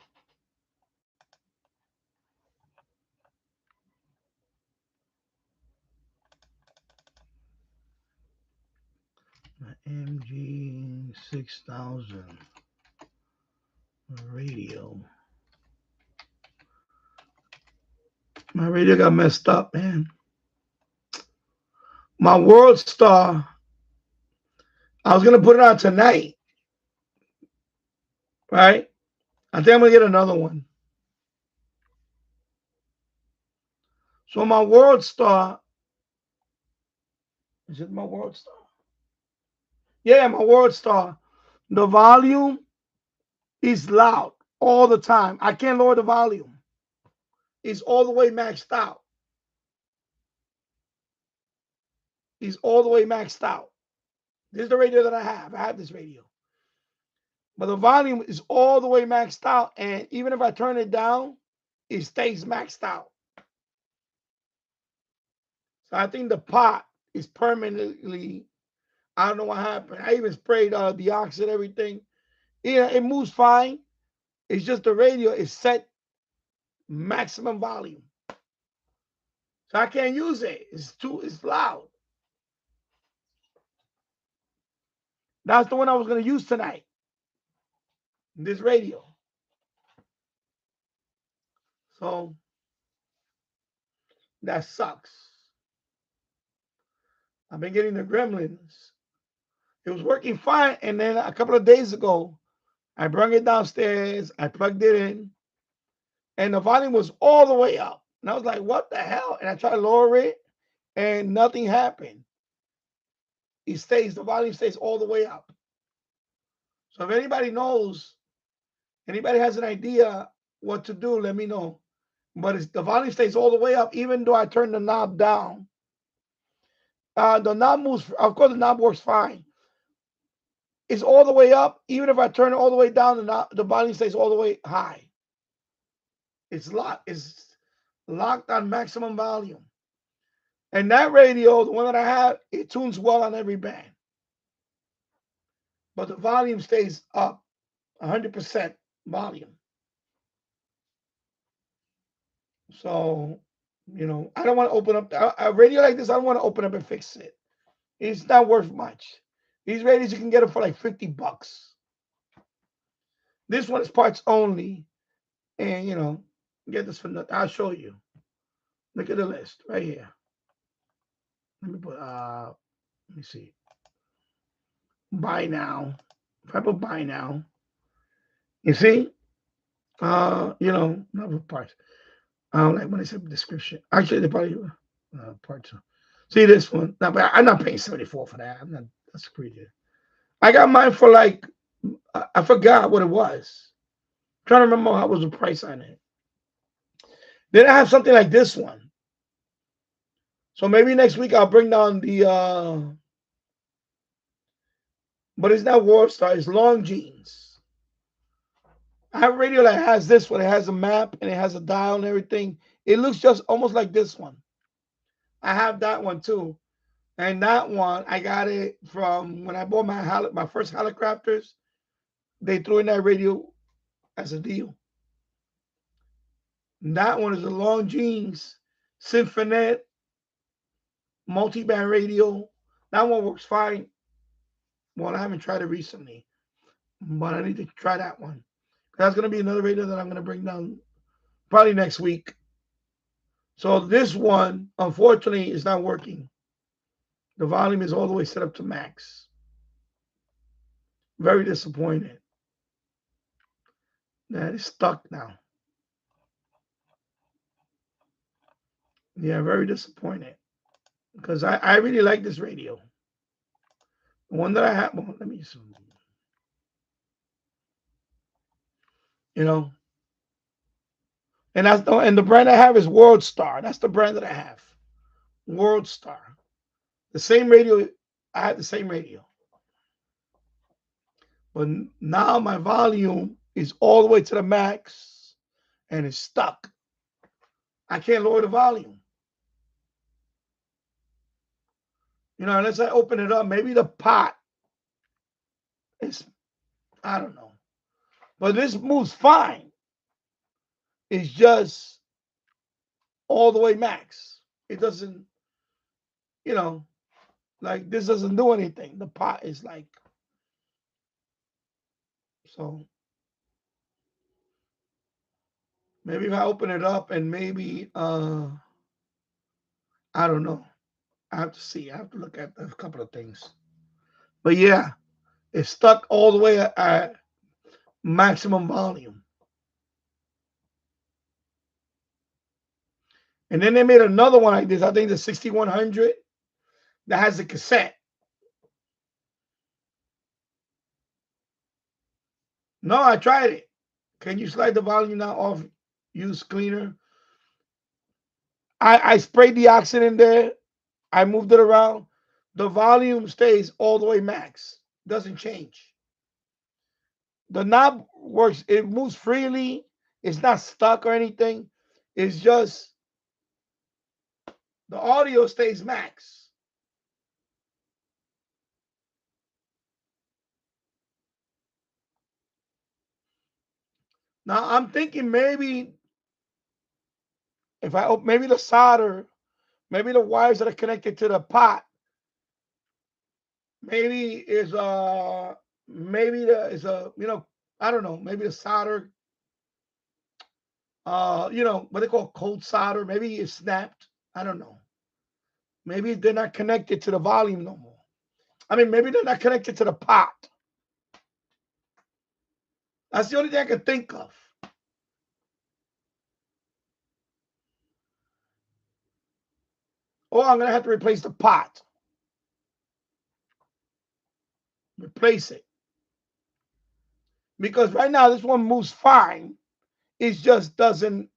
MG 6000 radio. My radio got messed up, man. My World Star, I was going to put it on tonight, right? I think I'm going to get another one. So my World Star, is it my World Star? Yeah, my World Star. The volume is loud all the time. I can't lower the volume. It's all the way maxed out. It's all the way maxed out. This is the radio that I have. I have this radio. But the volume is all the way maxed out. And even if I turn it down, it stays maxed out. So I think the pot is permanently, I don't know what happened. I even sprayed the oxide, everything. Yeah, it moves fine. It's just the radio is set maximum volume. So I can't use it. It's loud. That's the one I was going to use tonight. This radio. So that sucks. I've been getting the gremlins. It was working fine. And then a couple of days ago, I brought it downstairs. I plugged it in. And the volume was all the way up. And I was like, what the hell? And I tried to lower it. And nothing happened. The volume stays all the way up. So if anybody knows, anybody has an idea what to do, let me know. But the volume stays all the way up, even though I turn the knob down. The knob moves, of course, the knob works fine. It's all the way up. Even if I turn it all the way down, the volume stays all the way high. It's locked on maximum volume. And that radio, the one that I have, it tunes well on every band. But the volume stays up, 100% volume. So, I don't want to open up a radio like this. I don't want to open up and fix it. It's not worth much. These radios, you can get them for like $50. This one is parts only. And, you know, get this for nothing. I'll show you. Look at the list right here. Let me put, let me see. Buy now. If I put buy now, you see, you know, not parts. I don't like when they say description. Actually, they probably parts. See this one. No, but I'm not paying 74 for that. I'm not. That's crazy. I got mine for like I forgot what it was. I'm trying to remember how was the price on it. Then I have something like this one. So maybe next week I'll bring down the but it's not Warstar, it's Long Jeans. I have a radio that has this one. It has a map and it has a dial and everything. It looks just almost like this one. I have that one too. And that one, I got it from when I bought my first helicopters. They threw in that radio as a deal. And that one is a Long Jeans Symphonet multi-band radio. That one works fine. Well, I haven't tried it recently, but I need to try that one. That's going to be another radio that I'm going to bring down probably next week. So this one, unfortunately, is not working. The volume is all the way set up to max. Very disappointed. That is stuck now. Yeah, very disappointed. Because I really like this radio. The one that I have, well, let me see. You know, and the brand I have is World Star. That's the brand that I have. World Star. The same radio, I had the same radio. But now my volume is all the way to the max and it's stuck. I can't lower the volume. You know, unless I open it up, maybe the pot is, I don't know. But this moves fine. It's just all the way max. It doesn't, you know, like this doesn't do anything. The pot is like, so maybe if I open it up and maybe, I don't know. I have to see. I have to look at a couple of things. But yeah, it's stuck all the way at maximum volume. And then they made another one like this. I think the 6100 that has a cassette. No, I tried it. Can you slide the volume now off? Use cleaner. I sprayed the oxygen in there. I moved it around. The volume stays all the way max. Doesn't change. The knob works. It moves freely. It's not stuck or anything. It's just the audio stays max. Now I'm thinking maybe if I open maybe the solder, maybe the wires that are connected to the pot, maybe is maybe the is a you know I don't know maybe the solder you know what they call cold solder maybe it's snapped. I don't know. Maybe they're not connected to the volume no more. I mean maybe they're not connected to the pot. That's the only thing I can think of. Or I'm gonna have to replace the pot. Replace it. Because right now this one moves fine. It just doesn't,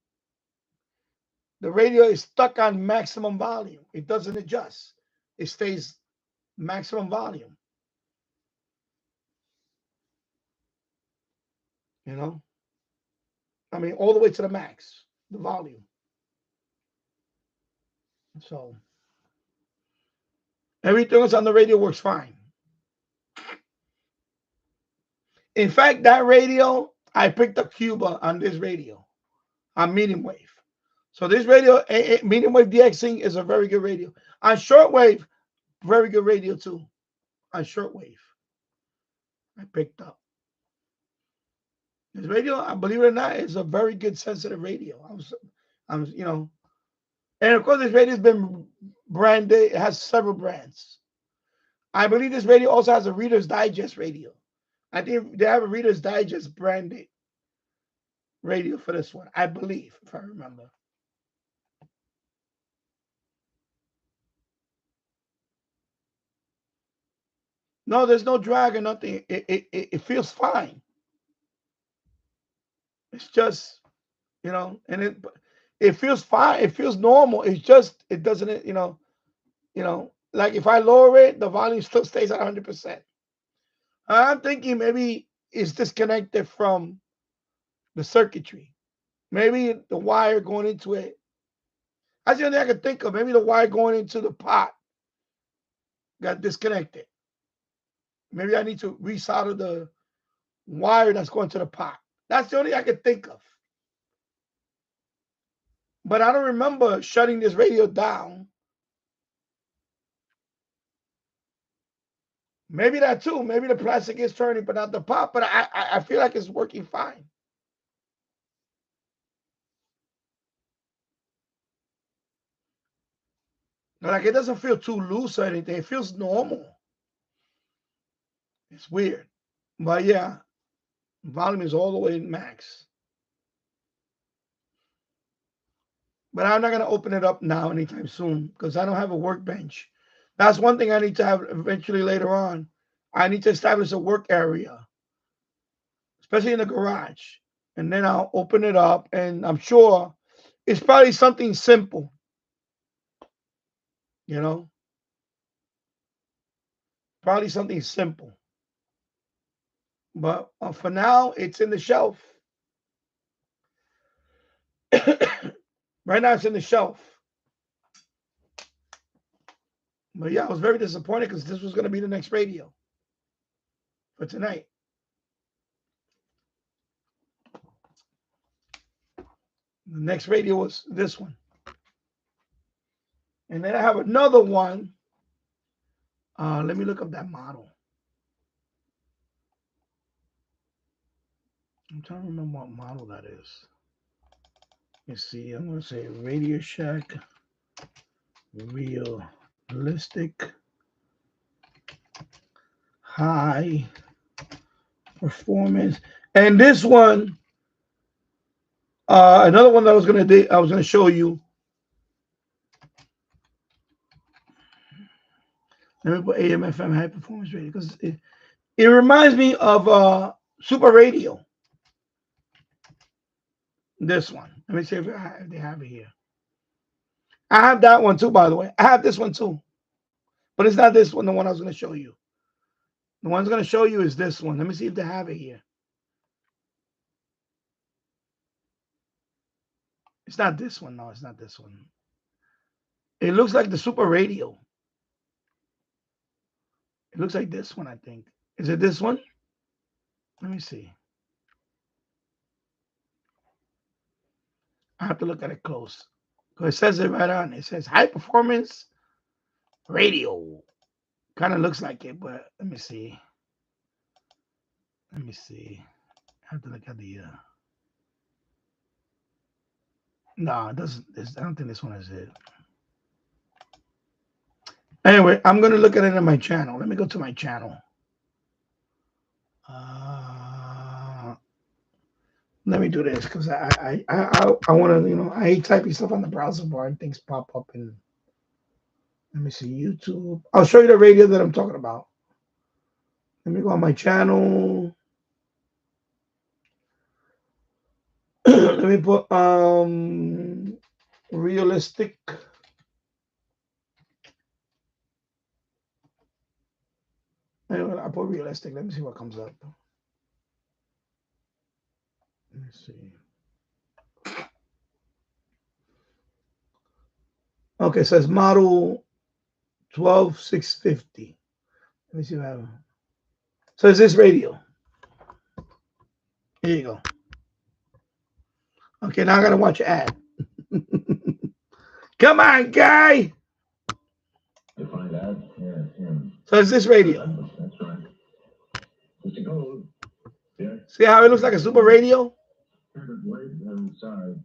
the radio is stuck on maximum volume. It doesn't adjust. It stays maximum volume. You know? I mean, all the way to the max, the volume. So everything else on the radio works fine. In fact, that radio, I picked up Cuba on this radio, on medium wave. So this radio, medium wave DXing is a very good radio. On shortwave, very good radio too. On shortwave, I picked up. This radio, believe it or not, is a very good sensitive radio. I'm, and of course, this radio's been branded. It has several brands. I believe this radio also has a Reader's Digest radio. I think they have a Reader's Digest branded radio for this one. I believe, if I remember. No, there's no drag or nothing. It feels fine. It's just, and it feels fine. It feels normal. It's just it doesn't, like if I lower it, the volume still stays at 100%. I'm thinking maybe it's disconnected from the circuitry. Maybe the wire going into it. That's the only thing I can think of. Maybe the wire going into the pot got disconnected. Maybe I need to resolder the wire that's going to the pot. That's the only thing I can think of. But I don't remember shutting this radio down. Maybe that too. Maybe the plastic is turning, but not the pot. But I feel like it's working fine. Like it doesn't feel too loose or anything. It feels normal. It's weird. But yeah, volume is all the way max. But I'm not going to open it up now anytime soon because I don't have a workbench. That's one thing I need to have eventually later on. I need to establish a work area, especially in the garage. And then I'll open it up, and I'm sure it's probably something simple. Probably something simple. But for now, it's in the shelf. Right now, it's in the shelf. But yeah, I was very disappointed because this was going to be the next radio for tonight. The next radio was this one. And then I have another one. Let me look up that model. I'm trying to remember what model that is. Let's see. I'm going to say Radio Shack Realistic High Performance. And this one, another one that I was going to show you. Let me put AM FM high performance radio because it reminds me of Super Radio. This one. Let me see if they have it here. I have that one too, by the way. I have this one too. But it's not this one, the one I was going to show you. The one I was going to show you is this one. Let me see if they have it here. It's not this one. No, it's not this one. It looks like the Super Radio. It looks like this one, I think. Is it this one? Let me see. I have to look at it close. Because it says it right on. It says high performance radio. Kind of looks like it, but let me see. Let me see. I have to look at the. No, it doesn't. I don't think this one is it. Anyway, I'm going to look at it on my channel. Let me go to my channel. Let me do this because I want to, I hate typing stuff on the browser bar and things pop up. And let me see, YouTube. I'll show you the radio that I'm talking about. Let me go on my channel. Let me put realistic. Anyway, I put realistic. Let me see what comes up. Let me see. Okay, it says model 12650. Let me see what I have. So it's this radio. Here you go. Okay, now I gotta watch an ad. Come on, guy. To find out, yeah. So it's this radio. That's right. What's the code? Yeah. See how it looks like a super radio? Inside.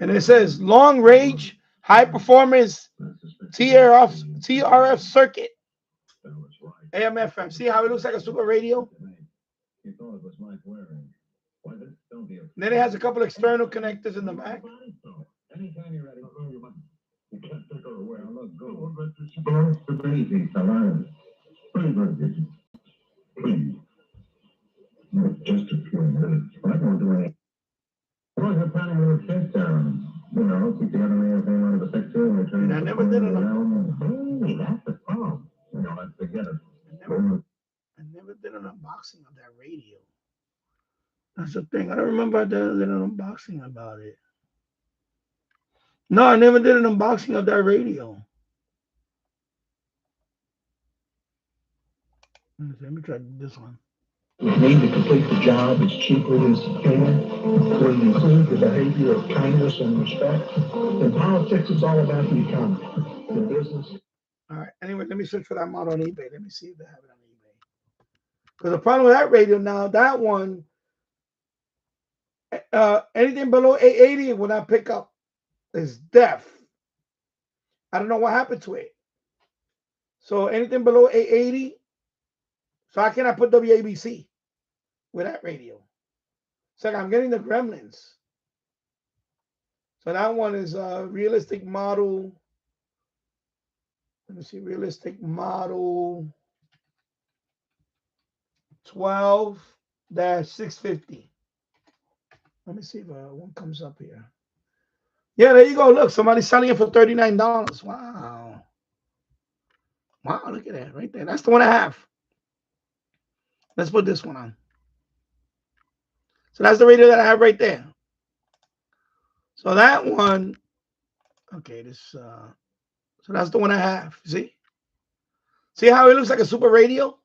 And it says long range, high performance TRF circuit. AM FM. See how it looks like a super radio? Then it has a couple external connectors in the back. Just a few minutes. I don't do any. Well, you're planning a little trip down. You know, keep together everything out of the picture and return. And I never did it. Hey, that's the problem. You know, let's forget it. I never did an unboxing of that radio. That's the thing. I don't remember I did an unboxing about it. No, I never did an unboxing of that radio. Let me try this one. Need to complete the job as cheaply as you can. When you include the behavior of kindness and respect. In politics, it's all about the economy. In business. All right. Anyway, let me search for that model on eBay. Let me see if they have it on eBay. Because the problem with that radio now, that one, anything below 880 will not pick up. It's deaf. I don't know what happened to it. So anything below 880, so I cannot put WABC with that radio. It's like I'm getting the Gremlins. So that one is a realistic model. Let me see, realistic model 12-650. Let me see if one comes up here. Yeah, there you go. Look, somebody's selling it for $39. Wow. Wow, look at that right there. That's the one I have. Let's put this one on. So that's the radio that I have right there. So that one, okay, this, so that's the one I have. See? See how it looks like a super radio?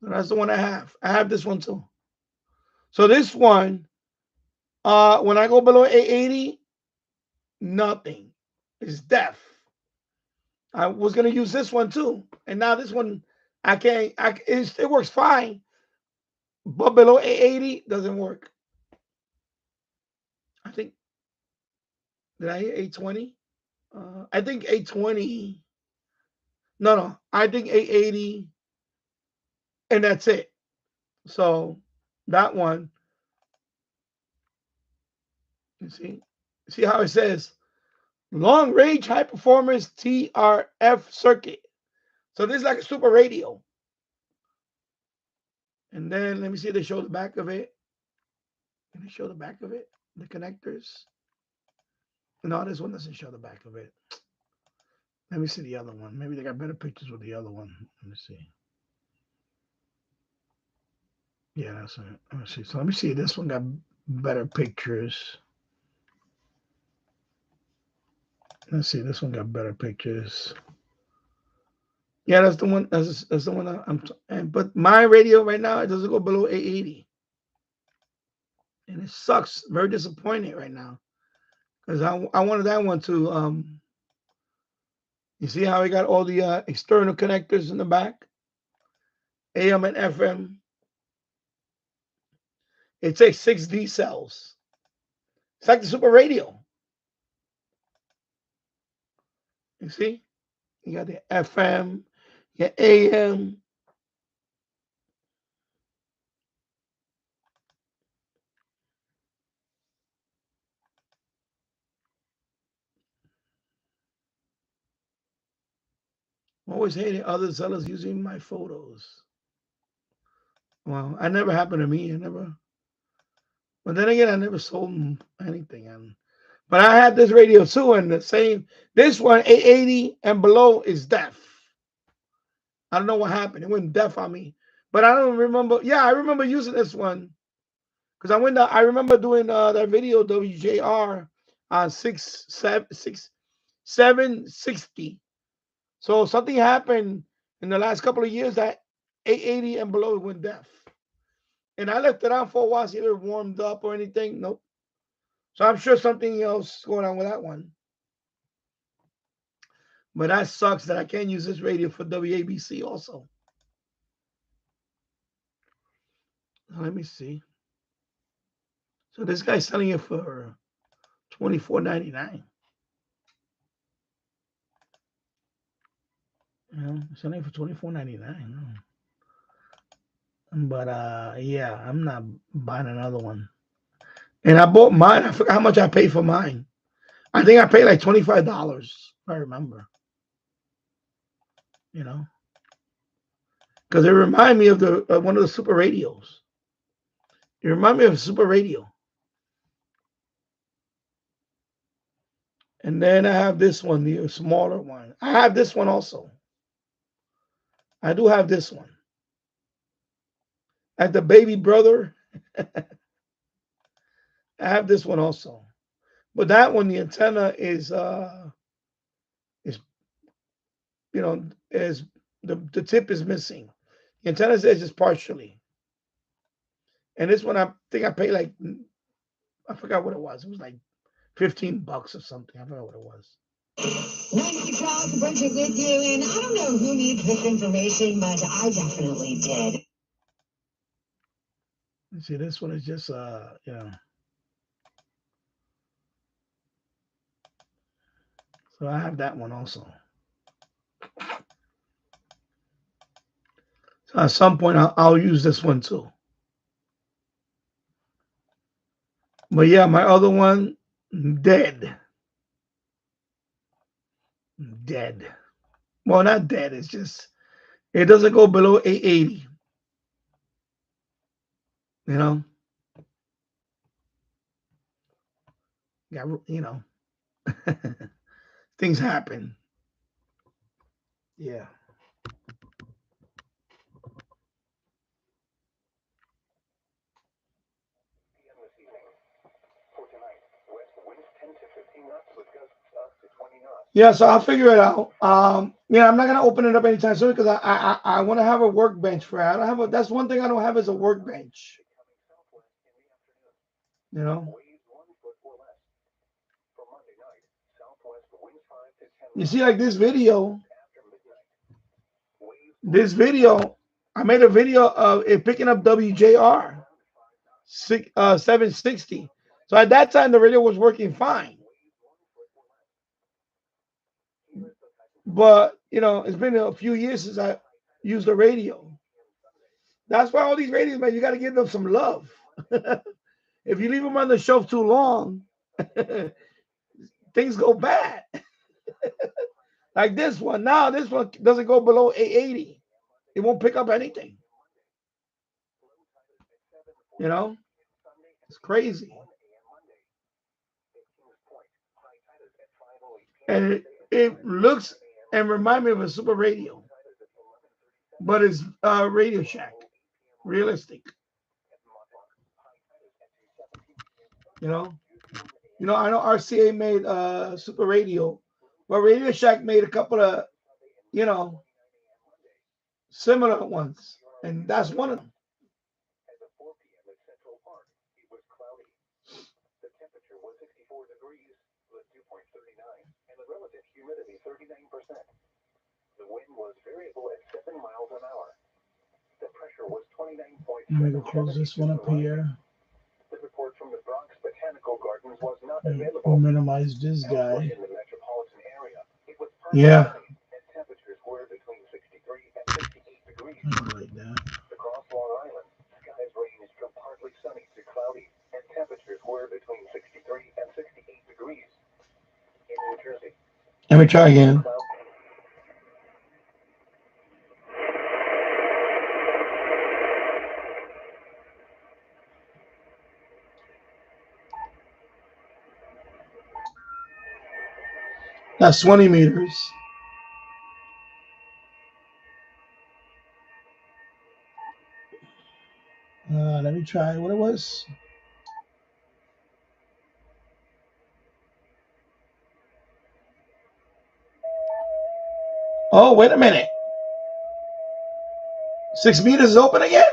So that's the one I have. I have this one too. So this one, when I go below 880, nothing. It's deaf. I was gonna use this one too, and now this one I can't. It works fine, but below 880 doesn't work. I think. Did I hear 820? I think 820. No. I think 880, and that's it. So that one. You see how it says long range high performance TRF circuit. So this is like a super radio. And then let me see if they show the back of it. Can they show the back of it? The connectors? No, this one doesn't show the back of it. Let me see the other one. Maybe they got better pictures with the other one. Let me see. Yeah, that's it. Let me see. So let me see. This one got better pictures. Let's see. This one got better pictures. Yeah, that's the one. That's the one. But my radio right now, it doesn't go below 880, and it sucks. Very disappointed right now because I wanted that one to. You see how we got all the external connectors in the back, AM and FM. It takes 6 D cells. It's like the super radio. You see, you got the FM, your AM. I always hated other sellers using my photos. Well, that never happened to me. But then again, I never sold them anything. But I had this radio too, and the same. This one, 880 and below, is deaf. I don't know what happened. It went deaf on me. But I don't remember. Yeah, I remember using this one because I remember doing that video WJR on 760. So something happened in the last couple of years that 880 and below went deaf. And I left it on for a while, see if it warmed up or anything. Nope. So I'm sure something else is going on with that one. But that sucks that I can't use this radio for WABC also. Let me see. So this guy's selling it for $24.99. Selling it for $24.99. But yeah, I'm not buying another one. And I bought mine. I forgot how much I paid for mine. I think I paid like $25, if I remember. Because it reminded me of the one of the super radios. It reminded me of a super radio. And then I have this one, the smaller one. I have this one also. I do have this one. Like the baby brother. I have this one also. But that one, the antenna is is the tip is missing. The antenna's edge is partially. And this one, I think I paid like, I forgot what it was. It was like $15 or something. I forgot what it was. 96 Rock, a bunch of with you, and I don't know who needs this information, but I definitely did. Let's see, this one is just, So I have that one also. So at some point, I'll use this one too. But yeah, my other one, dead. Dead. Well, not dead. It's just, it doesn't go below 880. Things happen. Yeah. Yeah, so I'll figure it out. I'm not gonna open it up anytime soon because I want to have a workbench for it. I don't have that's one thing I don't have is a workbench. You see, like this video. I made a video of it picking up WJR 760. So at that time the radio was working fine. But it's been a few years since I used the radio. That's why all these radios, man, you got to give them some love. If you leave them on the shelf too long, things go bad. Like this one. Now this one doesn't go below 880. It won't pick up anything. It's crazy. And it looks and reminds me of a super radio. But it's Radio Shack. Realistic. I know RCA made super radio, but Radio Shack made a couple of, similar ones. And that's one of them. The wind was variable at 7 miles an hour. The pressure was 29.7. I'm going to close this one up here. The report from the Bronx Botanical Gardens was not available. We'll minimize this guy. In the metropolitan area, it was yeah. And temperatures were between 63 and 68 degrees. Like that. Across Long Island, skies ranged from partly sunny to cloudy, and temperatures were between 63 and 68 degrees. In New Jersey. Let me try again. That's 20 meters. Let me try what it was. Oh, wait a minute. 6 meters is open again?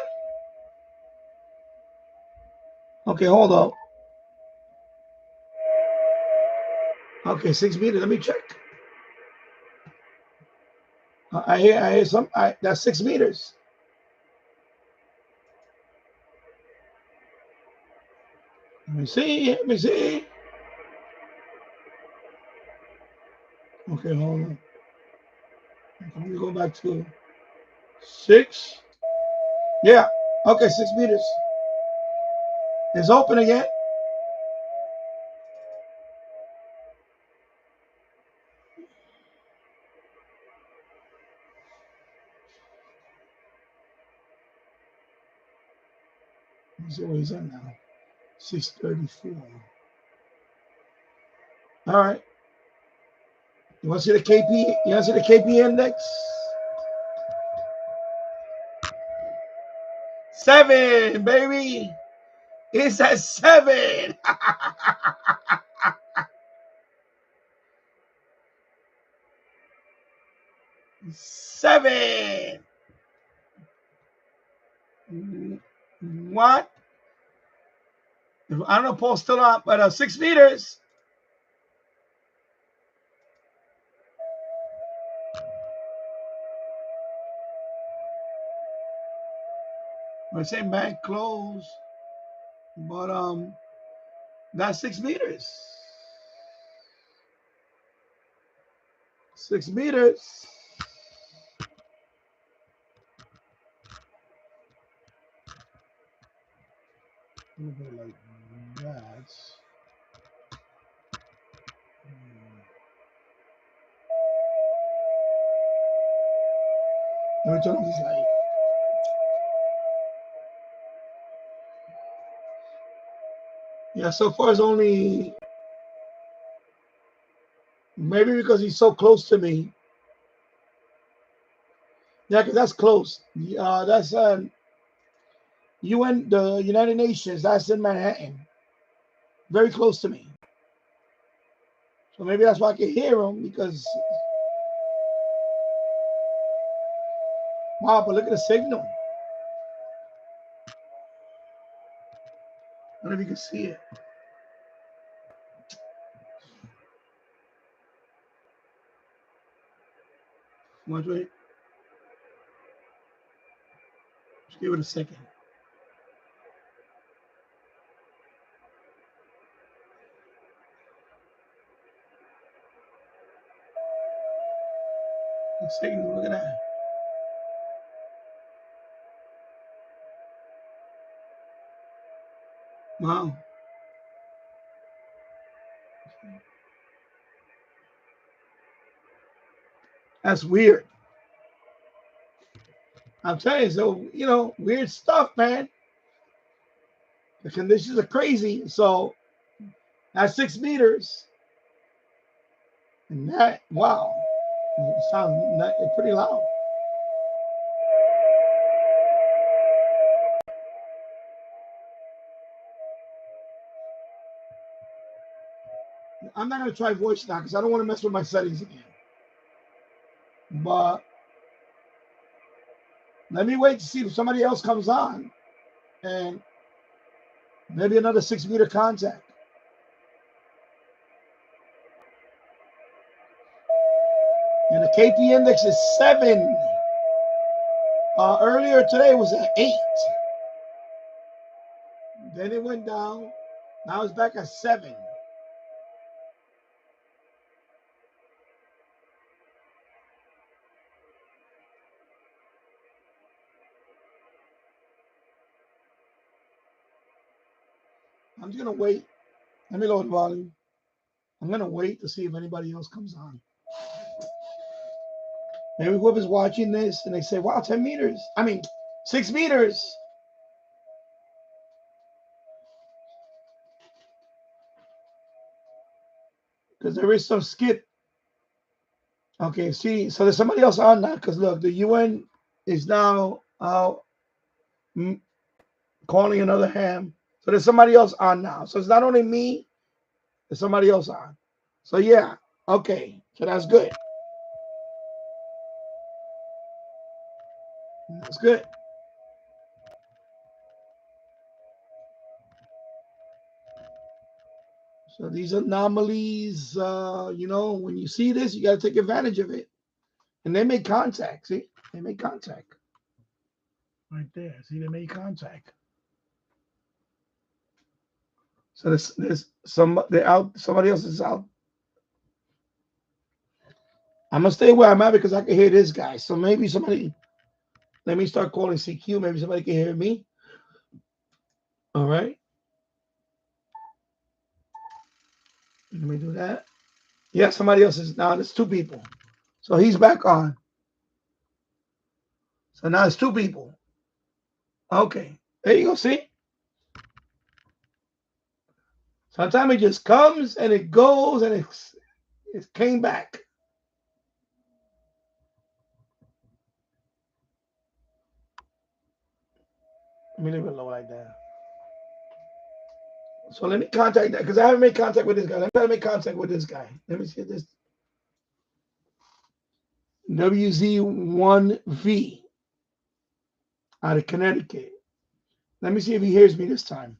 Okay, hold up. Okay, 6 meters. Let me check. I hear some. That's 6 meters. Let me see. Let me see. Okay, hold on. Let me go back to 6. Yeah. Okay, 6 meters. It's open again. Let's see where he's at now. 634. All right. You want to see the KP? You want to see the KP index? 7, baby. It's at 7. 7. What? I don't know if Paul's still on, but 6 meters. We're saying bank close, but that's 6 meters. 6 meters. Like that. Let me turn off this light. Yeah, so far it's only maybe because he's so close to me. Yeah, because that's close. That's UN, the United Nations. That's in Manhattan, very close to me. So maybe that's why I can hear him because wow. But look at the signal. I don't know if you can see it. Wait. Just give it a second. The signal. Look at that. Wow. That's weird. I'm telling you, so weird stuff, man. The conditions are crazy. So that's 6 meters. And that, wow. It sounds pretty loud. I'm not going to try voice now because I don't want to mess with my settings again. But let me wait to see if somebody else comes on and maybe another 6 meter contact. And the KP index is 7. Earlier today was at 8. Then it went down. Now it's back at 7. I'm just going to wait. Let me lower the volume. I'm going to wait to see if anybody else comes on. Maybe whoever's watching this and they say, wow, 10 meters. I mean, 6 meters. Because there is some skip. Okay, see, so there's somebody else on now. Because look, the UN is now calling another ham. So there's somebody else on now. So it's not only me, there's somebody else on. So yeah, okay. So that's good. That's good. So these anomalies, when you see this, you got to take advantage of it. And they make contact. See, they make contact right there. See, they make contact. So there's they're out. Somebody else is out. I'm gonna stay where I'm at because I can hear this guy. So maybe somebody. Let me start calling CQ. Maybe somebody can hear me. All right. Let me do that. Yeah, somebody else is now. There's two people. So he's back on. So now it's two people. Okay. There you go. See? Sometimes it just comes and it goes and it came back. Let me leave it low like that. So let me contact that because I haven't made contact with this guy. Let me try to make contact with this guy. Let me see this. WZ1V out of Connecticut. Let me see if he hears me this time.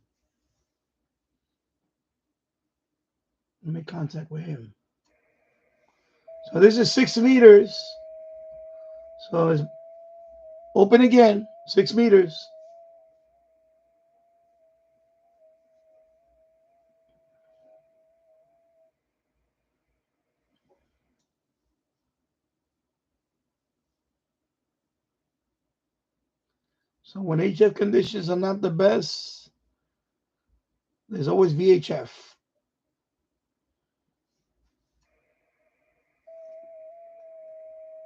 Let me make contact with him. So this is 6 meters. So it's open again, 6 meters. So when HF conditions are not the best, there's always VHF.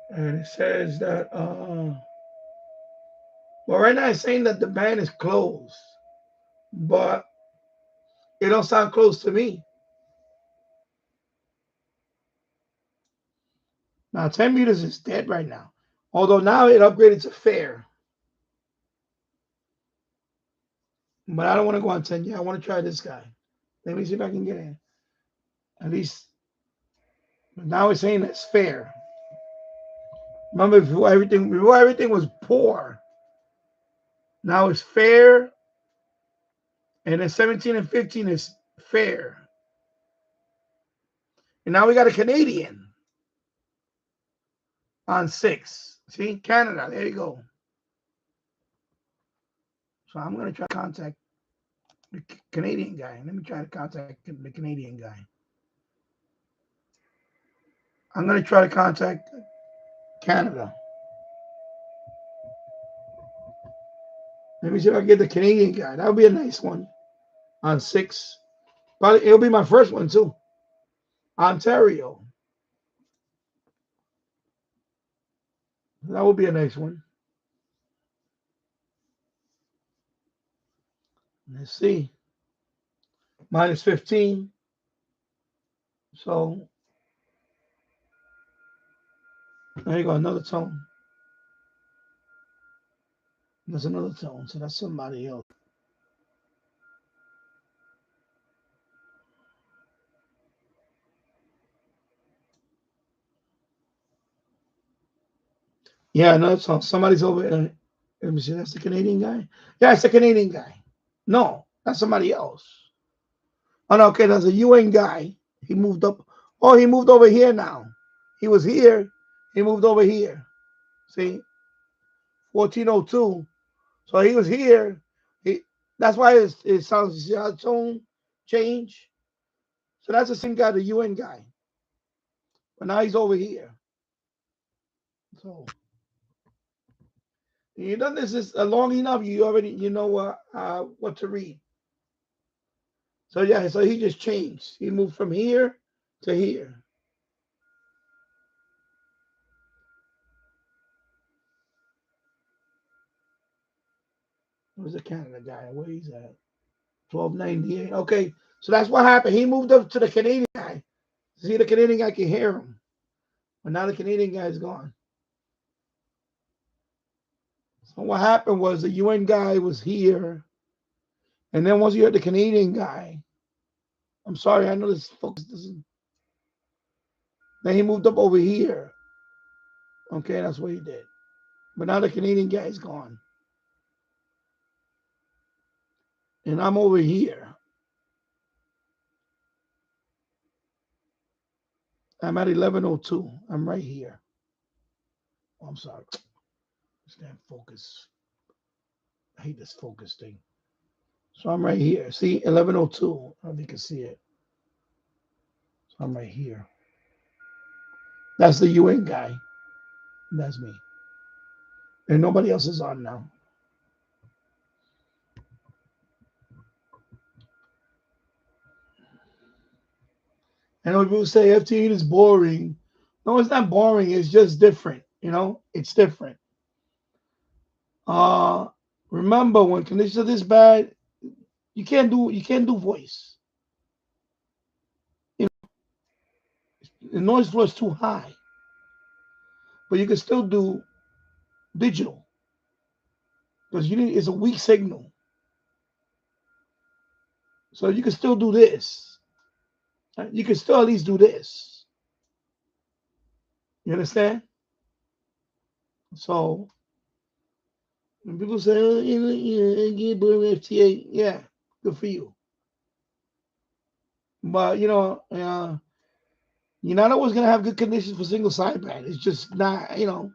And it says that, well, right now it's saying that the band is closed, but it don't sound close to me. Now 10 meters is dead right now. Although now it upgraded to fair. But I don't want to go on 10 yet. I want to try this guy. Let me see if I can get in. At least, but now it's saying it's fair. Remember before everything was poor. Now it's fair. And then 17 and 15 is fair. And now we got a Canadian on 6. See, Canada. There you go. So I'm going to try to contact the Canadian guy. Let me try to contact the Canadian guy. I'm going to try to contact Canada. Let me see if I can get the Canadian guy. That would be a nice one on 6. Probably it'll be my first one too. Ontario. That would be a nice one. Let's see. Minus 15. So there you go. Another tone. There's another tone. So that's somebody else. Yeah, another tone. Somebody's over there. Let me see. That's the Canadian guy. Yeah, it's the Canadian guy. No, that's somebody else. Oh no, okay, that's a UN guy. He moved up. Oh, he moved over here now. He was here. He moved over here. See, 1402. So he was here. That's why it sounds tone change. So that's the same guy, the UN guy. But now he's over here. So you done this is long enough. You know what to read. So yeah, so he just changed. He moved from here to here. Where's the Canada guy? Where he's at? 1298. Okay, so that's what happened. He moved up to the Canadian guy. See, the Canadian guy can hear him. But now the Canadian guy is gone. So what happened was the UN guy was here. And then once you heard the Canadian guy, I'm sorry, I know this focus doesn't. Then he moved up over here. Okay, that's what he did. But now the Canadian guy is gone. And I'm over here. I'm at 11:02. I'm right here. Oh, I'm sorry. This damn focus. I hate this focus thing. So I'm right here. See, 11:02. I don't know if you can see it. So I'm right here. That's the UN guy. That's me. And nobody else is on now. I know people say FT8 is boring. No, it's not boring. It's just different. It's different. Uh, Remember when conditions are this bad, you can't do voice. The noise floor is too high, but you can still do digital because it's a weak signal. So you can still do this. You can still at least do this. You understand? So when people say, "Oh, I get boring FT8," yeah, good for you. But you're not always gonna have good conditions for single sideband. It's just not. And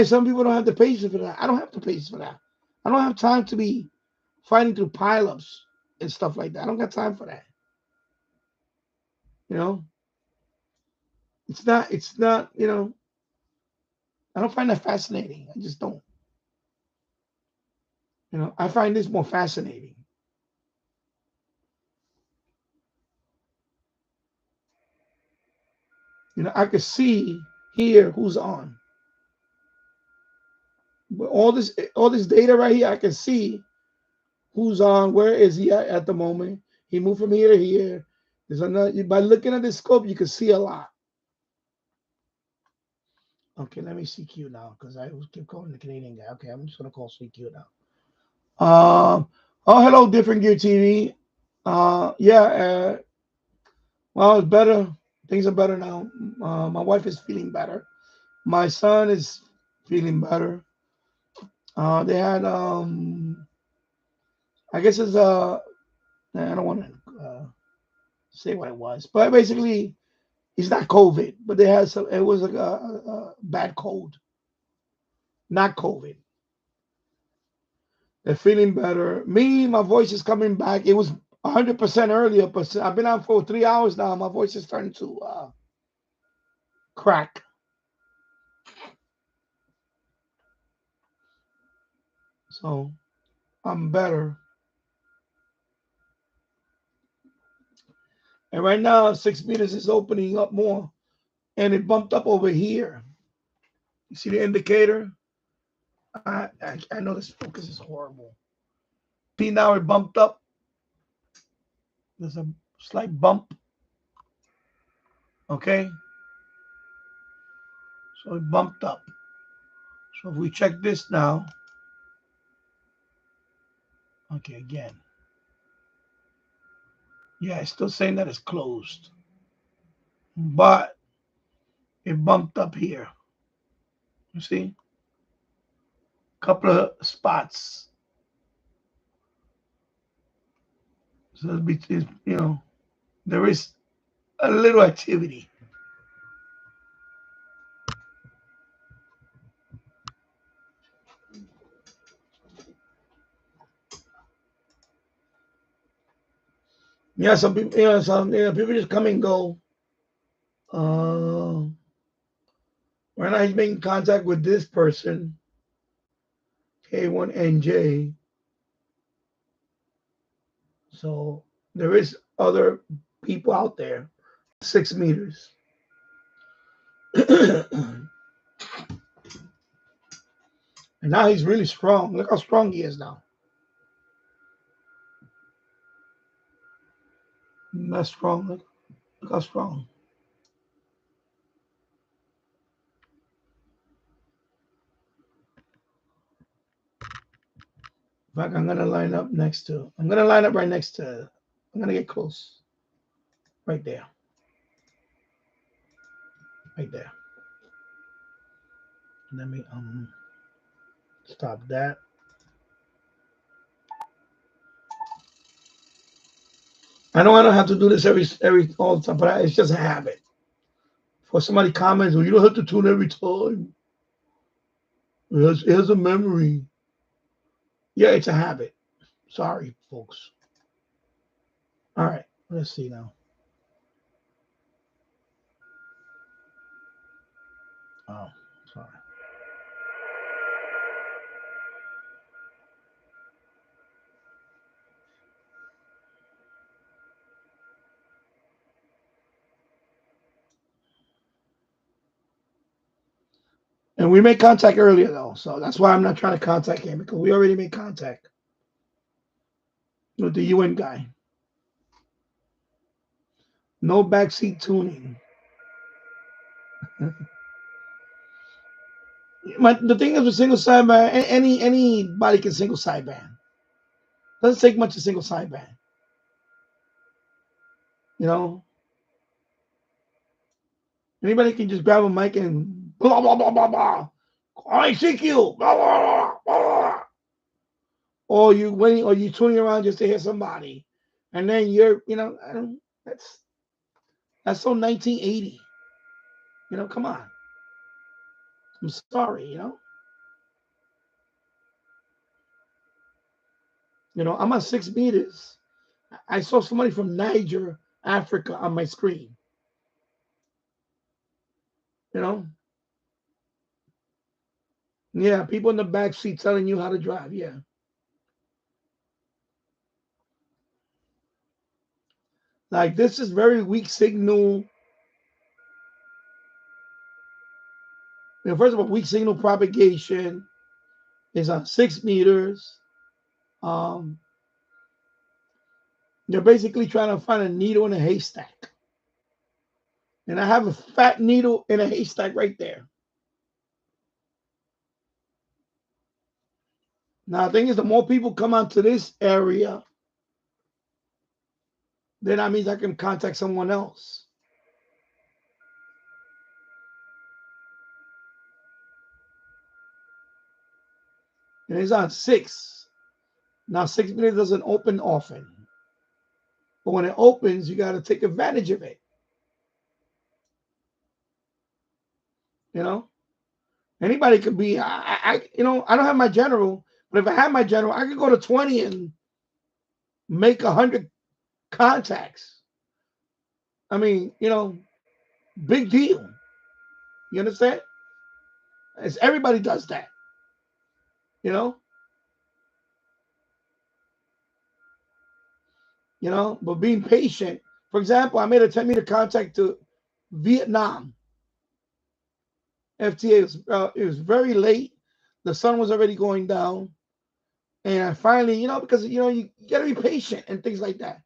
some people don't have the patience for that. I don't have the patience for that. I don't have time to be fighting through pileups and stuff like that. I don't got time for that. You know, it's not. I don't find that fascinating. I just don't. I find this more fascinating. I can see here who's on. But all this data right here, I can see who's on. Where is he at the moment? He moved from here to here. There's another. By looking at the scope, you can see a lot. Okay, let me CQ now because I keep calling the Canadian guy. Okay, I'm just gonna call CQ now. Oh, hello, Different Gear TV. Yeah. Well, it's better. Things are better now. My wife is feeling better. My son is feeling better. They had I guess it's I don't want to say what it was, but basically it's not COVID, but they had some. It was like a bad cold, not COVID. They're feeling better. Me, my voice is coming back. It was 100% earlier, but I've been out for 3 hours now. My voice is starting to crack. So I'm better. And right now, 6 meters is opening up more, and it bumped up over here. You see the indicator? I know this focus is horrible. See now it bumped up. There's a slight bump. Okay, so it bumped up. So if we check this now, okay, again, yeah, it's still saying that it's closed, but it bumped up here. You see, couple of spots. So there is a little activity. Yeah, some people, people just come and go. Right now, he's making contact with this person, K1NJ. So there is other people out there. 6 meters. And now he's really strong. Look how strong he is now. That's strong. Look how strong. In fact, I'm gonna line up right next to. I'm gonna get close. Right there. Right there. Let me stop that. I know I don't have to do this every all the time, but it's just a habit. or somebody comments, well, you don't have to tune every time. It has a memory. Yeah, it's a habit. Sorry, folks. All right, let's see now. Oh, sorry. And we made contact earlier though, so that's why I'm not trying to contact him, because we already made contact with the UN guy. No backseat tuning. The thing is with single sideband, anybody can single sideband. Doesn't take much to single sideband. You know, anybody can just grab a mic and blah blah blah blah blah. I seek you. Blah, blah, blah, blah. Or you waiting, or you tuning around just to hear somebody, and then you're, that's so 1980. Come on. I'm sorry. I'm on 6 meters. I saw somebody from Niger, Africa on my screen. Yeah, people in the back seat telling you how to drive. Yeah. Like, this is very weak signal. First of all, weak signal propagation is on 6 meters. They're basically trying to find a needle in a haystack. And I have a fat needle in a haystack right there. Now, the thing is, the more people come onto this area, then that means I can contact someone else. And it's on 6. Now, 6 meters doesn't open often. But when it opens, you got to take advantage of it. Anybody could be, I don't have my general, but if I had my general, I could go to 20 and make 100 contacts. I mean, big deal. You understand? Everybody does that. But being patient. For example, I made a 10-meter contact to Vietnam. FT8 it was very late. The sun was already going down. And I finally, because, you got to be patient and things like that.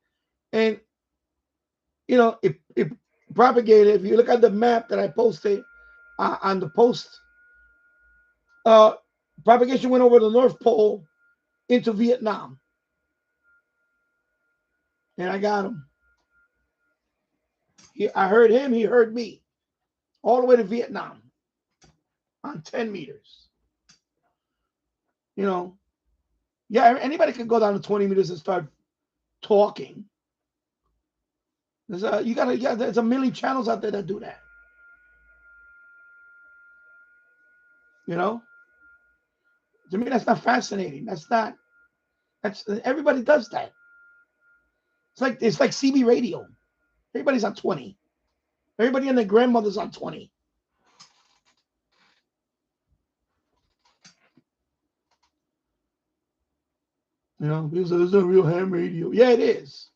And, it propagated. If you look at the map that I posted on the post, propagation went over the North Pole into Vietnam. And I got him. I heard him, he heard me. All the way to Vietnam on 10 meters. Yeah, anybody can go down to 20 meters and start talking. There's a million channels out there that do that. To me, that's not fascinating. That's everybody does that. It's like CB radio. Everybody's on 20. Everybody and their grandmother's on 20. Because there's a real ham radio. Yeah, it is.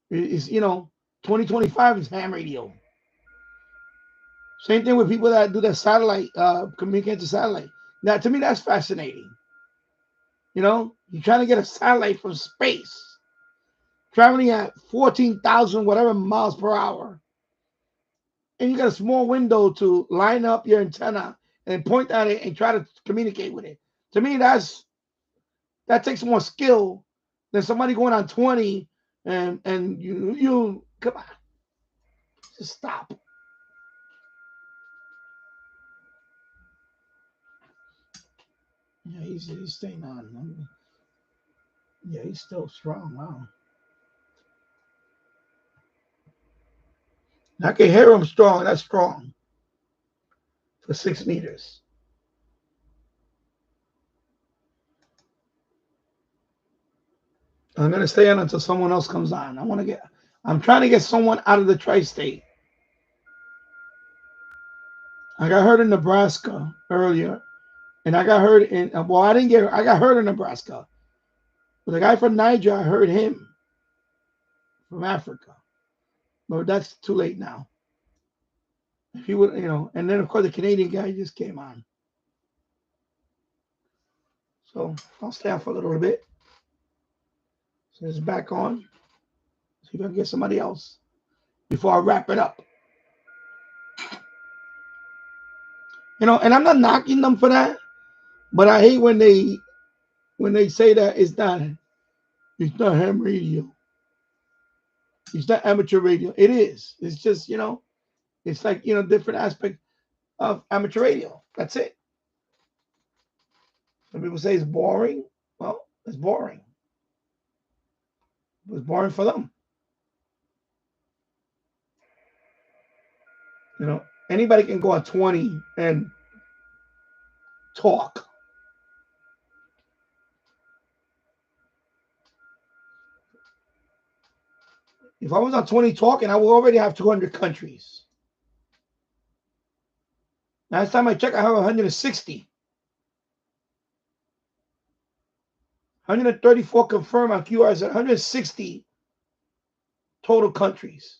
It's 2025 is ham radio. Same thing with people that do that satellite, communicate to satellite. Now, to me, that's fascinating. You're trying to get a satellite from space, traveling at 14,000 whatever miles per hour, and you got a small window to line up your antenna and point at it and try to communicate with it. To me, that takes more skill than somebody going on 20 and you come on, just stop. Yeah, he's staying on. Yeah, he's still strong. Wow. I can hear them strong. That's strong for 6 meters. I'm gonna stay on until someone else comes on. I'm trying to get someone out of the tri-state. I got heard in Nebraska earlier, and I got heard in I got heard in Nebraska. But the guy from Niger, I heard him from Africa. But that's too late now. If he would, and then of course the Canadian guy just came on. So I'll stay on for a little bit. So it's back on. See if I can get somebody else before I wrap it up. And I'm not knocking them for that, but I hate when they say that it's not ham radio. It's not amateur radio. It is. It's just, it's like, different aspect of amateur radio. That's it. Some people say it's boring. Well, it's boring. It was boring for them. Anybody can go on 20 and talk. If I was on 20 talking, I would already have 200 countries. Last time I checked, I have 160. 134 confirmed on QRs, 160 total countries.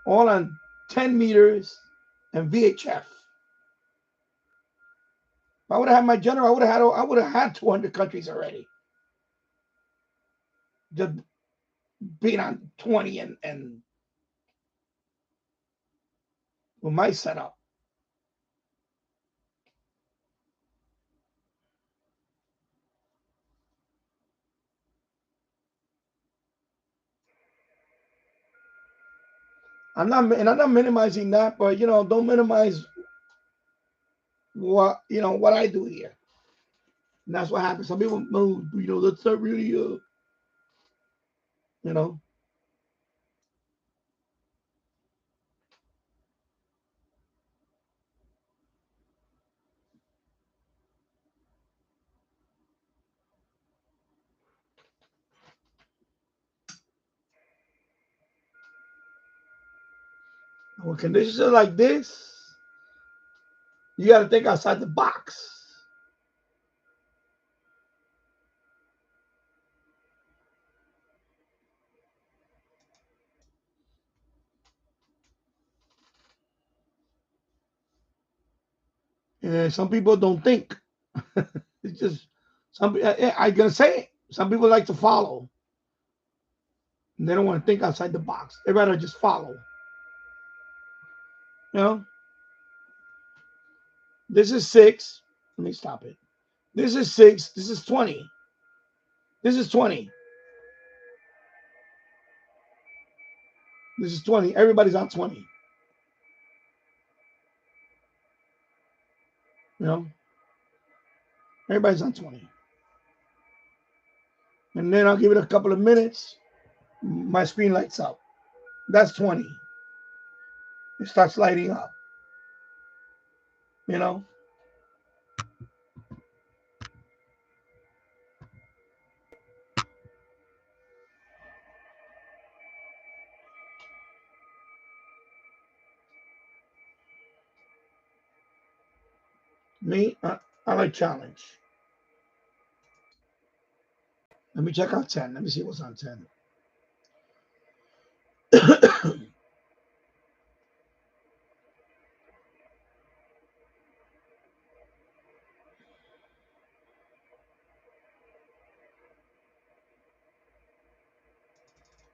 All on 10 meters and VHF. If I would have had my general, I would have had 200 countries already. Just being on 20 and with my setup. I'm not minimizing that, but don't minimize what I do here. And that's what happens. Some people, that's not really when conditions are like this, you got to think outside the box. And some people don't think. It's just I'm gonna say it. Some people like to follow. And they don't want to think outside the box. They rather just follow. This is 6. Let me stop it. This is 6. This is 20. This is 20. This is 20. Everybody's on 20. Everybody's on 20. And then I'll give it a couple of minutes. My screen lights up. That's 20. It starts lighting up. Me, I like challenge. Let me check out 10. Let me see what's on 10.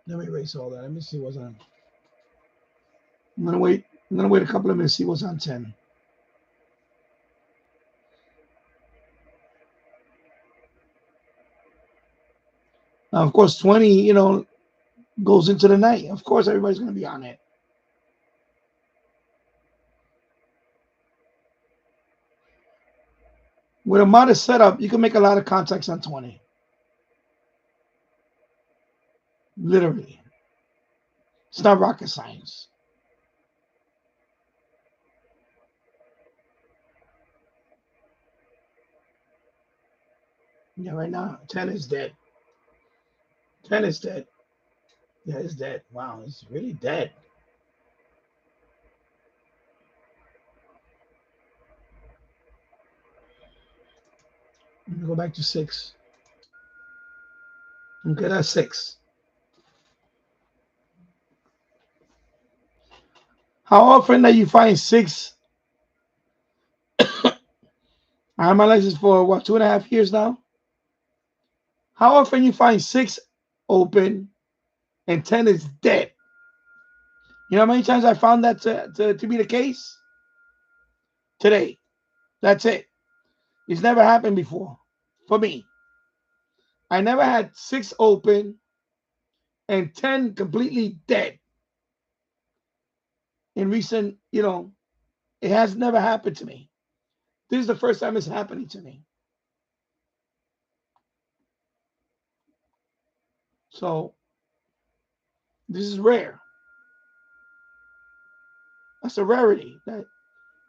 Let me erase all that. Let me see what's on. I'm gonna wait a couple of minutes, see what's on 10. Now, of course, 20, goes into the night. Of course, everybody's gonna be on it. With a modest setup, you can make a lot of contacts on 20. Literally. It's not rocket science. Yeah, right now 10 is dead. 10 is dead. Yeah, it's dead. Wow, it's really dead. Let me go back to 6. Okay, that's 6. How often that you find 6? I have my license for what, 2.5 years now? How often you find 6 open and 10 is dead? You know how many times I found that to be the case? Today. That's it. It's never happened before for me. I never had 6 open and 10 completely dead in recent, it has never happened to me. This is the first time it's happening to me. So this is rare. That's a rarity. That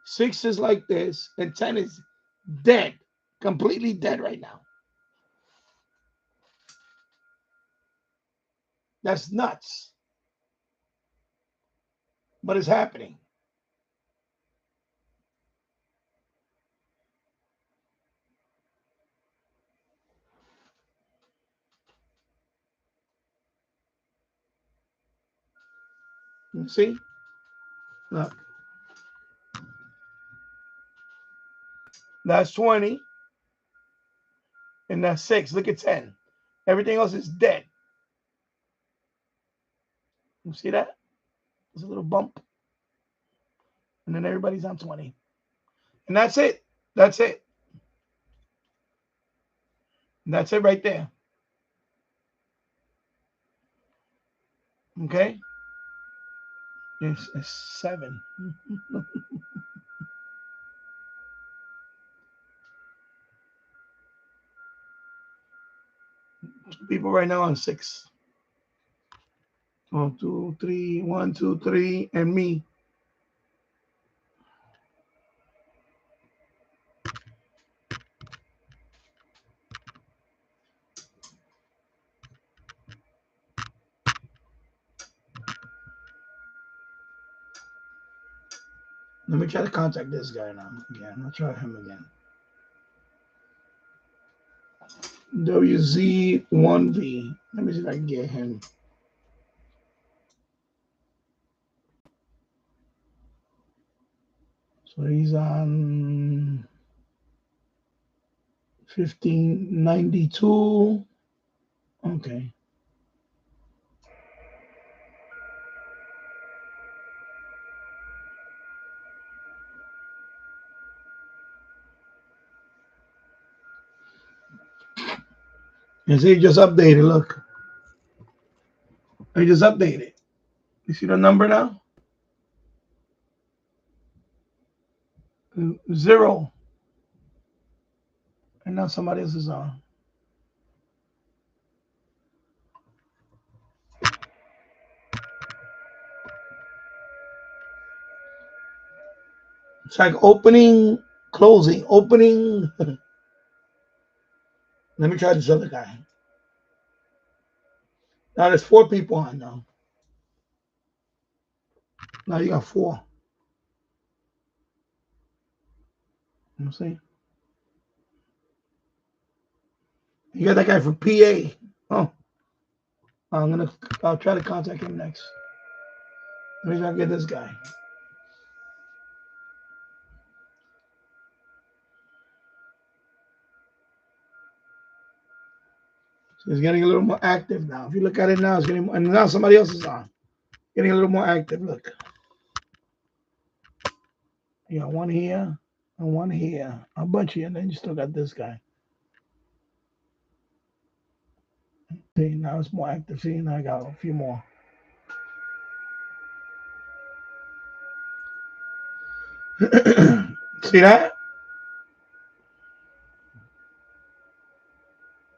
6 is like this and 10 is dead, completely dead right now. That's nuts. But it's happening. You see? Look. That's 20. And that's 6. Look at 10. Everything else is dead. You see that? There's a little bump. And then everybody's on 20. And that's it. That's it. And that's it right there. Okay? It's 7. People right now on 6. 1, 2, 3, 1, 2, 3, and me. Let me try to contact this guy now. Again, I'll try him again. WZ1V. Let me see if I can get him. So he's on 1592. Okay. And see, just updated. Look. I just updated. You see the number now? 0. And now somebody else is on. It's like opening, closing, opening. Let me try this other guy. Now there's 4 people on now. Now you got 4. You know what I'm saying? You got that guy from PA. Oh. I'll try to contact him next. Let me try to get this guy. So it's getting a little more active now. If you look at it now, it's getting more, and now somebody else is on. Getting a little more active. Look. You got 1 here and 1 here. A bunch here, and then you still got this guy. See, now it's more active. See, now I got a few more. See that?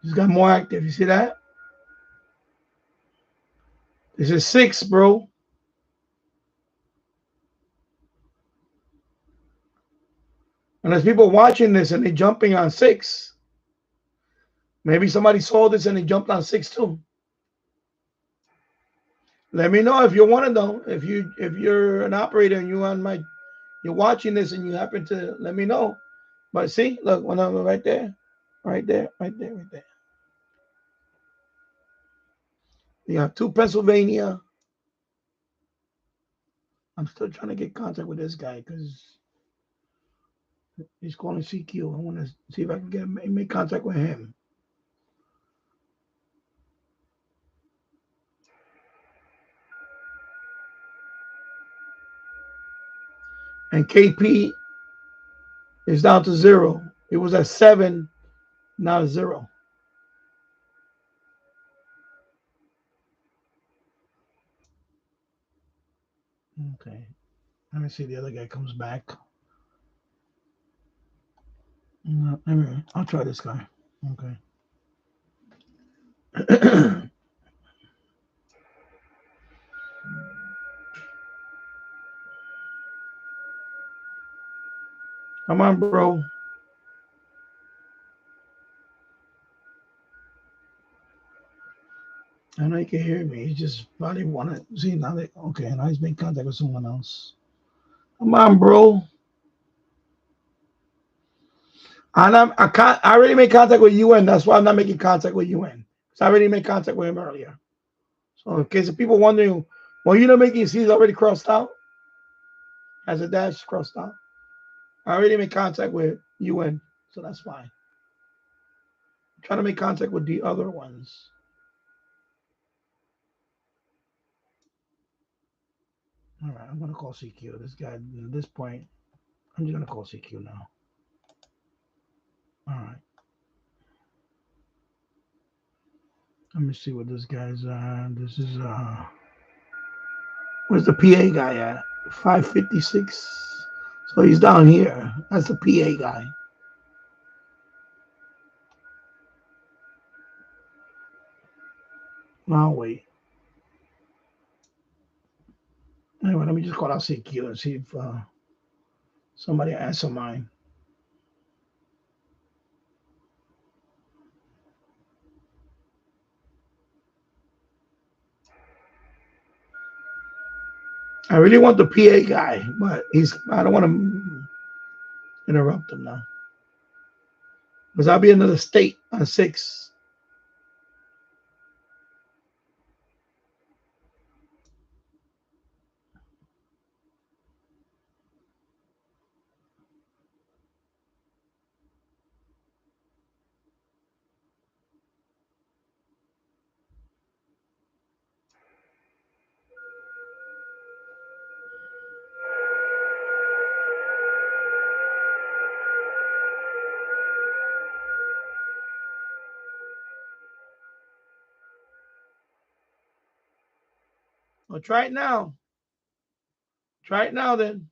Just got more active. You see that? This is 6, bro. And there's people watching this and they jumping on 6. Maybe somebody saw this and they jumped on 6 too. Let me know if you want to know. If you're an operator and you're watching this and you happen to let me know. But see, look, one of them right there, right there, right there, right there. You have 2 Pennsylvania. I'm still trying to get contact with this guy because he's calling CQ. I want to see if I can make contact with him. And KP is down to 0. It was at 7, now 0. Okay. Let me see the other guy comes back. No, anyway, I'll try this guy. Okay. Come on, bro. I know you can hear me. He just probably want to see now. Okay, now he's making contact with someone else. Come on, bro. I already made contact with UN. That's why I'm not making contact with UN. Because I already made contact with him earlier. So in case of people wondering, well, you're not making C's already crossed out? Has a dash crossed out? I already made contact with UN. So that's fine. I'm trying to make contact with the other ones. All right, I'm going to call CQ. This guy, at this point, I'm just going to call CQ now. All right. Let me see what this guy's this is where's the PA guy at? 556. So he's down here. That's the PA guy. Now wait. Anyway, let me just call out CQ and see if somebody answer mine. I really want the PA guy, but I don't want to interrupt him now. Because I'll be another state on 6. Well, try it now. Try it now then.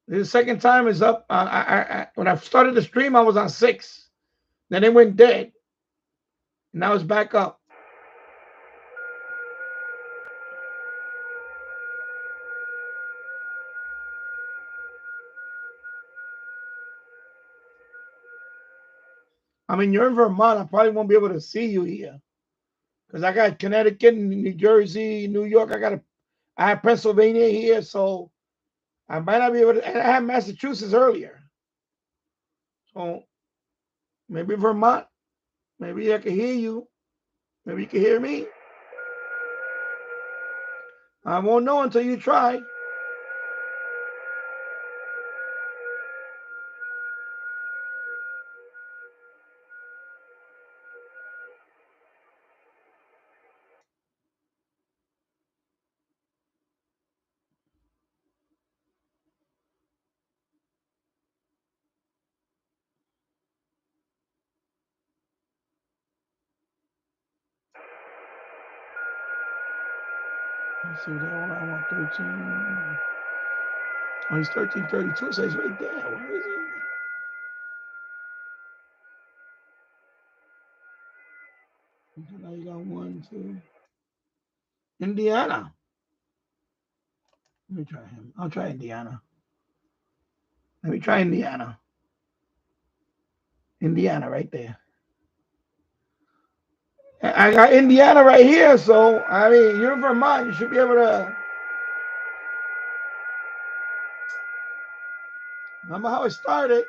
The second time is up. When I started the stream, I was on 6. Then it went dead. And now it's back up. I mean, you're in Vermont. I probably won't be able to see you here. Because I got Connecticut, New Jersey, New York. I have Pennsylvania here. So I might not be able to. And I had Massachusetts earlier. So maybe Vermont. Maybe I can hear you. Maybe you can hear me. I won't know until you try. Let's see what I want 13. Oh, he's 1332, so he's right there. Where is he? Okay, now you got 1, 2. Indiana. Let me try him. I'll try Indiana. Let me try Indiana. Indiana right there. I got Indiana right here, so I mean, you're in Vermont. You should be able to. Remember how it started?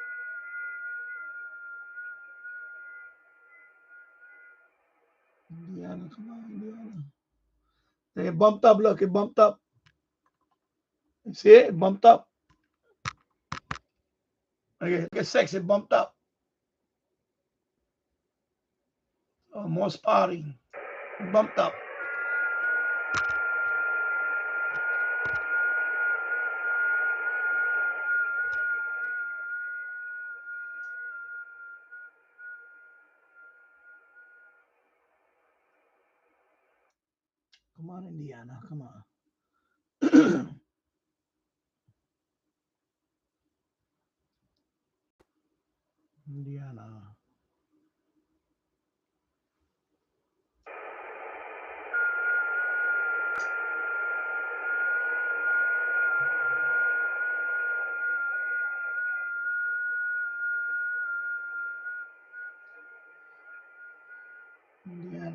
Indiana, come on, Indiana. It bumped up. Look, it bumped up. You see it? It bumped up. Okay, look at 6. It bumped up. Oh, more spotting. It bumped up. Come on, Indiana. Come on. Indiana. Indiana.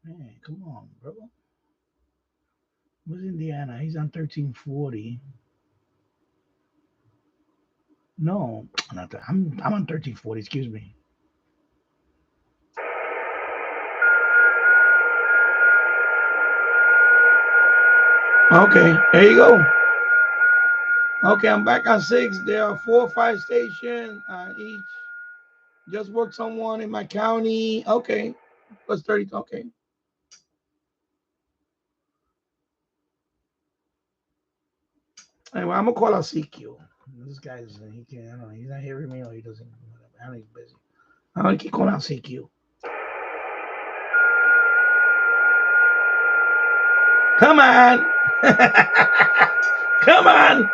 Man, come on, bro. Where's Indiana? He's on 1340. No, not that. I'm on 1340. Excuse me. Okay, there you go. Okay, I'm back on 6. There are 4 or 5 stations each. Just worked someone in my county. Okay, plus 30. Okay. Anyway, I'm gonna call out CQ. This guy's he can't. I don't know. He's not hearing me or he doesn't. Whatever. I know he's busy. I'm gonna keep calling out CQ. Come on. Come on.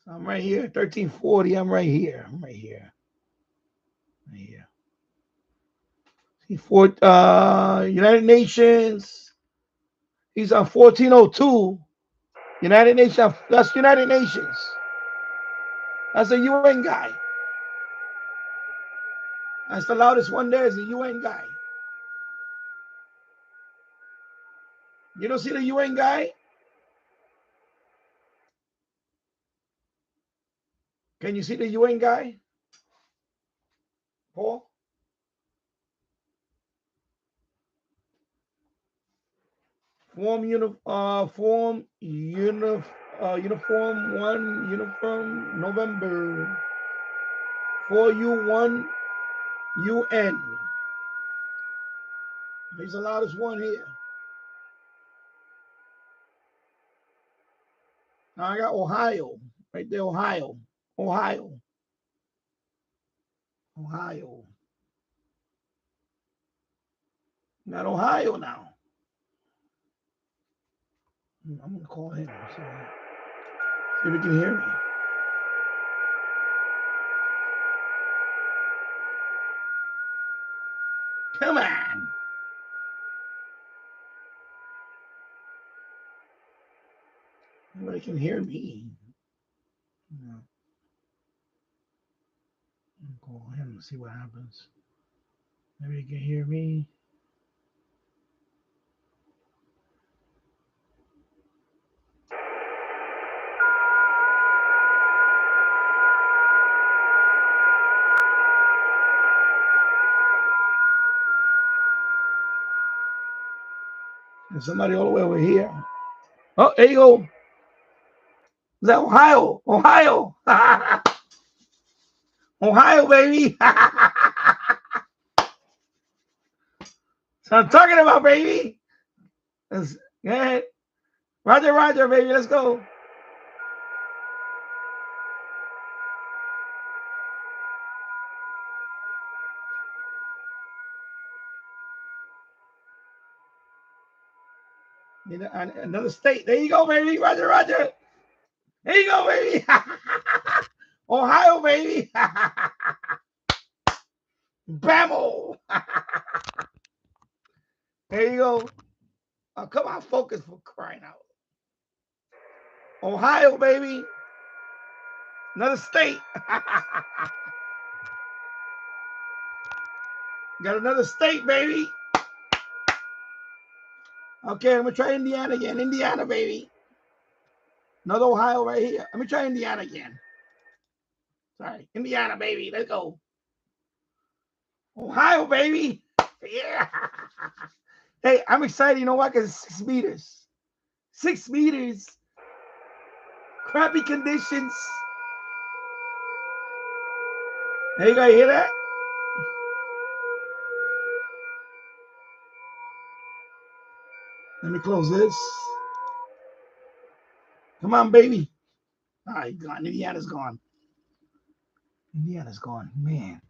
So I'm right here, 1340. I'm right here. I'm right here. Right here. See, United Nations. He's on 1402. United Nations. That's United Nations. That's a UN guy. That's the loudest one there is a UN guy. You don't see the UN guy? Can you see the UN guy? Paul? Uniform 1 uniform November 4U1 UN. He's the loudest one here. Now I got Ohio right there. Ohio. Got Ohio now. I'm gonna call him. See if he can hear me. Come on. Nobody can hear me. No. I'll call him and see what happens. Maybe he can hear me. And somebody all the way over here. Oh, there you go. Is that Ohio? Ohio. Ohio, baby. So I'm talking about, baby. Go ahead. Roger, baby. Let's go. Another state. There you go, baby. Roger. There you go, baby. Ohio, baby. Bammo. There you go. Oh, come on, focus for crying out. Ohio, baby. Another state. Got another state, baby. Okay, I'm going to try Indiana again. Indiana, baby. Another Ohio right here. Let me try Indiana again. Sorry. Indiana, baby. Let's go. Ohio, baby. Yeah. Hey, I'm excited. You know why? Because it's 6 meters. 6 meters. Crappy conditions. Hey, you guys hear that? Let me close this. Come on, baby. All right, gone. Indiana's gone. Indiana's gone. Man.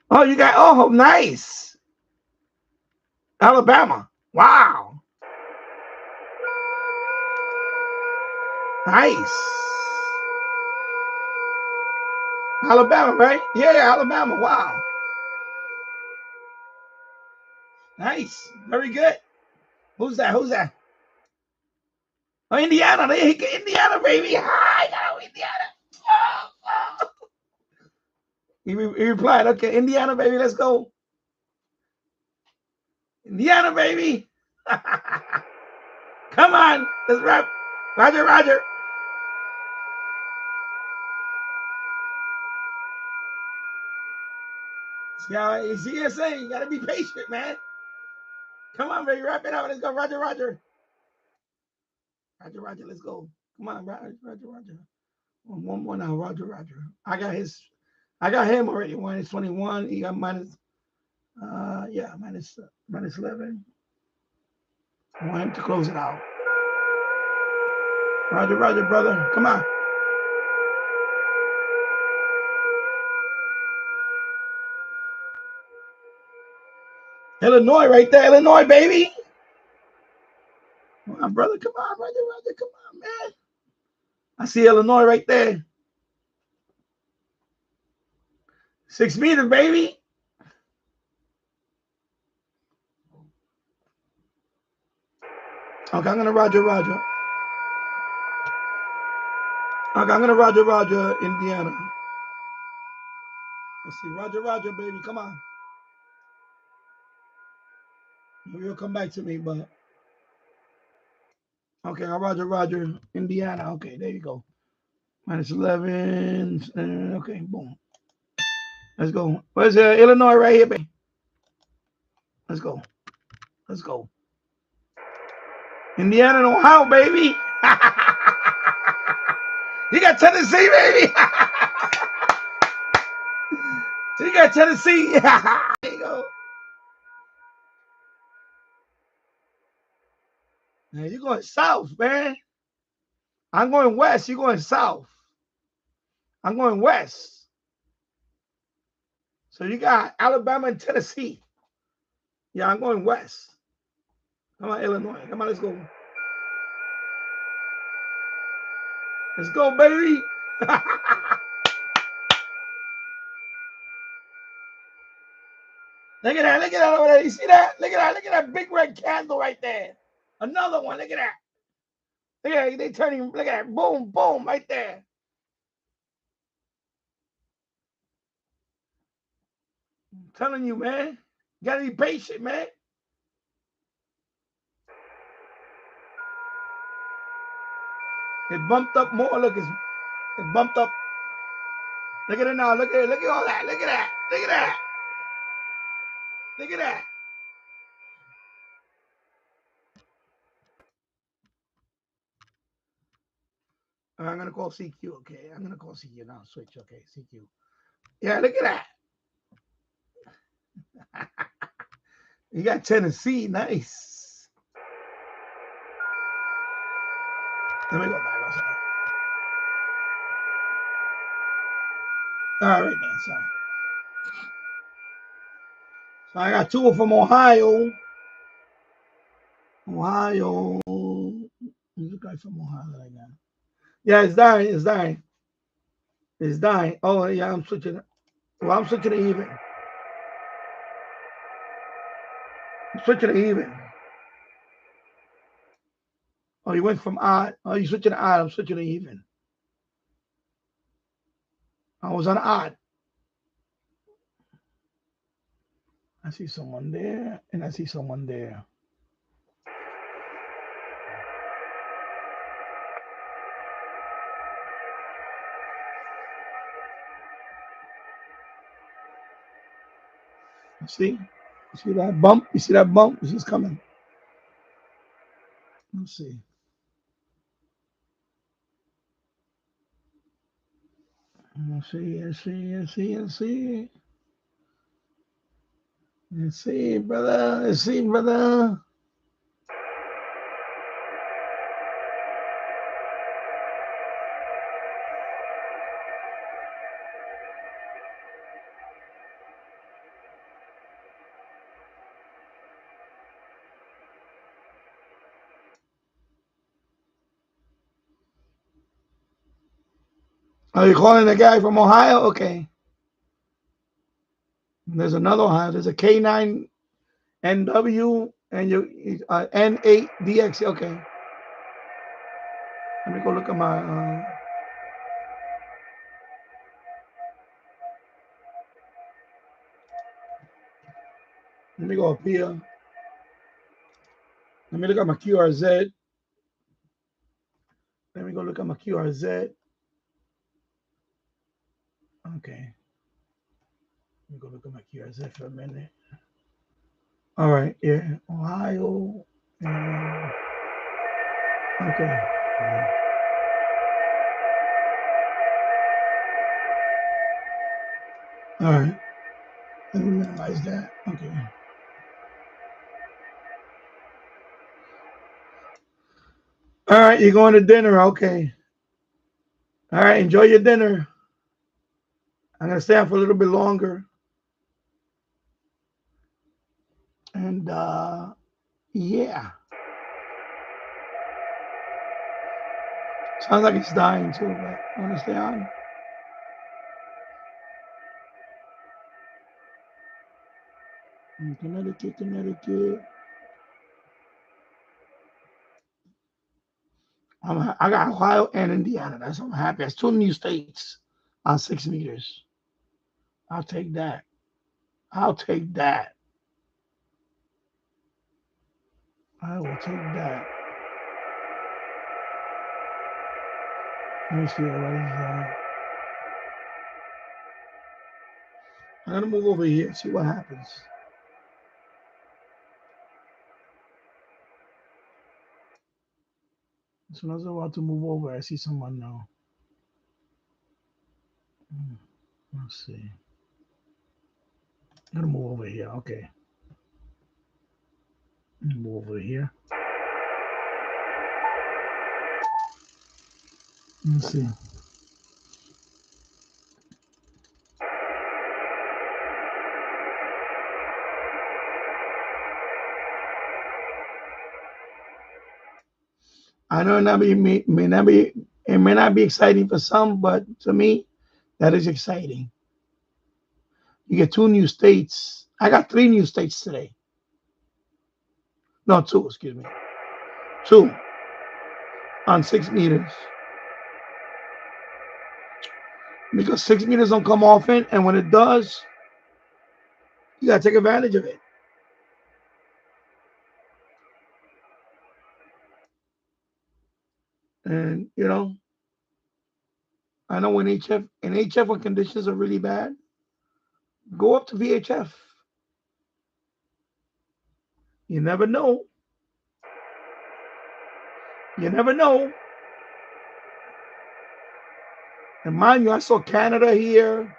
Oh, you got, oh, nice. Alabama. Wow. Nice. Alabama, right? Yeah, Alabama. Wow. Nice. Very good. Who's that? Who's that? Oh, Indiana. Indiana, baby. Hi, go, Indiana. Oh, oh. He replied, okay, Indiana, baby, let's go. Indiana, baby. Come on. Let's rap. Roger, Roger. You see what I'm saying? You got to be patient, man. Come on, baby. Wrap it up. Let's go. Roger, Roger. Roger, Roger. Let's go. Come on, Roger, Roger. One more now. Roger, Roger. I got him already. Minus 21. He got minus 11. I want him to close it out. Roger, Roger, brother. Come on. Illinois right there. Illinois, baby. Come on, brother. Come on, Roger, Roger. Come on, man. I see Illinois right there. 6 meters, baby. Okay, I'm gonna Roger, Roger. Okay, I'm gonna Roger, Roger, Indiana. Let's see, Roger, Roger, baby, come on. Maybe you'll come back to me, but okay, I'll Roger, Roger, Indiana. Okay, there you go. Minus 11. Okay, boom. Let's go. Where's Illinois right here, baby? Let's go. Let's go. Indiana and Ohio, baby. You got Tennessee, baby. You got Tennessee. There you go. Man, you're going south, man. I'm going west. You're going south. I'm going west. So you got Alabama and Tennessee. Yeah, I'm going west. Come on, Illinois. Come on, let's go. Let's go, baby. Look at that over there. You see that? Look at that big red candle right there. Another one. Look at that. Look at that. They turning. Look at that. Boom, boom, right there. I'm telling you, man. You gotta be patient, man. It bumped up more. Look, it bumped up. Look at it now. Look at it. Look at all that. Look at that. Look at that. Look at that. I'm gonna call CQ. Okay, I'm gonna call CQ now. Switch. Okay, CQ. Yeah, look at that. You got Tennessee. Nice. Let me go back outside. All right, man. Sorry. So I got two from Ohio. Ohio. Who's the guy from Ohio that I got? Yeah, it's dying. It's dying. It's dying. Oh, yeah, I'm switching. Well, I'm switching to even. I'm switching to even. Oh, you went from odd. Oh, you switching to odd. I'm switching to even. I was on odd. I see someone there, and I see someone there. See? You see that bump? You see that bump? It's just coming. Let's see. Let's see, let's see, let's see, let's see. Let's see, brother. Let's see, brother. Are you calling the guy from Ohio? Okay. There's another Ohio. There's a K9NW and you N8DX. Okay. Let me go look at my. Let me go up here. Let me look at my QRZ. Let me go look at my QRZ. Okay. Let me go look at my QRZ for a minute. All right. Yeah. Ohio. Okay. All right. Let me minimize that. Okay. All right. You're going to dinner. Okay. All right. Enjoy your dinner. I'm going to stay on for a little bit longer. And yeah. Sounds like it's dying too, but I'm going to stay on. Connecticut. I got Ohio and Indiana. That's I'm happy. That's 2 new states on 6 meters. I'll take that. I'll take that. I will take that. Let me see what is that. I'm gonna move over here and see what happens. As soon as I'm about to move over, I see someone now. Let's see. I'm gonna move over here. Okay. Move over here. Let's see. I know it may not be exciting for some, but to me, that is exciting. You get 2 new states. I got 3 new states today. No, 2, excuse me. 2 on 6 meters. Because 6 meters don't come often, and when it does, you gotta take advantage of it. And I know when HF when conditions are really bad, go up to VHF. You never know. You never know. And mind you, I saw Canada here.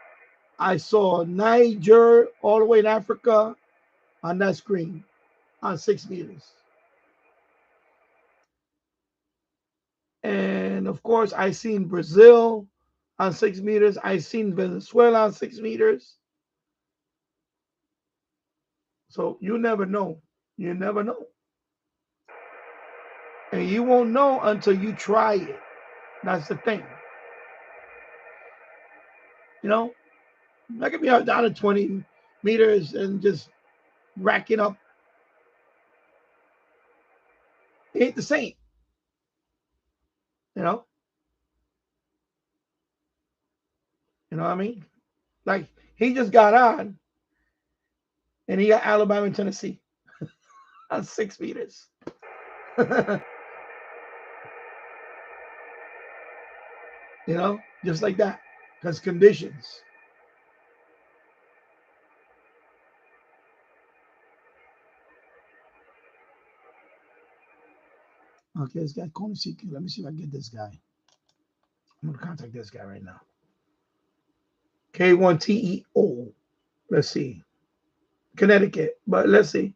I saw Niger all the way in Africa on that screen on 6 meters. And of course, I seen Brazil on 6 meters. I seen Venezuela on 6 meters. So you never know. You never know. And you won't know until you try it. That's the thing. You know, I could be out down to 20 meters and just racking up. It ain't the same. You know. You know what I mean? Like he just got on and he got Alabama and Tennessee on 6 meters. You know, just like that. Because conditions. Okay, this guy called me CQ. Let me see if I can get this guy. I'm gonna contact this guy right now. K1TEO. Let's see. Connecticut. But let's see.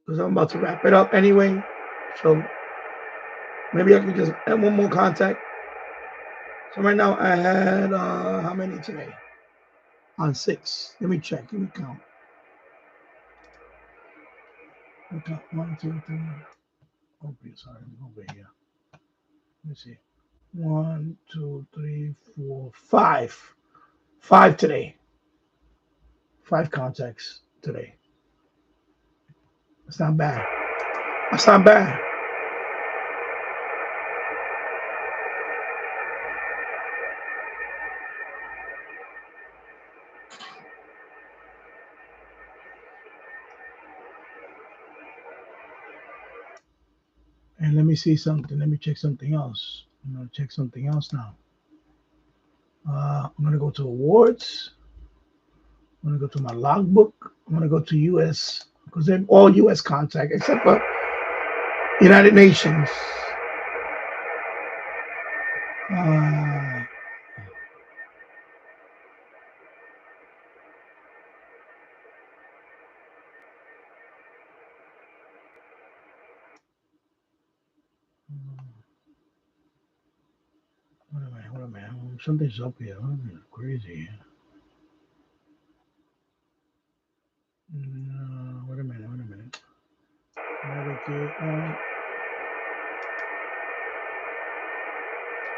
Because I'm about to wrap it up anyway. So maybe I can just add one more contact. So right now I had how many today? On 6. Let me check. Let me count. Let me count. 1, 2, 3. Oh, sorry. Over here. Let me see. 1, 2, 3, 4, 5. 5 today. 5 contacts today. That's not bad. That's not bad. And let me see something. Let me check something else. I'm gonna check something else now. I'm gonna go to awards. I'm gonna go to my logbook. I'm gonna go to US because they're all US contact except for United Nations. Wait a minute. Something's up here. Crazy. Wait a minute. Connecticut.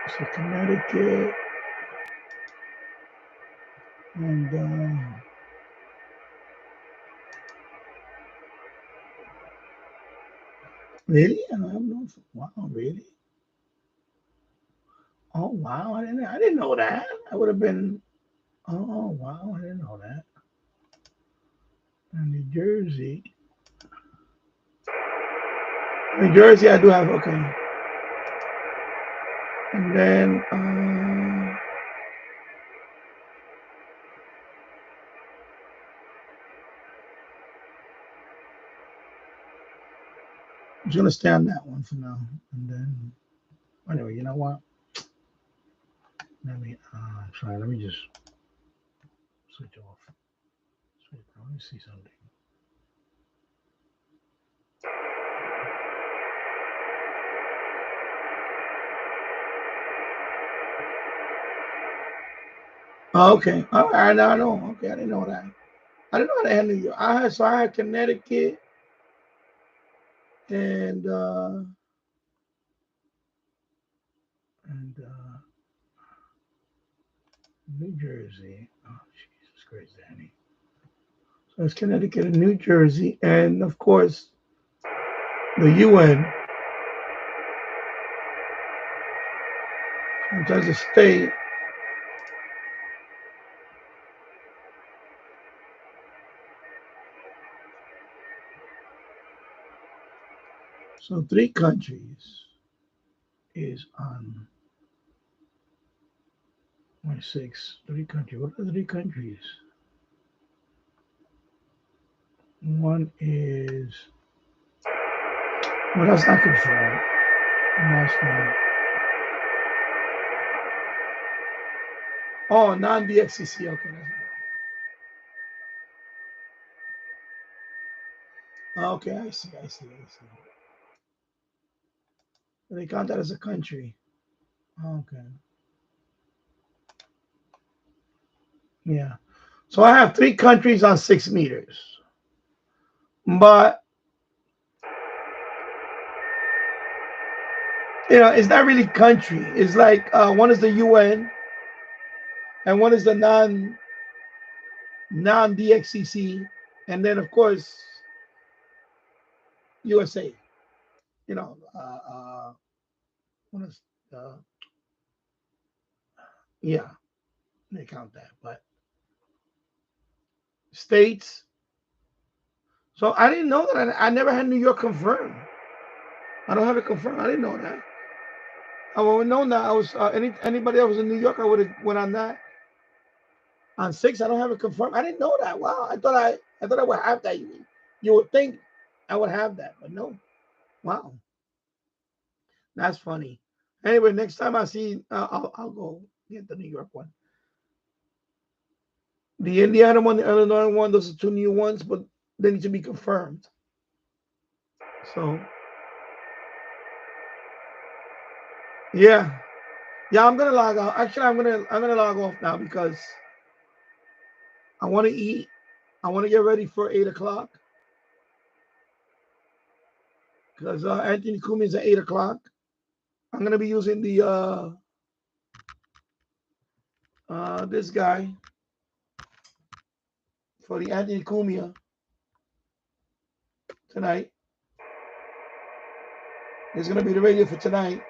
So Connecticut and really? I don't know. Wow, really? Oh wow, I didn't know that. I would have been. Oh wow, I didn't know that. And New Jersey. New Jersey, I do have okay. And then I'm just gonna stay on that one for now. And then anyway, you know what? Let me sorry, let me just switch off. Let me see something. Oh, okay. All right, now I know. Okay, I didn't know that. I didn't know how to handle you. I had Connecticut and New Jersey. Oh, Jesus Christ, Danny. So it's Connecticut and New Jersey, and of course the UN. Sometimes a state. So 3 countries is on 6. 3 countries. What are the 3 countries? One is well, that's not confirmed. National. Oh, non-DFCC. Okay. Okay, I see. They count that as a country. Okay. Yeah. So I have 3 countries on 6 meters. But you know, it's not really country. It's like one is the UN, and one is the non-DXCC, and then of course USA. You know, what is, yeah, they count that, but states. So I didn't know that. I never had New York confirmed. I don't have it confirmed. I didn't know that. I would have known that. I was anybody that was in New York, I would have went on that. On 6, I don't have it confirmed. I didn't know that. Wow, I thought I would have that. You would think I would have that, but no. Wow, that's funny. Anyway, next time I see, I'll go get the New York one. The Indiana one, the Illinois one, those are 2 new ones, but they need to be confirmed. So, yeah, I'm gonna log out. Actually, I'm gonna log off now because I want to eat. I want to get ready for 8 o'clock because Anthony Kumi is at 8 o'clock. I'm gonna be using the this guy for the Anthony Cumia tonight. It's gonna be the radio for tonight.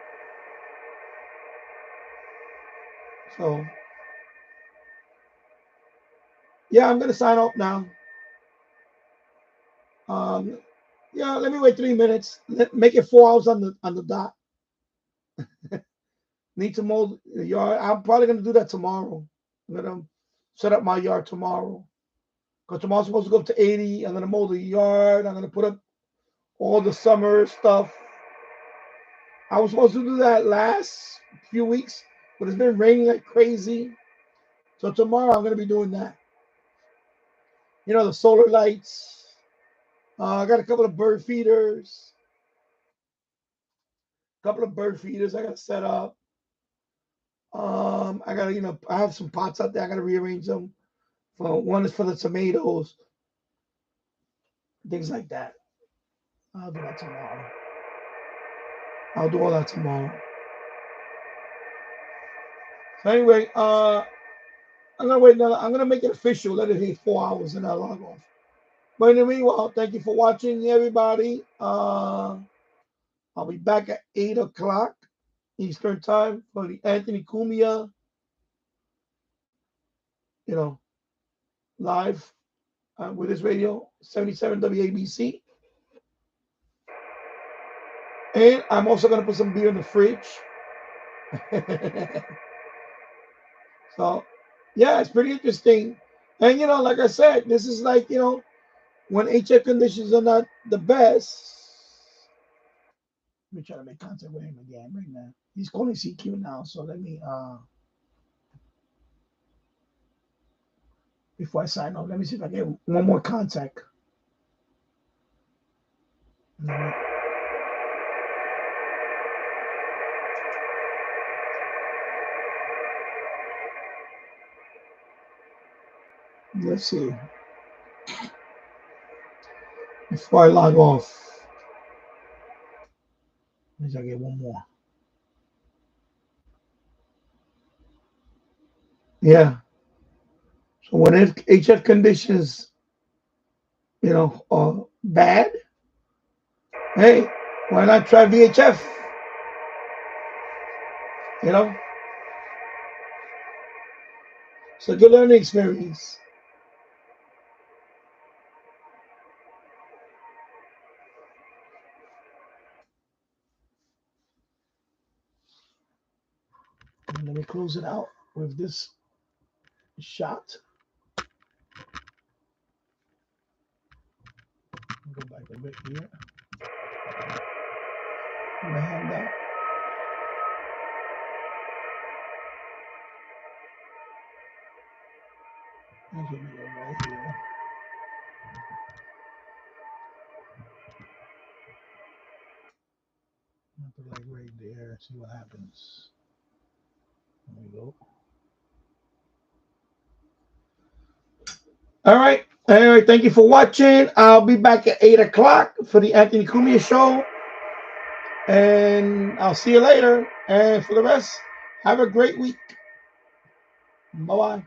So yeah, I'm gonna sign off now. Yeah, let me wait 3 minutes. Make it 4 hours on the dot. Need to mold the yard. I'm probably gonna do that tomorrow. I'm gonna set up my yard tomorrow. Because tomorrow's supposed to go up to 80. I'm gonna mold the yard. I'm gonna put up all the summer stuff. I was supposed to do that last few weeks, but it's been raining like crazy. So tomorrow I'm gonna be doing that. You know, the solar lights. I got a couple of bird feeders. I gotta set up. I gotta, I have some pots out there. I gotta rearrange them. One is for the tomatoes, things like that. I'll do that tomorrow. I'll do all that tomorrow. So anyway, I'm gonna wait. I'm gonna make it official. Let it be 4 hours and I'll log off. But in the meanwhile, thank you for watching, everybody. I'll be back at 8 o'clock Eastern time for the Anthony Cumia, live with his radio, 77 WABC. And I'm also going to put some beer in the fridge. So, yeah, it's pretty interesting. And, like I said, this is like, when HF conditions are not the best. Let me try to make contact with him again right now. He's calling CQ now, so let me, before I sign off, let me see if I get one more contact. Let's see. Before I log off, let me see if I get one more. Yeah. So when HF conditions, are bad, hey, why not try VHF? It's a good learning experience. And let me close it out with this shot. Go back a bit here. My hand out. That's what we go right here. I'll put like right there. See what happens. There we go. All right. Anyway, thank you for watching. I'll be back at 8 o'clock for the Anthony Cumia show. And I'll see you later. And for the rest, have a great week. Bye-bye.